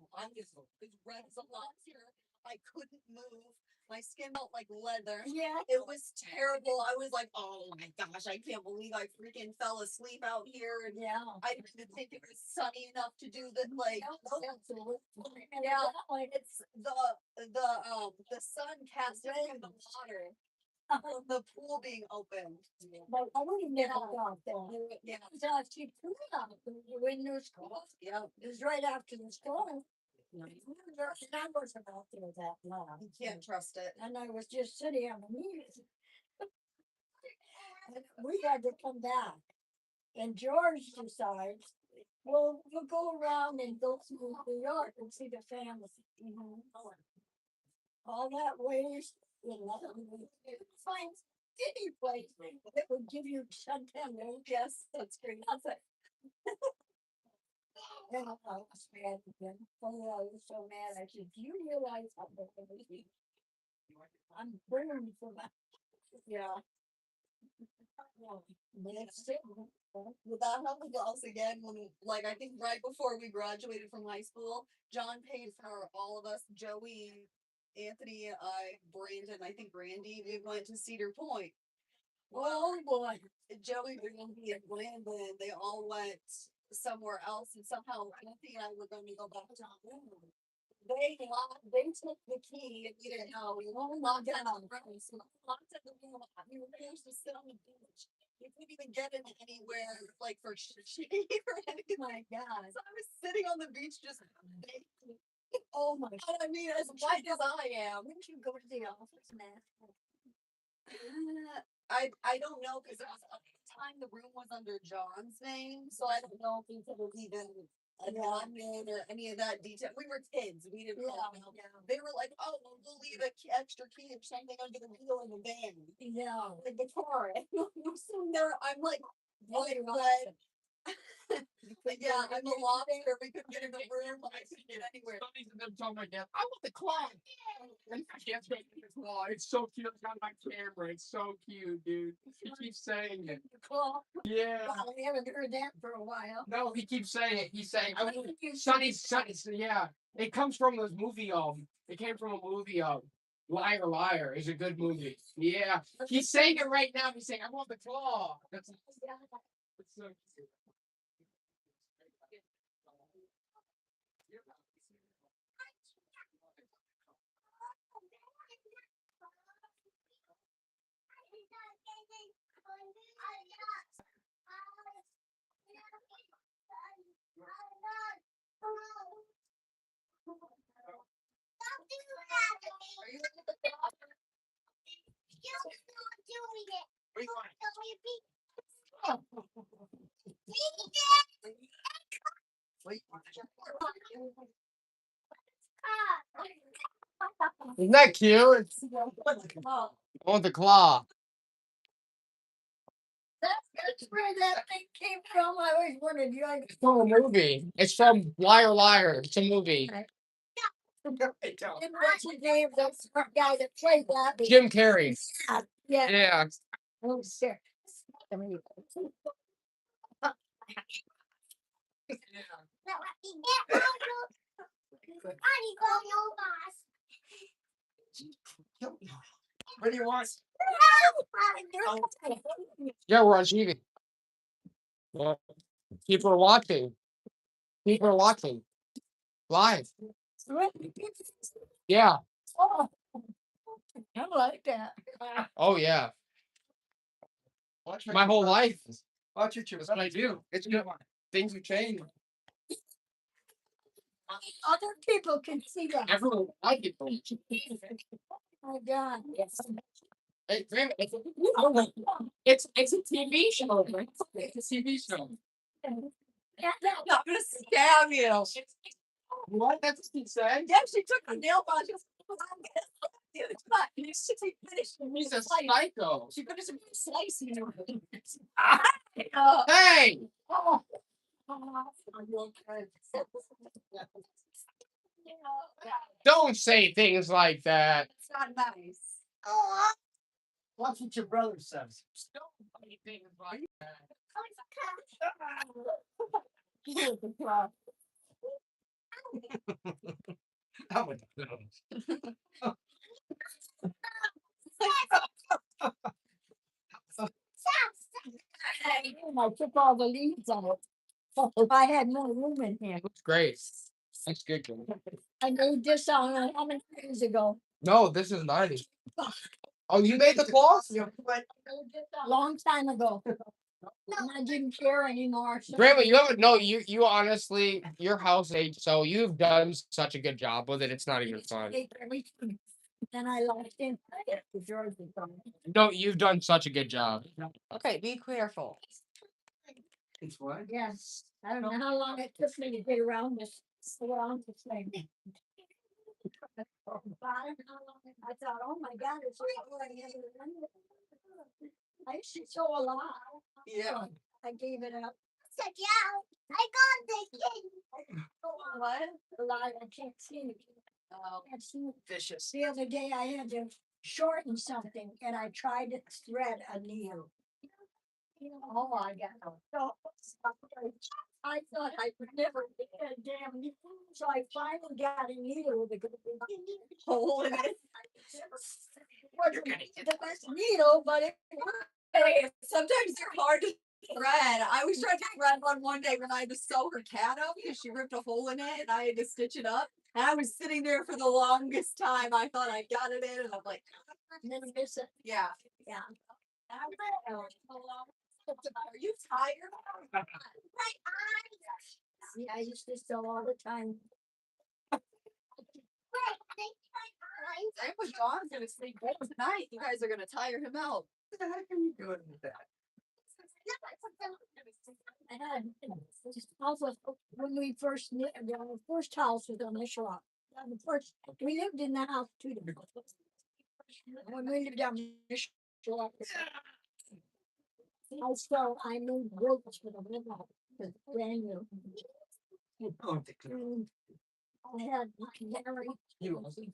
red as a lobster. I couldn't move. My skin felt like leather. Yeah. It was terrible. I was like, oh my gosh, I can't believe I freaking fell asleep out here. And Yeah. I didn't think it was sunny enough to do that. Like, Yeah. it's the sun cast into the water from the pool being opened. But I wouldn't get out there. Yeah, So I keep coming out the windows closed. yeah. It was right after the storm. And I wasn't out there that long. You can't trust it. And I was just sitting on my knees. And we had to come back. And George decides, well, we'll go around and go through New York and see the family. All that ways. Fine. any place that would give you suntan lotion. Yes, that's great. That's it. And I was mad again. Oh, I was so mad. I said, do you realize how I'm burned from that? Yeah. That's it. Without having else again, when like I think right before we graduated from high school, John paid for all of us, Joey, Anthony, I, Brandon, I think Randy, we went to Cedar Point. Oh boy. Joey, Randy, and Brandon, they all went somewhere else, and somehow Anthony and I were going to go back to our room. They took the key and we didn't know. We only locked in on the room. So we locked in the room. We were forced to sit on the beach. We couldn't even get in anywhere like for shade or anything. My God. So I was sitting on the beach just baking. Oh my. And I mean, as white as I am. Wouldn't you go to the office and ask? I don't know because at the time the room was under John's name, so I don't know if he was even adopted or any of that detail. We were kids, we didn't know. They were like, "Oh, well, we'll leave a extra key or something under the wheel in the van." Yeah. Like the car. So there, I'm like, Right, what? Like, yeah, I'm a lobster. We couldn't get in the room. I couldn't get anywhere. Sonny's and them telling my dad, I want the claw. And I can't take the claw. It's so cute. It's on my camera. It's so cute, dude. He keeps saying it. Claw. Yeah. Well, we haven't heard that for a while. No, he keeps saying it. He's saying, I want Sonny's. Yeah. It comes from this movie. It came from a movie. Liar, Liar is a good movie. Yeah. He's saying it right now. He's saying, I want the claw. That's so cute. Don't do that. You're not doing it. What do you want? Isn't that cute? I want the claw. That's where that thing came from. I always wondered, you like, It's from a movie. It's from Liar Liar. It's a movie. and what's his name? That smart guy that played that. Jim Carrey. Yeah. Yeah. Oh, sure. I mean, What do you want? Yeah, we're on TV. Well, people are watching. People are watching. Live. Yeah. Oh, I like that. Oh yeah. My whole life. Watch your That's what I do. It's good. Things have changed. Other people can see that. Everyone like it. Oh my God. Yes. Hey, Grandma, it's a TV show. Right? It's a TV show. Yeah, I'm not gonna stab you. What? That's what she said. Yeah, she took a nail polish. She was He's a psycho. She could have been slicing her. Hey! Oh. Don't say things like that. It's not nice. Watch what your brother says. Don't say things like that. That would I took all the leaves on it. If I had more room in here. Looks great. That's good. Grandma. I made this on how many years ago? No, this is nice. Oh, you made the claws? Long time ago. And I didn't care anymore. So Grandma, you haven't. No, you honestly, your house age. So you've done such a good job with it. It's not even fun. Then I lost him. George was gone. No, you've done such a good job. Okay, be careful. It's what? Yes, I don't know how long it took me to get around this thing. I thought, oh my God, it's already used to sew a lot. Yeah. I gave it up. Said, yeah, I got the kid. What? A lot. I can't see. Oh, Can't see. Vicious. The other day I had to shorten something and I tried to thread a needle. Oh my God. So, I thought I would never get a damn needle. So I finally got a needle with a good hole in it. wasn't the best needle, but it worked. Hey, sometimes they're hard to thread. I was trying to thread one day when I had to sew her cat out because she ripped a hole in it and I had to stitch it up. And I was sitting there for the longest time. I thought I got it in, and I'm like, And then miss it. yeah. Yeah. Are you tired? My eyes. See, I used to sew all the time. My eyes. I was John's gonna sleep late tonight. You guys are gonna tire him out. What the heck are you doing with that? I had this house was when we first the first house was on the shore. The first we lived in the house too. When we lived on the shore. Also, I moved woods for the river. It's brand new. Oh, the clear. And I had canary. You lost it.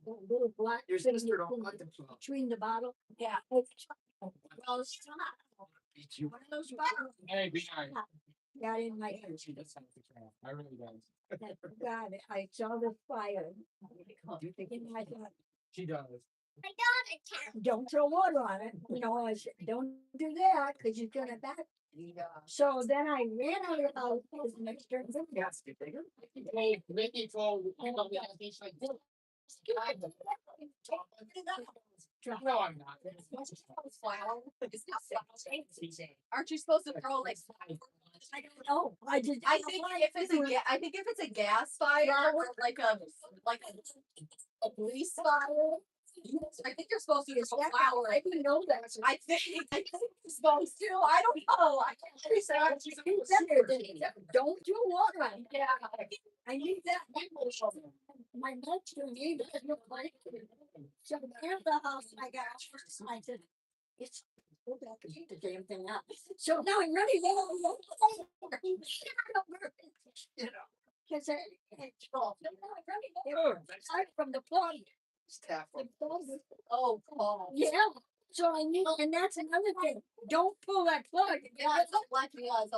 Little black. Your thing sister don't in like the flower. between the bottle. Yeah. Well, it's not. Beat you. One of those bottles. Hey, be nice. Got in my head. She does have to try. I really does. God, I saw the fire. Do you think And I thought, She does. I got a cat. don't throw water on it. You know, I said, don't do that because you're gonna back. Yeah. So then I ran out of the house and I turned it. Yes, get bigger. Hey, Vicky told me she's like, no, I'm not. Aren't you supposed to throw like? I don't know. I just. I think if it's a gas fire or like a grease fire, I think you're supposed to use flour. I didn't know that. I think you're supposed to. I don't know. I can't really say. Don't do water on it. Yeah. I need that. My next neighbor has no light. So near the house, I got first. I said, it's. Go back and heat the damn thing up. So now I'm ready. You know, because it's off. Aside from the plug. Staff. The plug was Oh, Paul. yeah, so I knew, and that's another thing, don't pull that plug. Yeah, it's electrical.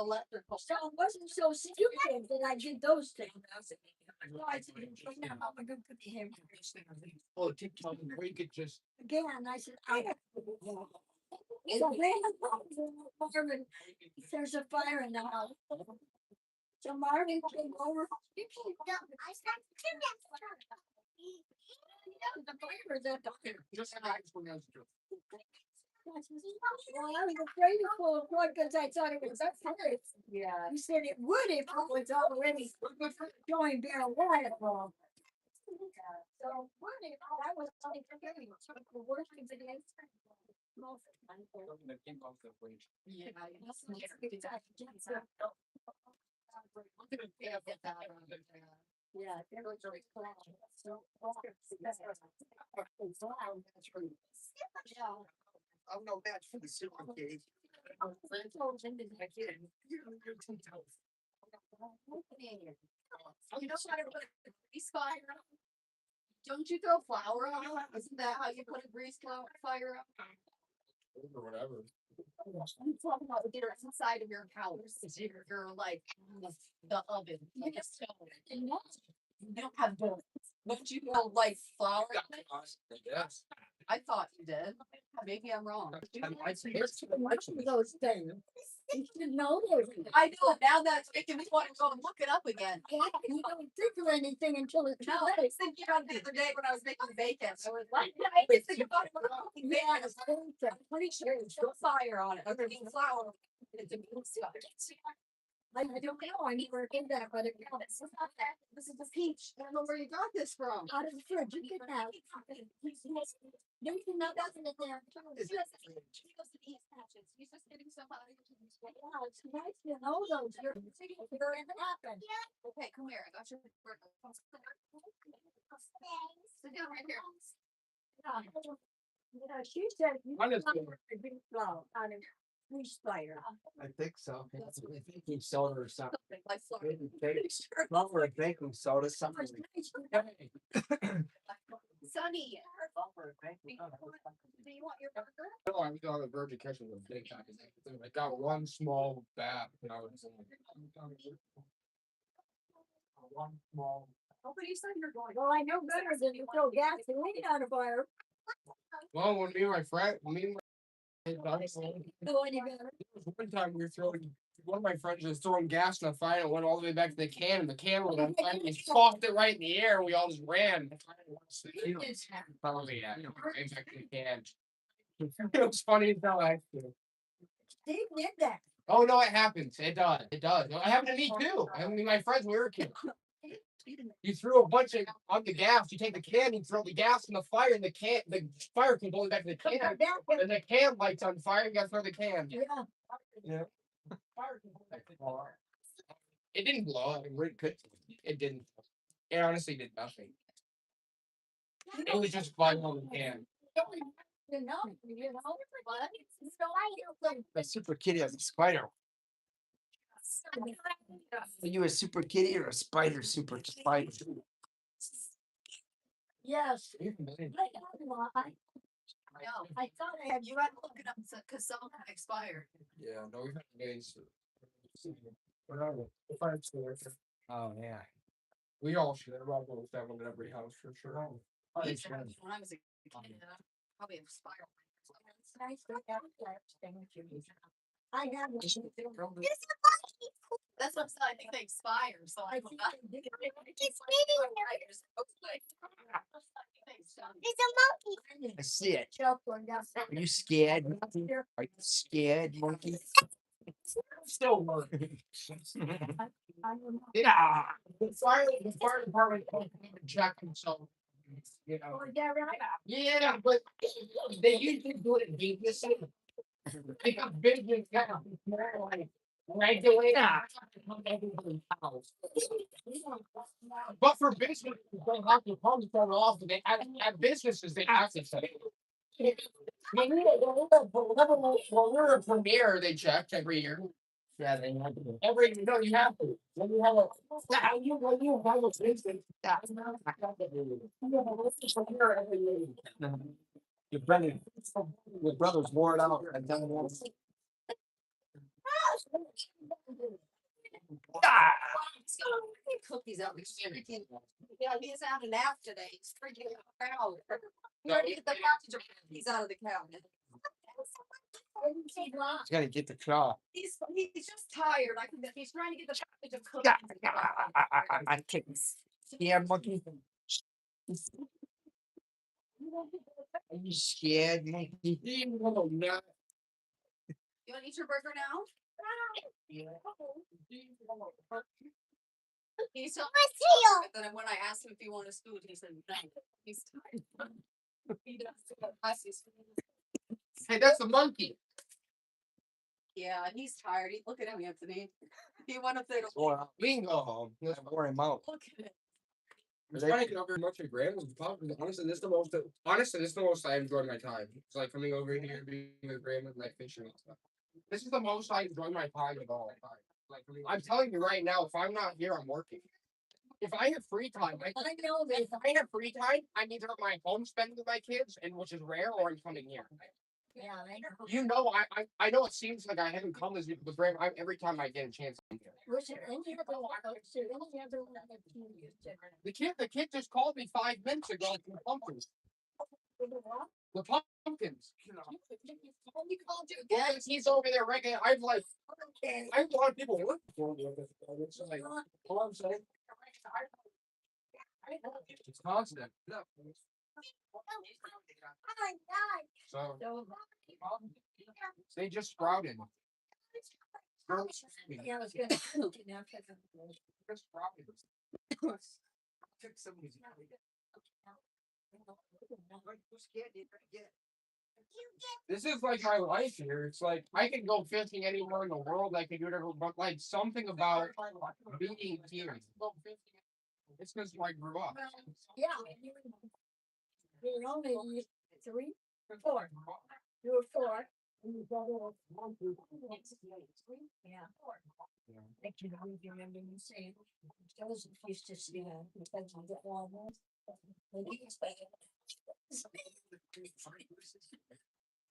So it wasn't so stupid that I did those things. So I said, "Right now, I'm gonna put the hair Oh, TikTok, where you could just. again, I said, I have. So then, there's a fire in the house. So Marvin came over. I said, The fire is at the. Just an explanation. Well, I was afraid to pull the plug because I thought it was up first. Yeah. You said it would if it was already showing bare wire from. So, what if I was like, okay, the worst thing it is. Most of the time, Yeah. yeah, there was a class. So, yeah. I'm no match for the super cage. I told him to I can't. You're too tough. You know how to put a grease fire out? Don't you throw flour on it? Isn't that how you put a grease fire out? Or whatever. I'm talking about the inside of your house. You're like the oven, like a stove. And that's You don't have both. Don't you know like flour? Yes. I thought you did. Maybe I'm wrong. I'd say there's too much of those things. You should know those. I know, now that's making me want to go and look it up again. Yeah, you don't think of anything until it's too No, I late. was thinking about it the other day when I was making bacon. I was like, Yeah, I was thinking about it when I was making Yeah, bacon. it's whole thing. I'm pretty sure it's no fire on it. I'm putting flour. It's a good stuff. I don't know, I never did that, but it counts. This is the peach. I don't know where you got this from. Out of the fridge, you get that. Don't you know that's in there? He goes to these patches. He's just getting some out of your Yeah, it's nice to know those. You're in the happen. Okay, come here. I got your work. Sit down right here. Yeah. Yeah, she said you Honestly. a big flow on a tree spider. I think so. I think baking soda or something. Something like Florida. Maybe baking, or baking soda, something. Sonny, do you want your burger? No, I was on the verge of catching a big time. I got one small bat, and I was one small. Nobody said you're going. Well, I know better than to throw gasoline on a fire. Well, when me and my friend, me and my Go any better. one time we were throwing. One of my friends was throwing gas in the fire and it went all the way back to the can, and the can was on fire. And he tossed it right in the air. And we all just ran. Probably, yeah. Right back to the can. It was funny as hell, actually. Steve did that. Oh no, it happens. It does. It does. It happened to me too. I mean, my friends when we were kids. You threw a bunch of on the gas. You take the can, you throw the gas in the fire, and the fire can go back to the can, and the can lights on fire. You gotta throw the can. Yeah. Yeah. Fire can go back to the car. It didn't blow. It didn't. It honestly did nothing. It was just fun on the can. You know, What? So My super kitty has a spider. Are you a super kitty or a spider super spider? yes. You can manage. No, I thought I had you gotta look it up because some have expired. Yeah, no, we've had days. Whatever. The fire extinguisher. Oh, yeah. We all should have almost have one in every house for sure. I used to have when I was a kid, probably a spiral. It's nice to have that extinguisher. I have one. That's what I'm saying. I think they expire, so I don't know. It's there's a monkey. I see it. Chocolate down Are you scared? Are you scared, monkey? Still working. I don't know. Yeah. The fire department can't even check them, so you know. Oh, is that right? Yeah, but they usually do it in business. Because business kind of more like regulate. Everybody's house. But for business, they have to come to off. They at businesses, they have to say. When we're a premier, they check every year. Yeah, they have to. Every you have to. When you have a when you have a business, that's not every year. Your brother's wore it out. And done it. Cookies out. Yeah, he's out a nap today. He's freaking out. You gotta get the package of cookies out of the cabinet. He's gotta get the claw. He's just tired. He's trying to get the package of cookies. I can't. Yeah, monkey. Are you scared, monkey? You wanna eat your burger now? He's so then when I asked him if he wanted food, he said no. He's tired. He does. Hey, that's a monkey. Yeah, he's tired. Look at him, Anthony. He went up there to We can go home. I wore him out. look at him. I'm trying to get over much of Grandma's probably honestly this is the most I enjoyed my time. It's like coming over here, being with Grandma, and like fishing and stuff. This is the most I enjoy my time of all time. Like I'm telling you right now, if I'm not here, I'm working. If I have free time, I know this. if I have free time, I'm either at my home spending with my kids, and which is rare, or I'm coming here. Yeah, I know. You know, I know it seems like I haven't come this week with Grandma. Every time I get a chance, I'm here. Was there any other one? Was there any other one that you used to? The kid just called me 5 minutes ago from pumpkins. The pumpkins. He called you Yeah, again. he's over there regular. I have a lot of people working for me. It's like, all I'm saying. It's constant. So they just sprouted. Yeah, I was gonna. Just sprouted. Took some of these. This is like my life here. It's like I can go fishing anywhere in the world. I can do whatever, but like something about being here. It's because I grew up. Yeah. You're only 3. Four. You were four. And your brother was one, two, three. Yeah. I can remember you saying, Joseph used to see her because of the almost. And he was like,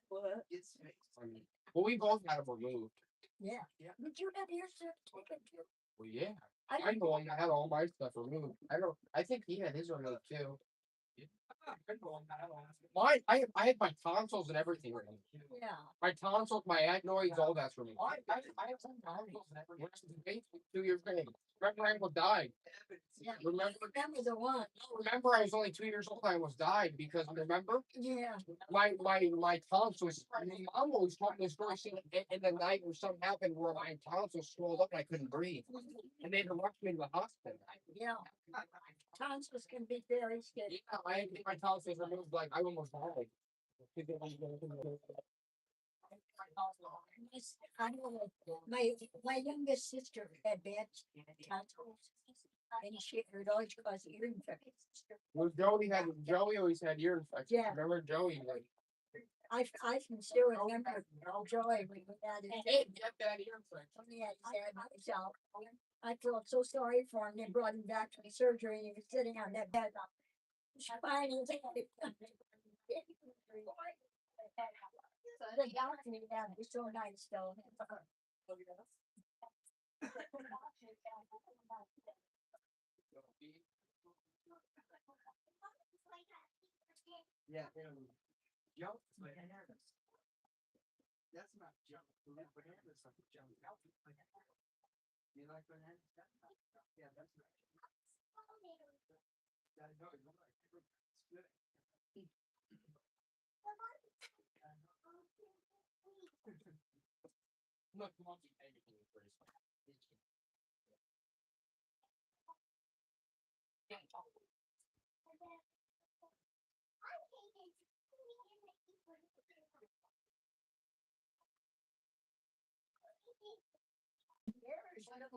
what? Well, we both had them removed. Yeah. Did you have your stuff taken too? Well, yeah. I I'm the one that had all my stuff removed. I think he had his removed too. Mine, I had my tonsils and everything removed. Yeah. My tonsils, my adenoids, all that's removed. I have some tonsils and everything. 2 years old. Remember, I almost died. Yeah. Remember, Remember the one? remember, I was only 2 years old. I almost died because remember, Yeah. my tonsils. My mom always told me the story. Saying in the night when something happened where my tonsils swelled up and I couldn't breathe, and they had to rush me to the hospital. Yeah. Tonsils can be very scary. Yeah, I had to get my tonsils removed. Like I almost died. I know my youngest sister had bad tonsils, and she would always cause ear infections. Well, Joey always had ear infections. Yeah. Remember Joey? Like, I can still remember Joy when we had it. get that ear infection. When he had myself. I felt so sorry for him. They brought him back to the surgery and he was sitting on that bed. Fine, he was like, the doctor was so nice though. Yeah. Jump bananas. That's not jump. Bananas like jump. You like bananas? Yeah, that's not. I know, you like it. It's good. Look, mom, everything is pretty smart. The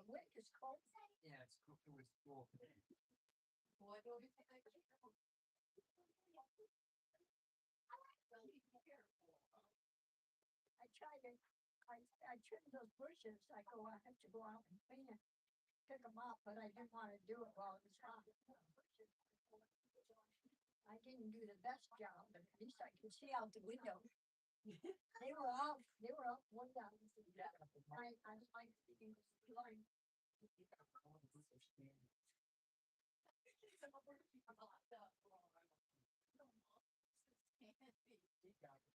wind is cold. Yeah, it's cool. It was cool. What do you think I could do? I trim those bushes. I have to go out and clean it, pick them up, but I didn't want to do it while it was hot. I didn't do the best job, but at least I could see out the window. They were out one down. I like line.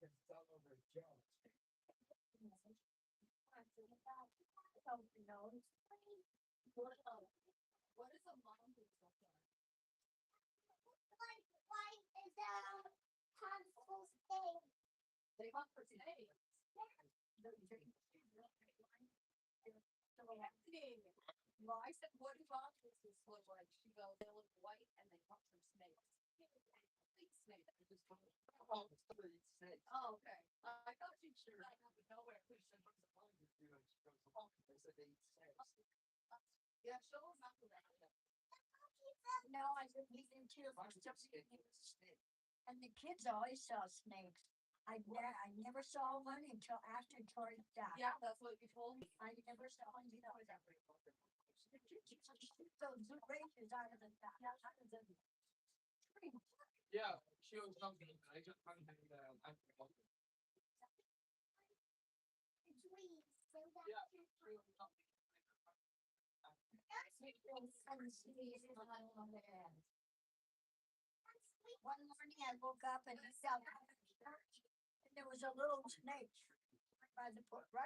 It's all over Jones. What is a mom do sometimes? Why is tonsils stay? They want for today. Well, I said, what do boxes look like? She goes, they look white and they come from snakes. Snakes. I just told her. Oh, somebody said. Oh, okay. I thought she'd sure out of nowhere. They said they eat snakes. Yeah, she'll remember that. No, I didn't eat them too. And the kids always saw snakes. I never saw one until after George died. Yeah, that's what you told me. I never saw one. You know, those branches out of the tree. Yeah, she was something. I just found that I'm It's weeds. So that's Yeah. One morning I woke up and and there was a little snake right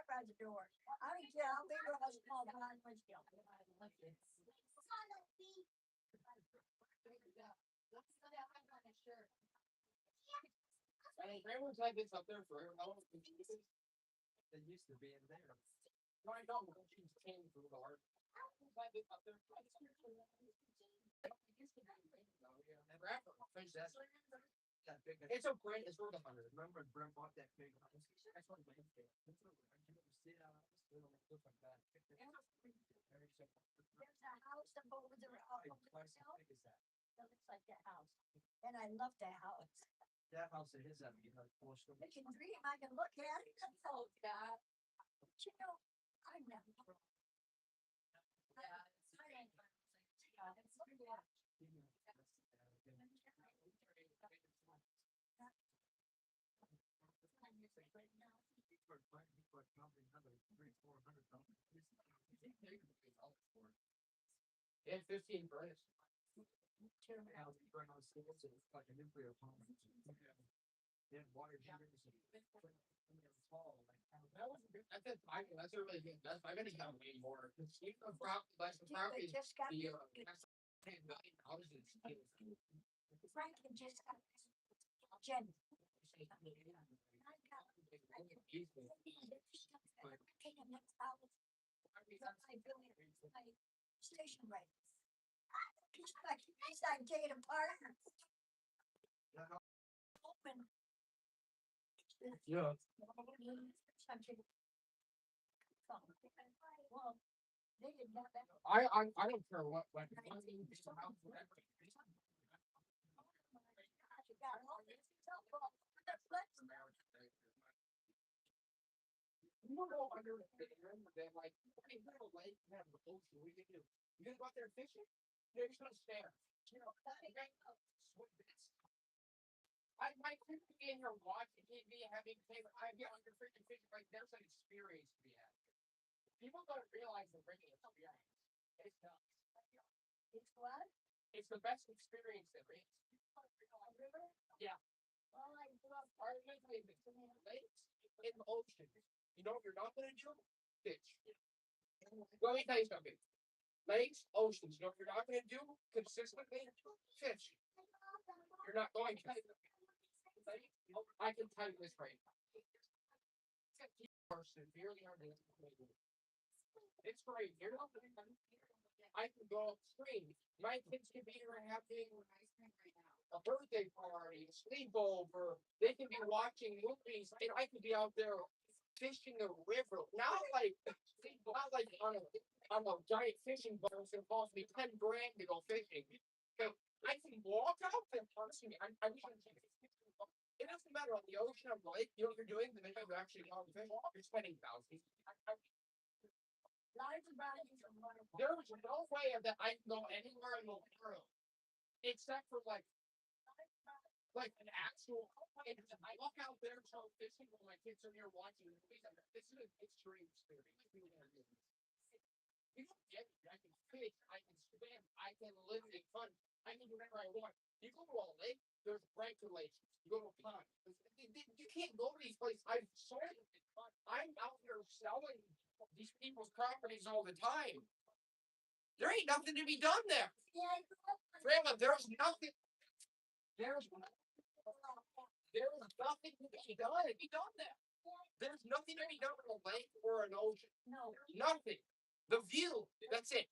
by the door. I don't care how big or how small the line was. And Grandma's had this up there for how long? They used to be in there. No, I know. She came through the heart. Had this up there. Forever. That big. It's a great. It's worth $100. Remember when Brent bought that big house? That's what Brent did. That's what I never see it out. It looks like that. Very simple. There's a house up over there. Twice as big as that. That looks like that house. And I love that house. That house of his, you know, 4 stories. I can dream, I can look at it. Oh, God. But you know, I never. Yeah, it's pretty bad. And 15 furnace. Now, we burn those things, and it's like a nuclear plant. They have water heaters and it's all like. That was a good, that's a really good investment. I gotta get way more. Even the less the They property, just got, the, that's $10 million is. Franklin just got Jen. Station right. He's not taking apart. Open. Yeah. Well, they didn't have that. I don't care what, You don't understand that, like, hey, you have a lake, you have the ocean, what are you gonna do? You gonna go out there fishing? You're just gonna stare. You know, swim this. My kids could be in here watching TV, having favorite, I get under freaking fishing, like, there's an experience to be had. People don't realize they're bringing experience. It's nuts. It's what? It's the best experience there is. River? Yeah. Well, I grew up. Our lakes in the ocean. You know what you're not gonna do? Fish. Let me tell you something. Lakes, oceans, you know what you're not gonna do consistently? Fish. You're not going to. I can tell you this right now. Are severely underestimated. It's great. You're not gonna. I can go upstream. My kids can be here having a birthday party, a sleepover. They can be watching movies, and I could be out there fishing the river. Not like on a giant fishing boat. It's gonna cost me 10 grand to go fishing. So I can walk out there. Honestly, it doesn't matter on the ocean or the lake. You know what you're doing the minute you actually go out and fish. You're spending thousands. There was no way that I can go anywhere in the world except for like an actual. I walk out there so fishing when my kids are here watching movies. This is an extreme experience. You don't get it. I can fish. I can swim. I can live in fun. I can do whatever I want. You go to a lake, there's regulations. You go to a pond. You can't go to these places. I'm out here selling these people's properties all the time. There ain't nothing to be done there. Grandma, there's nothing. There's nothing to be done there. There's nothing to be done on a lake or an ocean. No. Nothing. The view. That's it.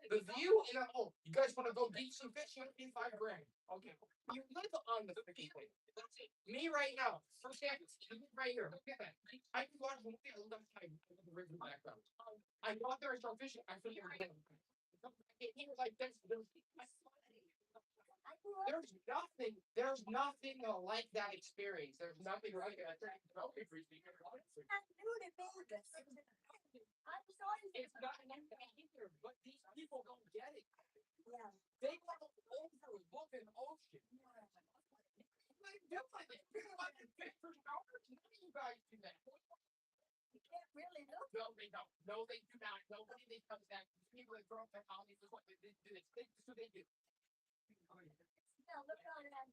The view and you guys want to go get some fish? You pay 5 grand. Okay. You live on the view. That's it. Me right now. First seconds. Right here. Look at that. I can watch a movie all the time with the river background. I go out there and start fishing. I feel like like there's nothing like that experience. There's nothing like that. It's not either, but these people don't get it. Yeah. They want to overlook an ocean. Like, people like to fish for hours. None of you guys do that. You can't really look. No, they don't. No, they do not. Nobody that comes back. People that grow up in colonies, this is what they do. This is what they do. Now look on that.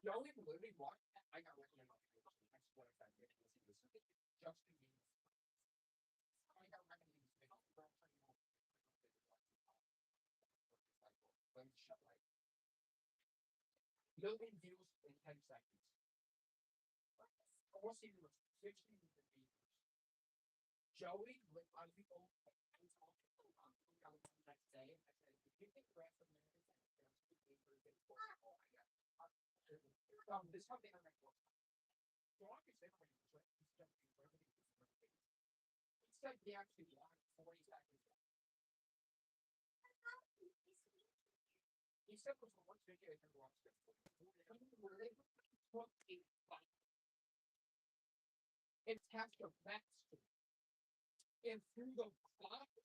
You only literally walk. I got lucky enough to go to the next one. Just to be. I got lucky enough to go. Let me shut my. Million views in 10 seconds. Almost even 16 views. Joey went on people and talked the next day. I said, if you think the rest of America this is something I'm like, well, obviously, he said he actually walked 40 seconds. He said it was the worst video I ever watched. took a bite and tapped her back and through the bottom